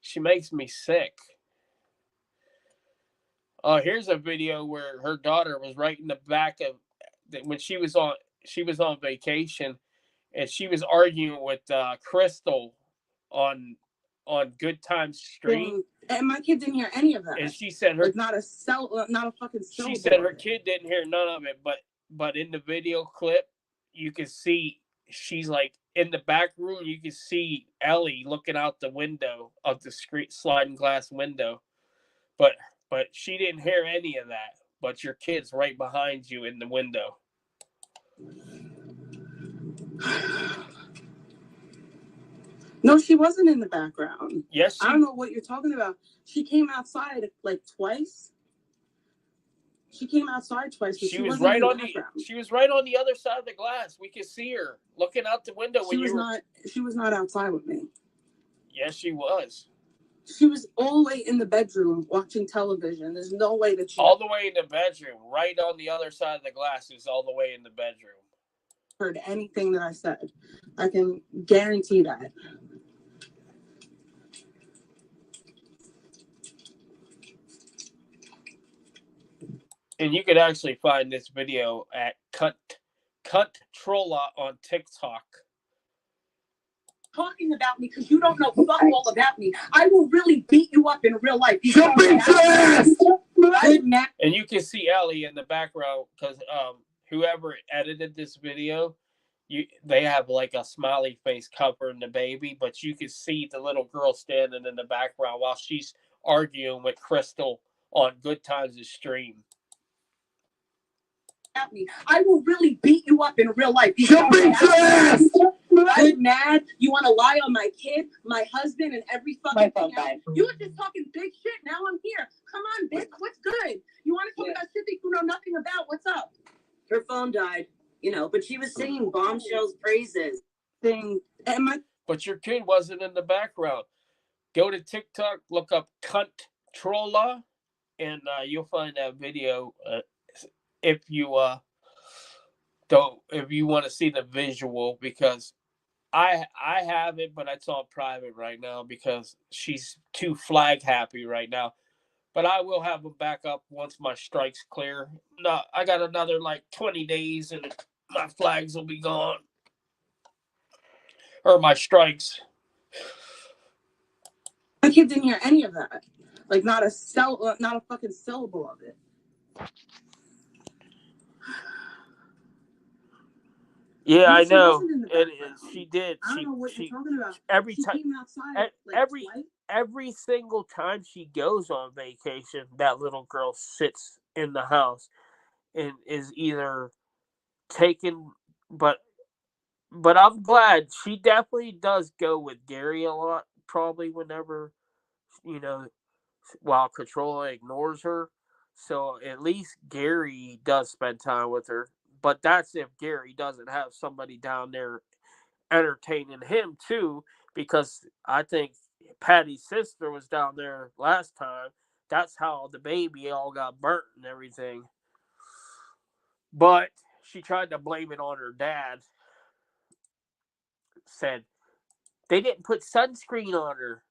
she makes me sick. Here's a video where her daughter was right in the back of when she was on vacation, and she was arguing with Crystal on Good Times Stream. And my kid didn't hear any of that. And she said her not a fucking syllable. She said her kid didn't hear none of it, but in the video clip, you can see she's like in the back room. You can see Ellie looking out the window of the sliding glass window, but she didn't hear any of that. But your kid's right behind you in the window. No, she wasn't in the background. Yes, I don't know what you're talking about. She came outside like twice. She came outside twice. But she was right on She was right on the other side of the glass. We could see her looking out the window. She was not outside with me. Yes, she was. She was all the way in the bedroom watching television. There's no way that she... All the way in the bedroom. Right on the other side of the glass is all the way in the bedroom. Heard anything that I said. I can guarantee that. And you could actually find this video at Cuntrolla on TikTok. Talking about me because you don't know fuck all about me. I will really beat you up in real life. And you can see Ellie in the background because whoever edited this video, they have like a smiley face covering the baby, but you can see the little girl standing in the background while she's arguing with Crystal on Good Times' stream. Me. I will really beat you up in real life. Good, mad. You want to lie on my kid, my husband, and every fucking thing else. You were just talking big shit. Now I'm here. Come on, bitch. What's good? You want to talk about shit that you know nothing about? What's up? Her phone died, but she was singing Bombshell's praises. But your kid wasn't in the background. Go to TikTok, look up Cuntrolla, and you'll find that video. If you want to see the visual, because I have it, but it's on private right now because she's too flag happy right now. But I will have them back up once my strike's clear. No, I got another like 20 days and my flags will be gone. Or my strikes. My kid didn't hear any of that. Like not a fucking syllable of it. Yeah, I know. She did. I don't know what you're talking about. Every time, came outside, every single time she goes on vacation, that little girl sits in the house and is either taken. But I'm glad she definitely does go with Gary a lot. Probably whenever, while Cuntrolla ignores her. So at least Gary does spend time with her. But that's if Gary doesn't have somebody down there entertaining him too, because I think Patty's sister was down there last time. That's how the baby all got burnt and everything. But she tried to blame it on her dad. Said they didn't put sunscreen on her.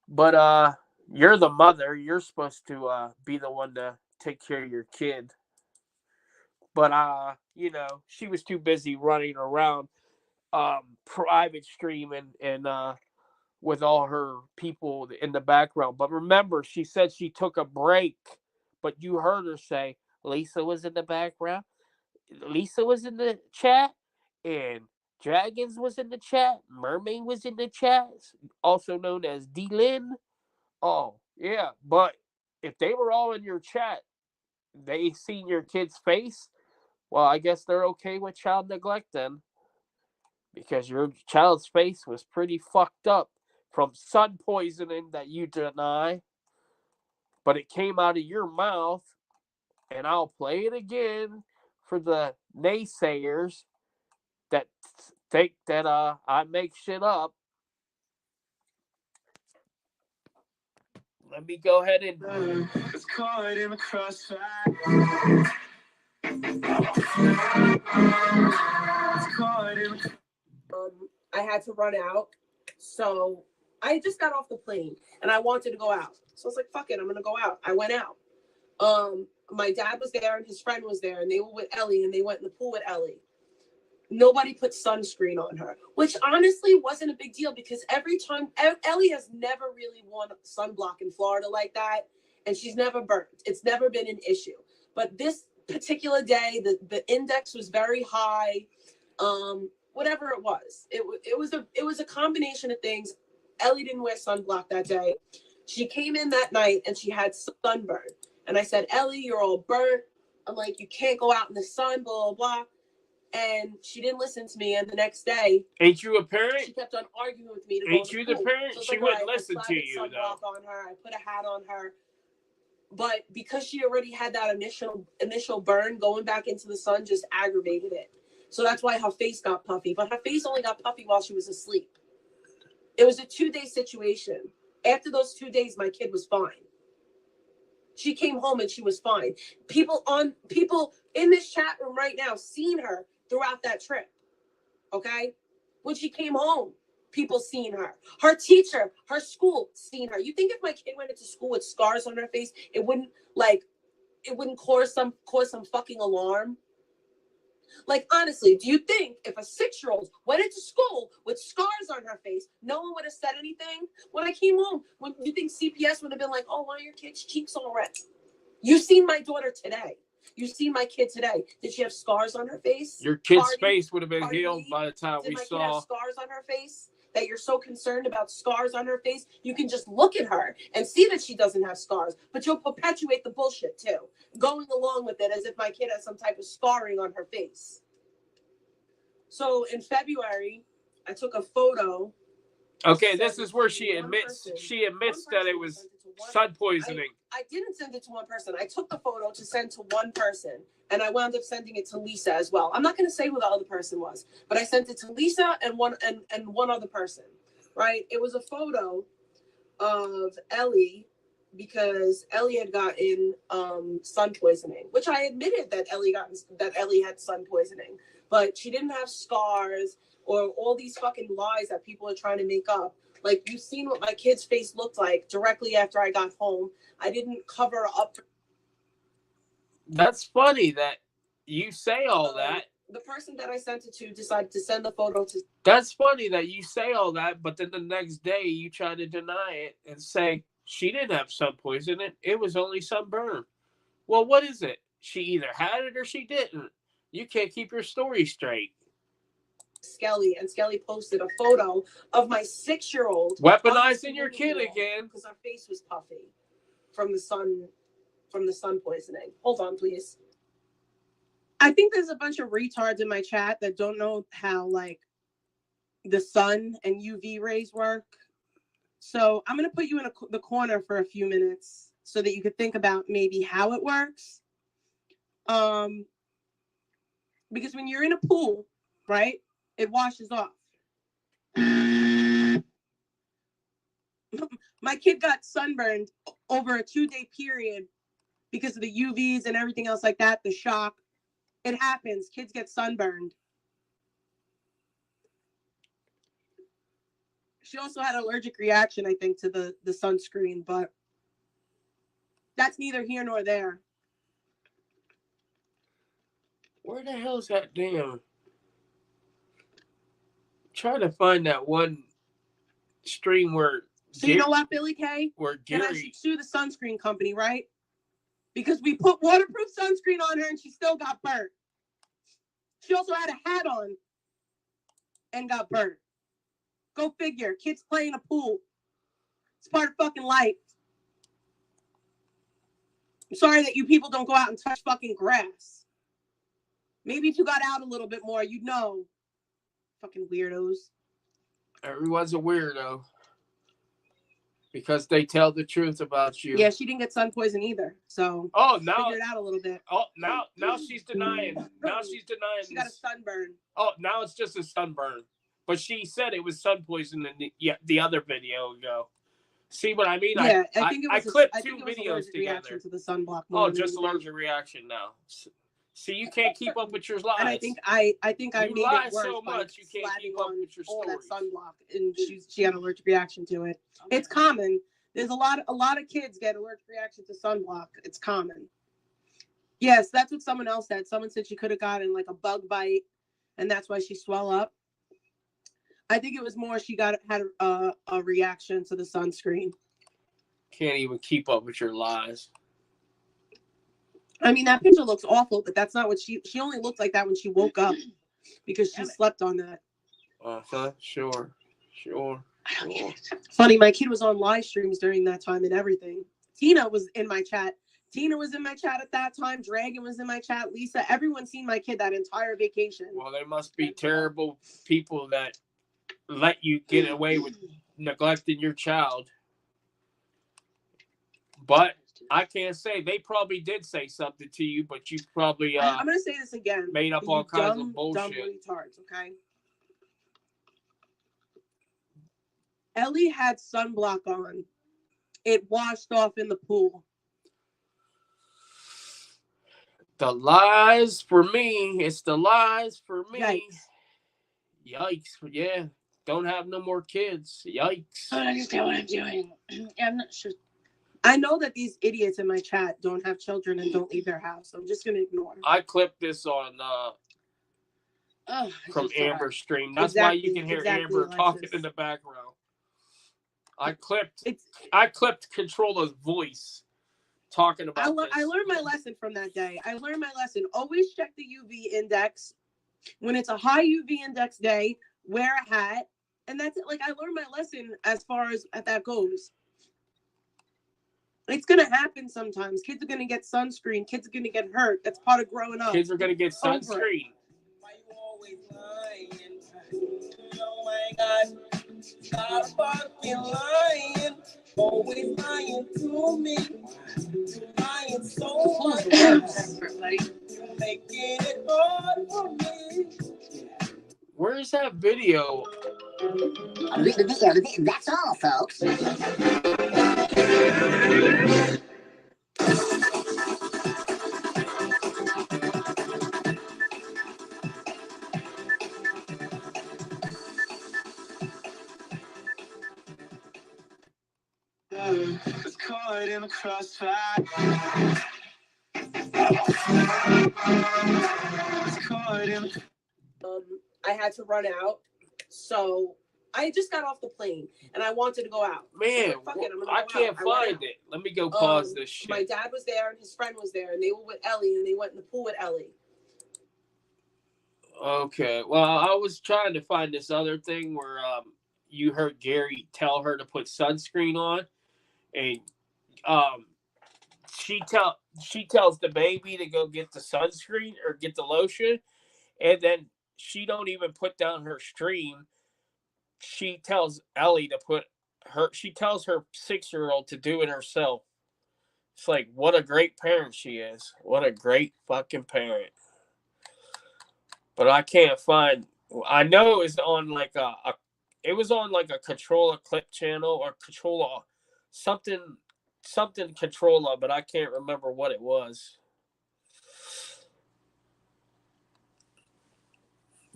But you're the mother. You're supposed to be the one to take care of your kid. But she was too busy running around private streaming and with all her people in the background. But remember, she said she took a break. But you heard her say Lisa was in the background. Lisa was in the chat. And Dragons was in the chat. Mermaid was in the chat. Also known as D-Lynn. Oh, yeah. But if they were all in your chat, they seen your kid's face, well, I guess they're okay with child neglect then. Because your child's face was pretty fucked up from sun poisoning that you deny. But it came out of your mouth. And I'll play it again for the naysayers that think that I make shit up. Let me go ahead and... It's caught in the crossfire. I had to run out. So I just got off the plane and I wanted to go out. So I was like, fuck it, I'm gonna go out. I went out. My dad was there and his friend was there and they were with Ellie and they went in the pool with Ellie. Nobody put sunscreen on her, which honestly wasn't a big deal because every time Ellie has never really worn sunblock in Florida like that, and she's never burnt. It's never been an issue. But this particular day, the index was very high. Whatever it was, it was a combination of things. Ellie didn't wear sunblock that day. She came in that night and she had sunburn. And I said, Ellie, you're all burnt. I'm like, you can't go out in the sun, blah, blah, blah. And she didn't listen to me. And the next day, ain't you a parent? She kept on arguing with me. Ain't you the parent? So she like, wouldn't listen to you, though. On her. I put a hat on her. But because she already had that initial burn, going back into the sun just aggravated it. So that's why her face got puffy. But her face only got puffy while she was asleep. It was a 2-day situation. After those 2 days, my kid was fine. She came home and she was fine. People in this chat room right now seen her throughout that trip. Okay? When she came home, people seen her. Her teacher, her school seen her. You think if my kid went into school with scars on her face, it wouldn't cause some fucking alarm? Like, honestly, do you think if a 6-year-old went into school with scars on her face, no one would have said anything? When I came home, do you think CPS would have been like, oh, why are your kid's cheeks all red? You seen my daughter today. You seen my kid today. Did she have scars on her face? Your kid's face would have been healed by the time we saw. Did my kid have scars on her face? That you're so concerned about scars on her face? You can just look at her and see that she doesn't have scars, but you'll perpetuate the bullshit too, going along with it as if my kid has some type of scarring on her face. So in February, I took a photo. Okay, this is where she admits that it was sun poisoning. I didn't send it to one person. I took the photo to send to one person, and I wound up sending it to Lisa as well. I'm not going to say who the other person was, but I sent it to Lisa and one other person. Right? It was a photo of Ellie because Ellie had gotten sun poisoning, which I admitted that Ellie had sun poisoning, but she didn't have scars or all these fucking lies that people are trying to make up. Like, you've seen what my kid's face looked like directly after I got home. I didn't cover up. That's funny that you say all that. The person that I sent it to decided to send the photo to. That's funny that you say all that, but then the next day you try to deny it and say she didn't have sun poisoning. It was only sunburn. Well, what is it? She either had it or she didn't. You can't keep your story straight. Skelly, and Skelly posted a photo of my 6-year-old weaponizing your kid again because her face was puffy from the sun poisoning. Hold on, please. I think there's a bunch of retards in my chat that don't know how like the sun and UV rays work. So I'm gonna put you in the corner for a few minutes so that you could think about maybe how it works. Because when you're in a pool, right? It washes off. My kid got sunburned over a 2-day period because of the UVs and everything else like that, the shock. It happens. Kids get sunburned. She also had an allergic reaction, I think, to the sunscreen, but that's neither here nor there. Where the hell's that damn? Trying to find that one stream where. So you know what, Billy Kay? Where Gary. And I should sue the sunscreen company, right? Because we put waterproof sunscreen on her and she still got burnt. She also had a hat on and got burnt. Go figure. Kids play in a pool. It's part of fucking life. I'm sorry that you people don't go out and touch fucking grass. Maybe if you got out a little bit more, you'd know. Fucking weirdos. Everyone's a weirdo. Because they tell the truth about you. Yeah, she didn't get sun poison either. So now figure it out a little bit. Oh, now she's denying. Now she's denying. She got a sunburn. Oh, now it's just a sunburn. But she said it was sun poison in the other video ago. See what I mean? Yeah, I think it was I clipped 2 videos together. Reaction to the sunblock. Oh, just allergic reaction now. See, you can't keep up with your lies. And I think I You made lie it worse so by much you can't slapping keep up on with your all that stories. sunblock, and she had an allergic reaction to it. It's common. There's a lot of kids get allergic reaction to sunblock. It's common. Yes, that's what someone else said. Someone said she could have gotten like a bug bite, and that's why she swelled up. I think it was more she had a reaction to the sunscreen. Can't even keep up with your lies. I mean, that picture looks awful, but that's not what she only looked like that when she woke up because she slept on that. Sure. Funny, my kid was on live streams during that time and everything. Tina was in my chat. Tina was in my chat at that time. Dragon was in my chat. Lisa, everyone seen my kid that entire vacation. Well, there must be terrible people that let you get away with neglecting your child. But I can't say. They probably did say something to you, but you probably I'm going to say this again. made up all kinds of bullshit. Dumb retards, okay? Ellie had sunblock on. It washed off in the pool. The lies for me. It's the lies for me. Yikes. Yeah. Don't have no more kids. Yikes. I don't understand what I'm doing. I'm not sure. I know that these idiots in my chat don't have children and don't leave their house. So I'm just going to ignore them. I clipped this on from Amber's stream. That's why you can hear Amber talking in the background. I clipped Cuntrolla's voice talking about this. I learned my lesson from that day. I learned my lesson. Always check the UV index. When it's a high UV index day, wear a hat. And that's it. Like, I learned my lesson as far as that goes. It's going to happen sometimes. Kids are going to get sunscreen. Kids are going to get hurt. That's part of growing up. Kids are going to get sunscreen. Why you always lying? Oh my God. Stop fucking lying. Always lying to me. Lying so much. You're making it hard for me. Where's that video? That's all, folks. It's caught in the crossfire. It's caught in. I had to run out, so I just got off the plane and I wanted to go out. Man, so fuck it, I can't find it. Let me go pause this shit. My dad was there and his friend was there, and they were with Ellie, and they went in the pool with Ellie. Okay, well, I was trying to find this other thing where you heard Gary tell her to put sunscreen on, and she tells the baby to go get the sunscreen or get the lotion, and then she don't even put down her stream. She tells Ellie to she tells her 6-year-old to do it herself. It's like, what a great parent she is. What a great fucking parent. But I can't find. I know it's on like it was on like a Cuntrolla clip channel or Cuntrolla something Cuntrolla, but I can't remember what it was.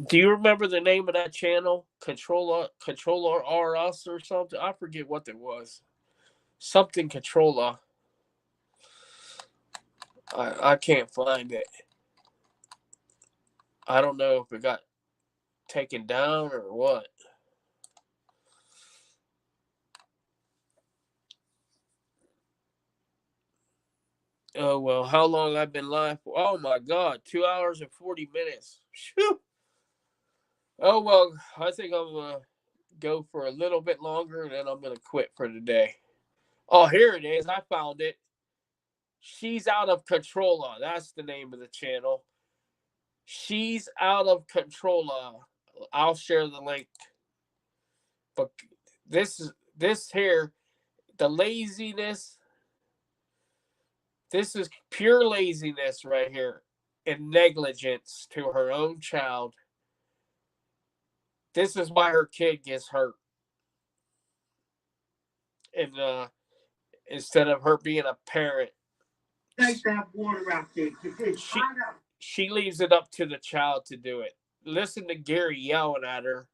Do you remember the name of that channel? Cuntrolla R Us or something? I forget what it was. Something Cuntrolla. I can't find it. I don't know if it got taken down or what. Oh, well, how long I've been live for? Oh, my God. 2 hours and 40 minutes. Whew. Oh, well, I think I'm going to go for a little bit longer, and then I'm going to quit for the day. Oh, here it is. I found it. She's Out of Cuntrolla. That's the name of the channel. She's Out of Cuntrolla. I'll share the link. But this here, the laziness, this is pure laziness right here and negligence to her own child. This is why her kid gets hurt. And instead of her being a parent, Take that water out there. she leaves it up to the child to do it. Listen to Gary yelling at her.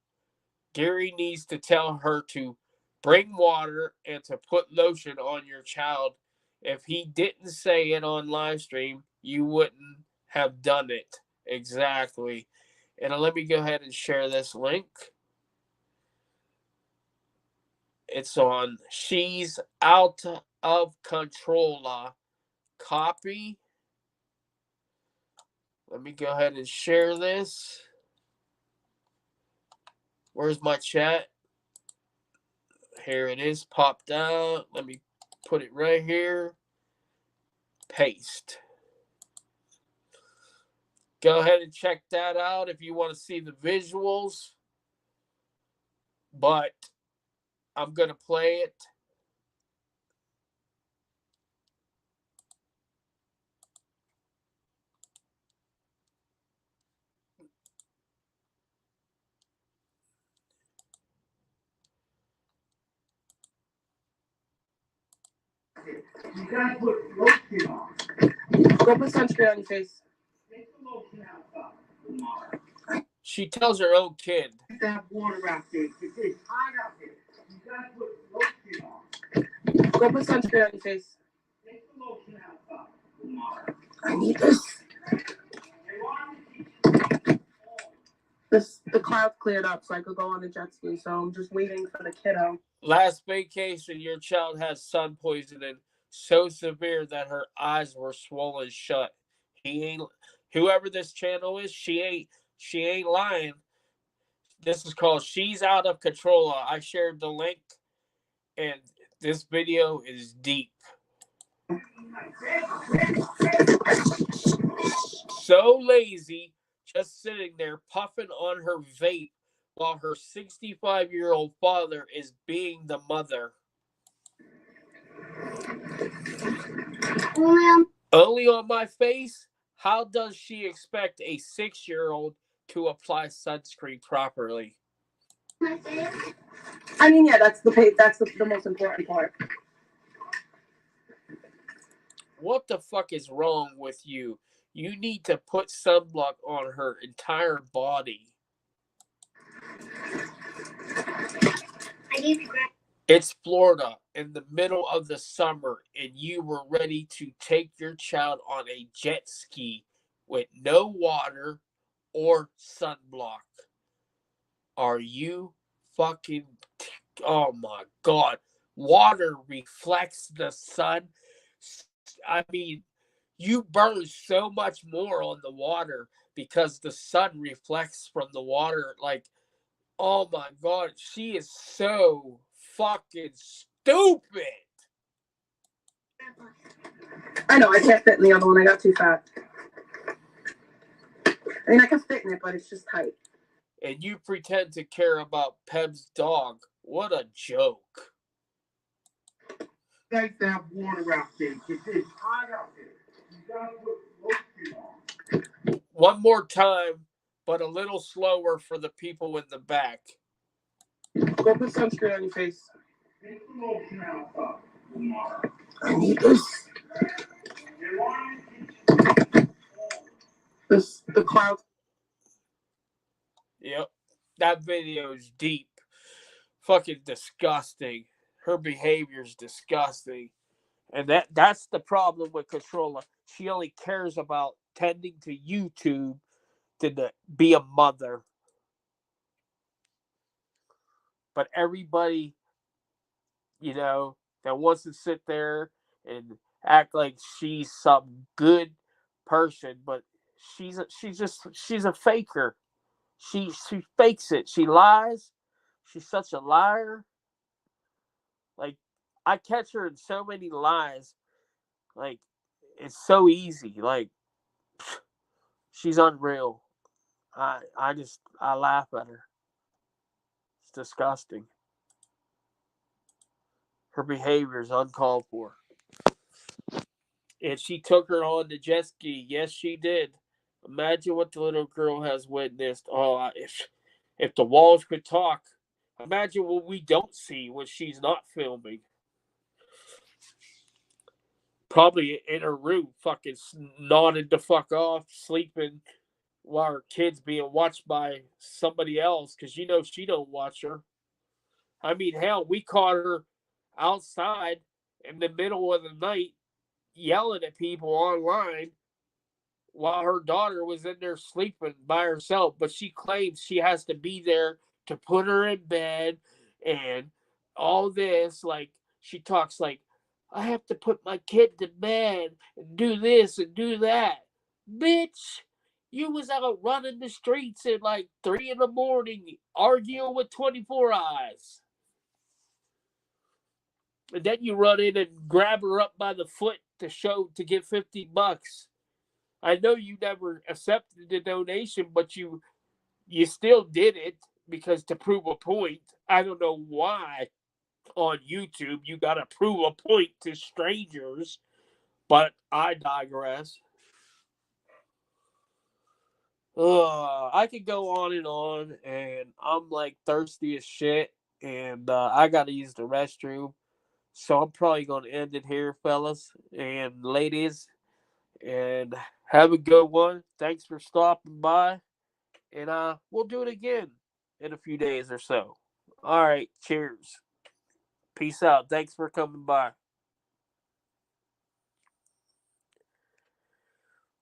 Gary needs to tell her to bring water and to put lotion on your child. If he didn't say it on live stream, you wouldn't have done it. Exactly. And let me go ahead and share this link. It's on She's Out of Cuntrolla. Copy. Let me go ahead and share this. Where's my chat? Here it is, popped out. Let me put it right here. Paste. Go ahead and check that out if you want to see the visuals. But I'm going to play it. You gotta put lotion on. Go put sunscreen on your face. Take the lotion out. She tells her own kid. That water out there. It's hot out there. You gotta put lotion on. Go put sunscreen on your face. Take the lotion out. I need this. The clouds cleared up so I could go on the jet ski, so I'm just waiting for the kiddo. Last vacation, your child has sun poisoning so severe that her eyes were swollen shut. Whoever this channel is, she ain't lying. This is called She's Out of Cuntrolla. I shared the link, and this video is deep. So lazy, just sitting there puffing on her vape while her 65-year-old father is being the mother. Only on my face? How does she expect a 6-year-old to apply sunscreen properly? I mean, yeah, that's the most important part. What the fuck is wrong with you? You need to put sunblock on her entire body. It's Florida in the middle of the summer, and you were ready to take your child on a jet ski with no water or sunblock. Are you fucking... Oh my God. Water reflects the sun. I mean, you burn so much more on the water because the sun reflects from the water. Like, oh my God, she is so fucking stupid. I know, I can't fit in the other one. I got too fat. I mean, I can fit in it, but it's just tight. And you pretend to care about Peb's dog. What a joke. Guys, have water out there. It's hot out there. You gotta put lotion on. One more time, but a little slower for the people in the back. Go put sunscreen on your face. Take the lotion out. I need this. The clouds. Yep. That video is deep. Fucking disgusting. Her behavior is disgusting. And that's the problem with Cuntrolla. She only cares about tending to YouTube to be a mother. But everybody, that wants to sit there and act like she's some good person, but she's a faker. She fakes it. She lies. She's such a liar. Like, I catch her in so many lies. Like, it's so easy. Like, she's unreal. I laugh at her. It's disgusting. Her behavior is uncalled for. And she took her on the jet ski. Yes, she did. Imagine what the little girl has witnessed. Oh, if the walls could talk, imagine what we don't see when she's not filming. Probably in her room, fucking nodding the fuck off, sleeping while her kid's being watched by somebody else because she don't watch her. I mean, hell, we caught her outside in the middle of the night yelling at people online while her daughter was in there sleeping by herself, but she claims she has to be there to put her in bed and all this. Like, she talks like, I have to put my kid to bed and do this and do that. Bitch, you was out running the streets at like 3 in the morning arguing with 24 eyes. And then you run in and grab her up by the foot to get $50. I know you never accepted the donation, but you still did it because to prove a point. I don't know why on YouTube you gotta prove a point to strangers, but I digress. I could go on, and I'm like thirsty as shit, and I gotta use the restroom. So I'm probably gonna end it here, fellas and ladies, and have a good one. Thanks for stopping by. And we'll do it again in a few days or so. All right, cheers. Peace out. Thanks for coming by.